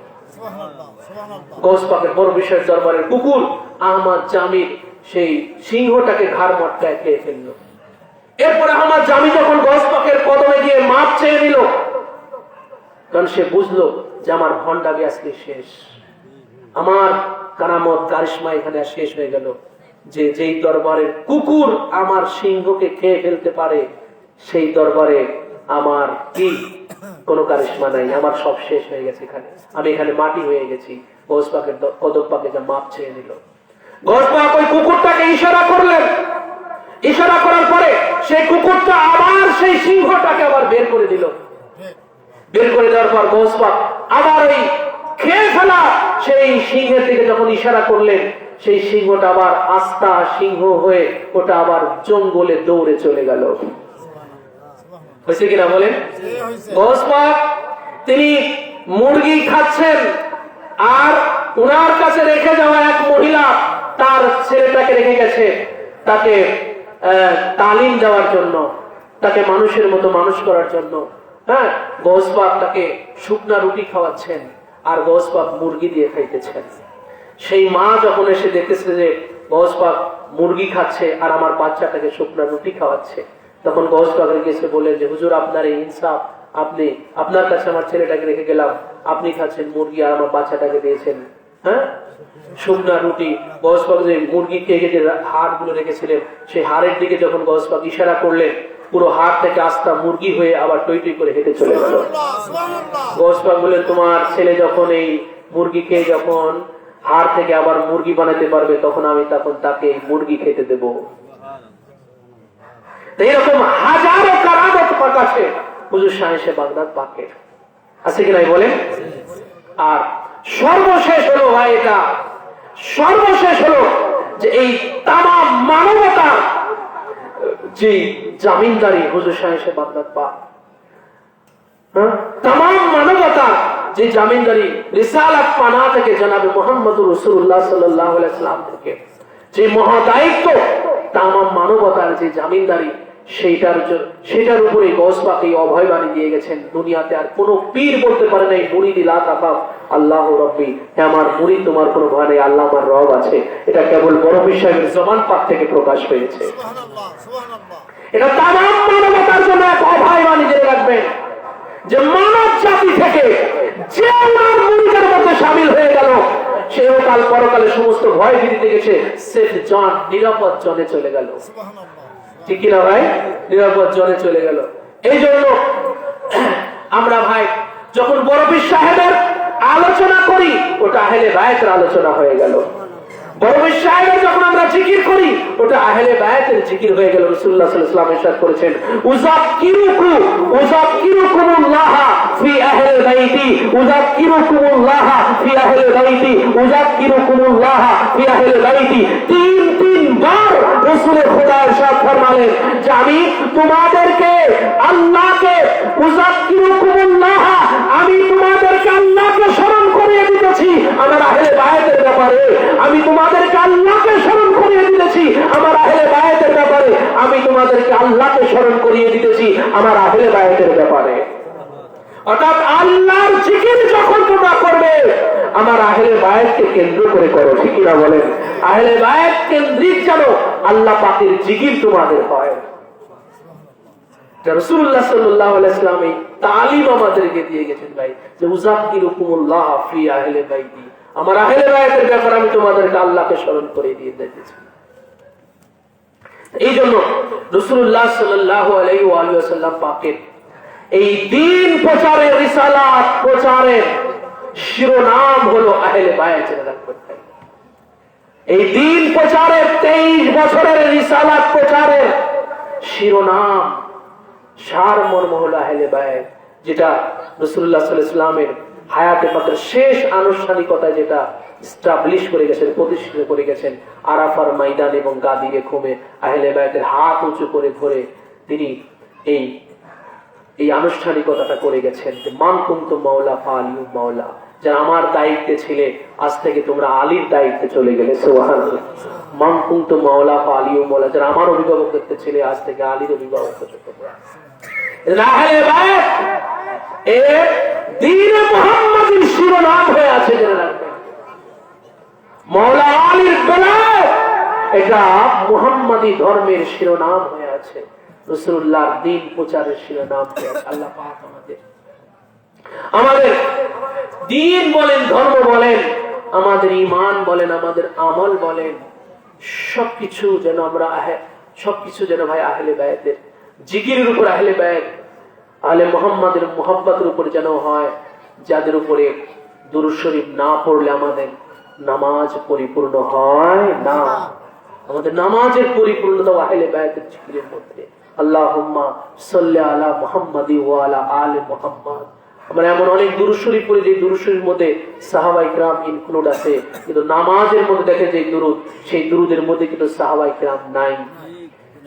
গৌস পাকের বড় বিষয়ের দরবারের কুকুর আহমদ জামির সেই সিংহটাকে ঘাড় মটকায় খেয়ে ফেললো। এরপরে আহমদ জামি যখন গৌস পাকের কদমে গিয়ে মাপ চেয়ে নিল, কারণ সে বুঝলো যে আমার ভণ্ডামি আজকে শেষ, আমার কারামত কারিশমা এখানে শেষ হয়ে গেল। যে যেই দরবারের কুকুর আমার সিংহকে খেয়ে ফেলতে পারে, সেই দরবারে আমার কি কোনো কারিশমা নাই, আমার সব শেষ হয়ে গেছে, এখানে আমি এখানে মাটি হয়ে গেছি। গৌস পাকের কদম পাকে যা মাপ চেয়ে নিল। গৌস পাক ওই কুকুরটাকে ইশারা করলেন। ইশারা করার পরে সেই কুকুরটা আবার সেই সিংহটাকে আবার বের করে দিল। বের করে দেওয়ার পর গৌস পাক আবার ওই খেয়ে ফেলা সেই সিংহের দিকে যখন ইশারা করলেন, সেই সিংহটা আবার আস্তা সিংহ হয়ে ওটা আবার জঙ্গলে দৌড়ে চলে গেল। হয়েছে কিনা বলেন? গৌস পাক তিনি মুরগি খাচ্ছেন, আর ওনার কাছে রেখে যাওয়া এক মহিলা তার ছেলেটাকে রেখে গেছে তাকে তালিম দেওয়ার জন্য, তাকে মানুষের মতো মানুষ করার জন্য। হ্যাঁ, গৌস পাক তাকে শুকনা রুটি খাওয়াচ্ছেন আর গৌস পাক মুরগি দিয়ে খাইতেছেন। সেই মা যখন এসে দেখেছে যে গৌস পাক মুরগি খাচ্ছে আর আমার বাচ্চাটাকে শুকনা রুটি খাওয়াচ্ছে, তখন গৌস পাকের গেছে বললেন যে হুজুর আপনার এই ইনসাফ, আপনি আপনার কাছে আমার ছেলেটাকে রেখে গেলাম, আপনি খাচ্ছেন মুরগি আর আমার বাচ্চাটাকে দিয়েছেন হ্যাঁ শুকনা রুটি। গৌস পাক যে মুরগি খেয়ে যে হাড় গুলো রেখেছিলেন, সেই হাড়ের দিকে যখন গৌস পাক ইশারা করলেন, পুরো হাড় থেকে আস্তা মুরগি হয়ে আবার টই টই করে হেঁটে চলে গেল। গৌস পাক বললেন তোমার ছেলে যখন এই মুরগি খেয়ে যখন হাড় থেকে আবার মুরগি বানাতে পারবে, তখন আমি তখন তাকে মুরগি খেতে দেব। এরকম হাজারো কারামত পাক আছে হুজুর শাহে বাগদাদ পাকের, আছে কি নাই বলেন? আর সর্বশেষ হলো ভাই, এটা সর্বশেষ হলো যে এই তামাম মানবতার যে জামিনদারি হুজুর সাহেব বাগদাদ পাক, তামাম মানবতার যে জামিনদারি রিসালাত পানা থেকে জনাবে মুহাম্মদুর রাসূলুল্লাহ সাল্লাল্লাহু আলাইহি ওয়াসাল্লাম থেকে যে মহাদায়িত্ব, তামাম মানবতার যে জামিনদারি, সেটার উপরে গৌস পাক এই অভয় বাণী দিয়ে গেছেন, দুনিয়াতে আর কোনো পীর বলতে পারে নাই মুরিদ লা তাকাফ আল্লাহু রাব্বি, আমার মুরিদ তোমার কোনো ভয় নেই, আল্লাহ আমার রব আছে। এটা কেবল বড় পীর সাহেবের জবান পাক থেকে প্রকাশ পেয়েছে। সুবহানাল্লাহ, সুবহানাল্লাহ। এটা তামাম মানবতার জন্য এক অভয় বাণী জেনে রাখবেন যে মানব জাতি থেকে যে ওনার মুরিদের মধ্যে শামিল হয়ে গেল, সেও কাল পরকালে সমস্ত ভয় ভীতিতে গেছে সেফ জন, নিরাপদ জনে চলে গেল। ঠিক কিনা ভাই? নিরাপদ জনে চলে গেল। এই জন্য আমরা ভাই যখন বড় পীর সাহেবের আলোচনা করি, ওটা আহলে বায়াতের আলোচনা হয়ে গেল। বড় পীর সাহেবের যখন আমরা জিকির করি, ওটা আহলে বায়াতের জিকির হয়ে গেল। রাসূলুল্লাহ সাল্লাল্লাহু আলাইহি ওয়াসাল্লাম ইরশাদ করেছেন, উযাক্কিরুকুমুল্লাহ ফি আহলি বাইতি, উযাক্কিরুকুমুল্লাহ ফি আহলি বাইতি, উযাক্কিরুকুমুল্লাহ ফি আহলি বাইতি। তিন বার রাসূল খোদা ইরশাদ ফরমালেন যে আমি তোমাদেরকে আল্লাহকে, উযাক্কিরুকুমুল্লাহ, আমি তোমাদেরকে আল্লাহকে স্মরণ করিয়ে দিতেছি আমার আহলে বায়াতের ব্যাপারে, আমি তোমাদেরকে আল্লাহকে স্মরণ করিয়ে দিতেছি আমার আহলে বায়াতের ব্যাপারে, আমি তোমাদেরকে আল্লাহকে স্মরণ করিয়ে দিতেছি আমার আহলে বায়াতের ব্যাপারে। অর্থাৎ আল্লাহর জিকির যখন তোমরা করবে, আমার আহলে বায়াতকে কেন্দ্র করে করো। ঠিক না বলেন? আহলে বায়াত কেন্দ্রিক যেন আল্লাহ পাকের জিকির তোমাদের হয়। রাসূলুল্লাহ সাল্লাল্লাহু আলাইহি ওয়াসাল্লাম এই তালিম আমাদেরকে দিয়ে গেছেন ভাই, যে উযাক্কিরুকুমুল্লাহ ফি আহলি বাইতি, আমার আহলে বায়াতের ব্যাপারে আমি তোমাদেরকে আল্লাহকে স্মরণ করে দিয়ে দিতেছি। এই জন্য রাসূলুল্লাহ সাল্লাল্লাহু আলাইহি ওয়াসাল্লাম পাকের এই দ্বীন প্রচারের, রিসালাত প্রচারের শিরোনাম হলো আহলে বায়াত। এই দ্বীন প্রচারের 23 বছরের রিসালাত প্রচারের শিরোনাম, সারমর্ম হলো আহলে বায়াত, যেটা রাসূলুল্লাহ সাল্লাল্লাহু আলাইহি ওয়াসাল্লামের হায়াতে পাকের শেষ আনুষ্ঠানিকতায় যেটা এস্টাবলিশ করে গেছেন, প্রতিষ্ঠিত করে গেছেন। আরাফার ময়দান এবং গাদিরে খুমে আহলে বায়াতের হাত উঁচু করে ধরে তিনি এই আনুষ্ঠানিকতাটা করে গেছেন যে মান কুনতুম মাওলা ফালিউ মাওলা, যারা আমার দায়িত্বে ছিলে আজ থেকে তোমরা আলীর দায়িত্বে চলে গেলে। সুবহানাল্লাহ। মান কুনতুম মাওলা ফালিউ মাওলা, যারা আমার অভিভাবকত্বে ছিলে আজ থেকে আলীর অভিভাবকত্বে চলে। আহলে বায়াত এর দ্বীন মুহাম্মাদির শিরোনাম হয়ে আছে, জেনে রাখবেন। মাওলা আলীর বেলায়েত এটা মুহাম্মাদি ধর্মের শিরোনাম হয়ে আছে, রাসূলুল্লাহর দ্বীন প্রচারের শিরোনাম হয়ে আছে। আল্লাহ পাক আমাদের দ্বীন বলেন, ধর্ম বলেন, আমাদের ঈমান বলেন, আমাদের আমল বলেন, সবকিছু যেন ভাই আহলে বায়াতের জিকিরের উপর, আহলে বায়াত আহলে মুহাম্মাদের মুহাব্বতের উপর যেন হয়, যাদের উপরে দুরূদ শরীফ না পড়লে আমাদের নামাজ পরিপূর্ণ হয় না। আমাদের নামাজের পরিপূর্ণতা আহলে বায়াতের জিকিরের মধ্যে। আল্লাহুম্মা সাল্লি আলা মুহাম্মাদি ওয়া আলা আলি মুহাম্মাদ। আমরা এমন অনেক দুরূদ শরীফ পড়ি, যে দুরূদ শরীফের মধ্যে সাহাবায়ে কেরাম ইনক্লুড আছে, কিন্তু নামাজের মধ্যে দেখে যে দুরূদ, সেই দুরূদের মধ্যে কিন্তু সাহাবায়ে কেরাম নাই,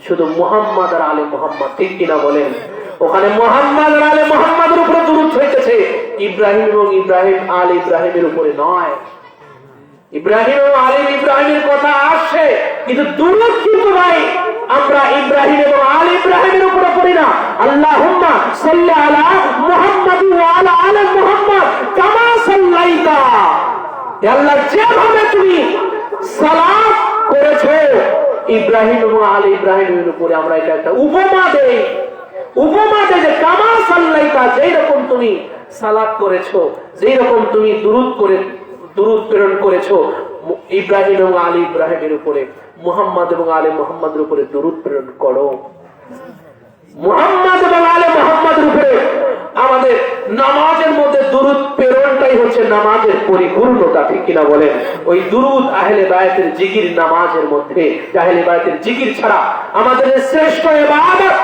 শুধু মুহাম্মদ আর আলে মুহাম্মদ। ঠিক কিনা বলেন? ওখানে মুহাম্মদ আর আলে মুহাম্মাদের উপরে দুরূদ হইতেছে, ইব্রাহিম এবং ইব্রাহিম আলে ইব্রাহিমের উপরে নয়। ইব্রাহিম এবং আলে ইব্রাহিমের কথা আসছে, কিন্তু দুরূদ কিন্তু ভাই আমরা ইব্রাহিম এবং আলে ইব্রাহিমের উপরে পড়ি না। আল্লাহুম্মা সাল্লি আলা মুহাম্মাদ ওয়া আলা আলি মুহাম্মাদ কামা সাল্লাইতা, হে আল্লাহ যেভাবে তুমি সালাত করেছো ইব্রাহিম এবং আলে ইব্রাহিমের উপরে, আমরা এটা একটা উপমা দেই যে কামা সাল্লাইতা, যেই রকম তুমি সালাত করেছো, যেই রকম তুমি দুরূদ প্রেরণ করেছো ইব্রাহিম এবং আলী ইব্রাহিমের উপরে, মুহাম্মদ এবং আলে মুহাম্মাদের উপরে দুরূদ প্রেরণ করো। মুহাম্মদ এবং আলে মুহাম্মাদের উপরে আমাদের নামাজের মধ্যে দুরূদ প্রেরণটাই হচ্ছে নামাজের পরিপূর্ণতা। ঠিক কিনা বলেন? ওই দুরূদ আহলে বায়াতের জিকির নামাজের মধ্যে, আহলে বায়াতের জিকির ছাড়া আমাদের শ্রেষ্ঠ ইবাদত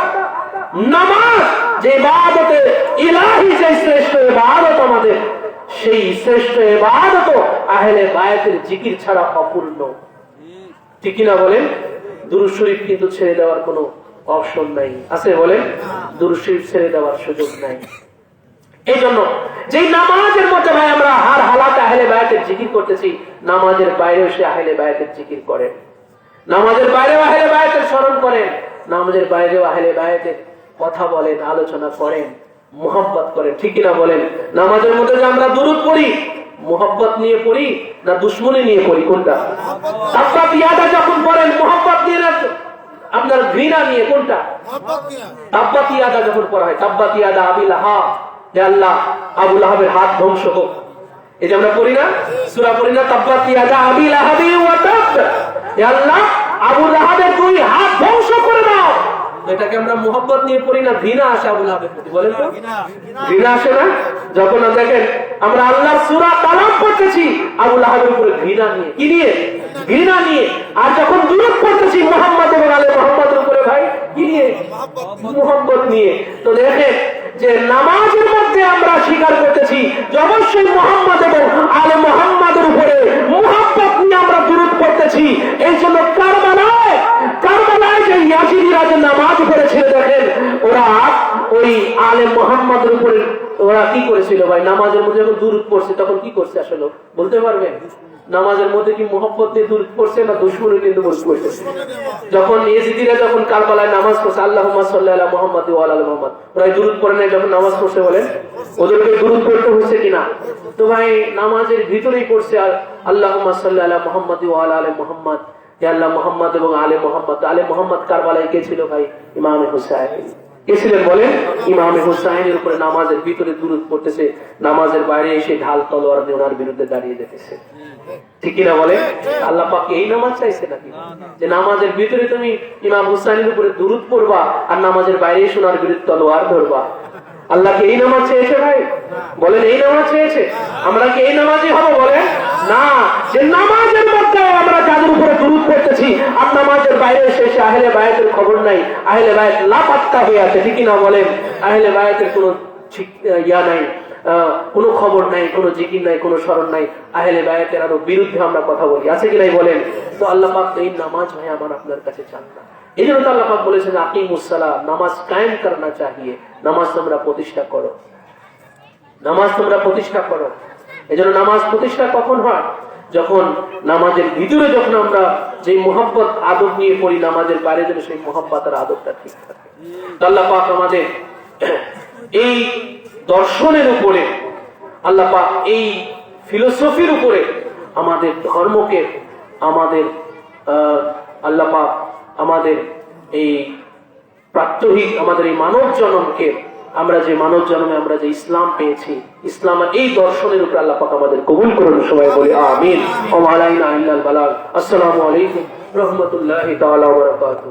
নামাজ, যে ইবাদতে ইলাহি, যে শ্রেষ্ঠ ইবাদত আমাদের, সেই শ্রেষ্ঠ ইবাদত আহলে বায়াতের জিকির ছাড়া অপূর্ণ। ঠিক কিনা বলেন? দুরূদ শরীফ কিন্তু ছেড়ে দেওয়ার কোনো অপশন নাই, আছে বলেন? দুরূদ শরীফ ছেড়ে দেওয়ার সুযোগ নাই। এই জন্য যে নামাজের মধ্যে ভাই আমরা হার হালাতে আহলে বায়াতের জিকির করতেছি, নামাজের বাইরেও সে আহলে বায়াতের জিকির করেন, নামাজের বাইরেও আহলে বায়াতের স্মরণ করেন, নামাজের বাইরেও আহলে বায়াতের কথা বলেন, আলোচনা করেন, মুহাব্বত করেন। ঠিক কিনা বলেন? নামাজের মধ্যে যে আমরা দুরূদ পড়ি, মুহাব্বত নিয়ে পড়ি না দুশমনি নিয়ে পড়ি? কোনটা? তাব্বাত ইয়াদা যখন পড়েন মুহাব্বত নিয়ে না আপনার ঘৃণা নিয়ে? কোনটা? তাব্বাত ইয়াদা যখন পড়া হয়, তাব্বাত ইয়াদা আবি লাহাব, হে আল্লাহ আবু লাহাবের হাত ধ্বংস হোক, এই যে আমরা পড়ি না, সূরা পড়ি না, তাব্বাত ইয়াদা আবি লাহাবি ওয়া তাব, হে আল্লাহ আবু লাহাবের দুই হাত ধ্বংস করে দাও। এটাকে আমরা মুহাব্বত নিয়ে পড়ি না ঘৃণা আসে আবু লাহাবের প্রতি? বলেন তো, ঘৃণা আসে না? যখন দেখেন আমরা আল্লাহর সূরা কালাম পড়তেছি আবু লাহাবের উপরে ঘৃণা নিয়ে, কি নিয়ে? ঘৃণা নিয়ে। আর যখন দুরূদ পড়তেছি মুহাম্মদ এবং আলে মুহাম্মদের উপরে ভাই কি নিয়ে? মুহাব্বত নিয়ে। তো দেখেন যে নামাজের মধ্যে আমরা স্বীকার করতেছি যে অবশ্যই মুহাম্মদ এবং আলে মুহাম্মদের উপরে মুহাব্বত নিয়ে আমরা দুরূদ পড়তেছি। এই জন্য কারবালায় যে ইয়াজিদিরা যে নামাজ পড়েছিল দেখেন, ওরা ওই আলে মুহাম্মদের উপরে ওরা কি করেছিল ভাই? নামাজের মধ্যে যখন দুরূদ পড়ছে তখন কি করছে আসলে বলতে পারবেন? নামাজের মধ্যে কি মুহাব্বত দিয়ে দুরূদ পড়ছে না দুশমনি দিয়ে দুরূদ পড়ছে? যখন ইয়াজিদিরা যখন কারবালায় নামাজ পড়ছে, আল্লাহুম্মা সাল্লি আলা মুহাম্মাদ ওয়া আলা আলি মুহাম্মাদ, ওরা দুরূদ পড়ে নাই যখন নামাজ পড়ছে? বলেন ওদেরকে দুরূদ পড়তে হয়েছে কিনা? তো ভাই নামাজের ভিতরেই পড়ছে আর আল্লাহুম্মা সাল্লি আলা মুহাম্মাদ ওয়া আলা আলি মুহাম্মাদ, হে আল্লাহ মুহাম্মদ এবং আলে মুহাম্মদ। আলে মুহাম্মদ কারবালায় কে ছিল ভাই? ইমামে হুসাইন। কে ছিলেন বলেন? ইমামে হুসাইনের উপরে নামাজের ভিতরে দুরূদ পড়তেছে, নামাজের বাইরে এসে ঢাল তলোয়ার দিয়ে ওনার বিরুদ্ধে দাঁড়িয়ে যেতেছে। ঠিক কিনা বলে? আল্লাহ পাক এই নামাজ চাইছে নাকি যে নামাজের ভিতরে তুমি ইমাম হুসাইনের উপরে দুরূদ পড়বা আর নামাজের বাইরে এসে ওনার বিরুদ্ধে তলোয়ার ধরবা? আল্লাহ কি এই নামাজ চেয়েছে ভাই? বলেন এই নামাজ চেয়েছে? আমরা কি এই নামাজই হবো? বলেন না। যে নামাজের মধ্যে আমরা যাদের উপরে দুরূদ পড়তেছি আর নামাজের বাইরে এসে আহলে বায়াতের খবর নাই, আহলে বায়াত লাপাত্তা হয়ে আছে। ঠিক না বলেন? আহলে বায়াতের কোনো ইয়া নাই, কোনো খবর নাই, কোনো জিকির নাই, কোনো স্মরণ নাই, আহলে বায়াতের আরো বিরুদ্ধে আমরা কথা বলি, আছে কি নাই বলেন? তো আল্লাহ পাক এই নামাজ ভাই আমার আপনার কাছে চান না। এই জন্য তো আল্লাহ পাক বলেছেন আকিমুস সালাহ, নামাজ কায়েম করনা চাহিয়ে, নামাজ তোমরা প্রতিষ্ঠা করো, নামাজ তোমরা প্রতিষ্ঠা করো। এই জন্য নামাজ প্রতিষ্ঠা কখন হয়? যখন নামাজের ভিতরে যখন আমরা যে মুহাব্বত আদব নিয়ে পড়ি, নামাজের বাইরে যেন সেই মুহাব্বত আর আদবটা ঠিক থাকে। আল্লাহ পাক আমাদের এই দর্শনের উপরে, আল্লাহ পাক এই ফিলোসফির উপরে আমাদের ধর্মকে, আমাদের আল্লাহ পাক আমাদের এই প্রাত্যহিক আমাদের এই মানব জন্মকে, আমরা যে মানব জন্মে আমরা যে ইসলাম পেয়েছি, ইসলামের এই দর্শনের উপর আল্লাহ পাক আমাদের কবুল করুন। সবাই বলি আমিন। ওয়া আলাইনা ইল্লাল বালাগ। আসসালামু আলাইকুম ওয়া রাহমাতুল্লাহি তাআলা ওয়া বারাকাতুহু।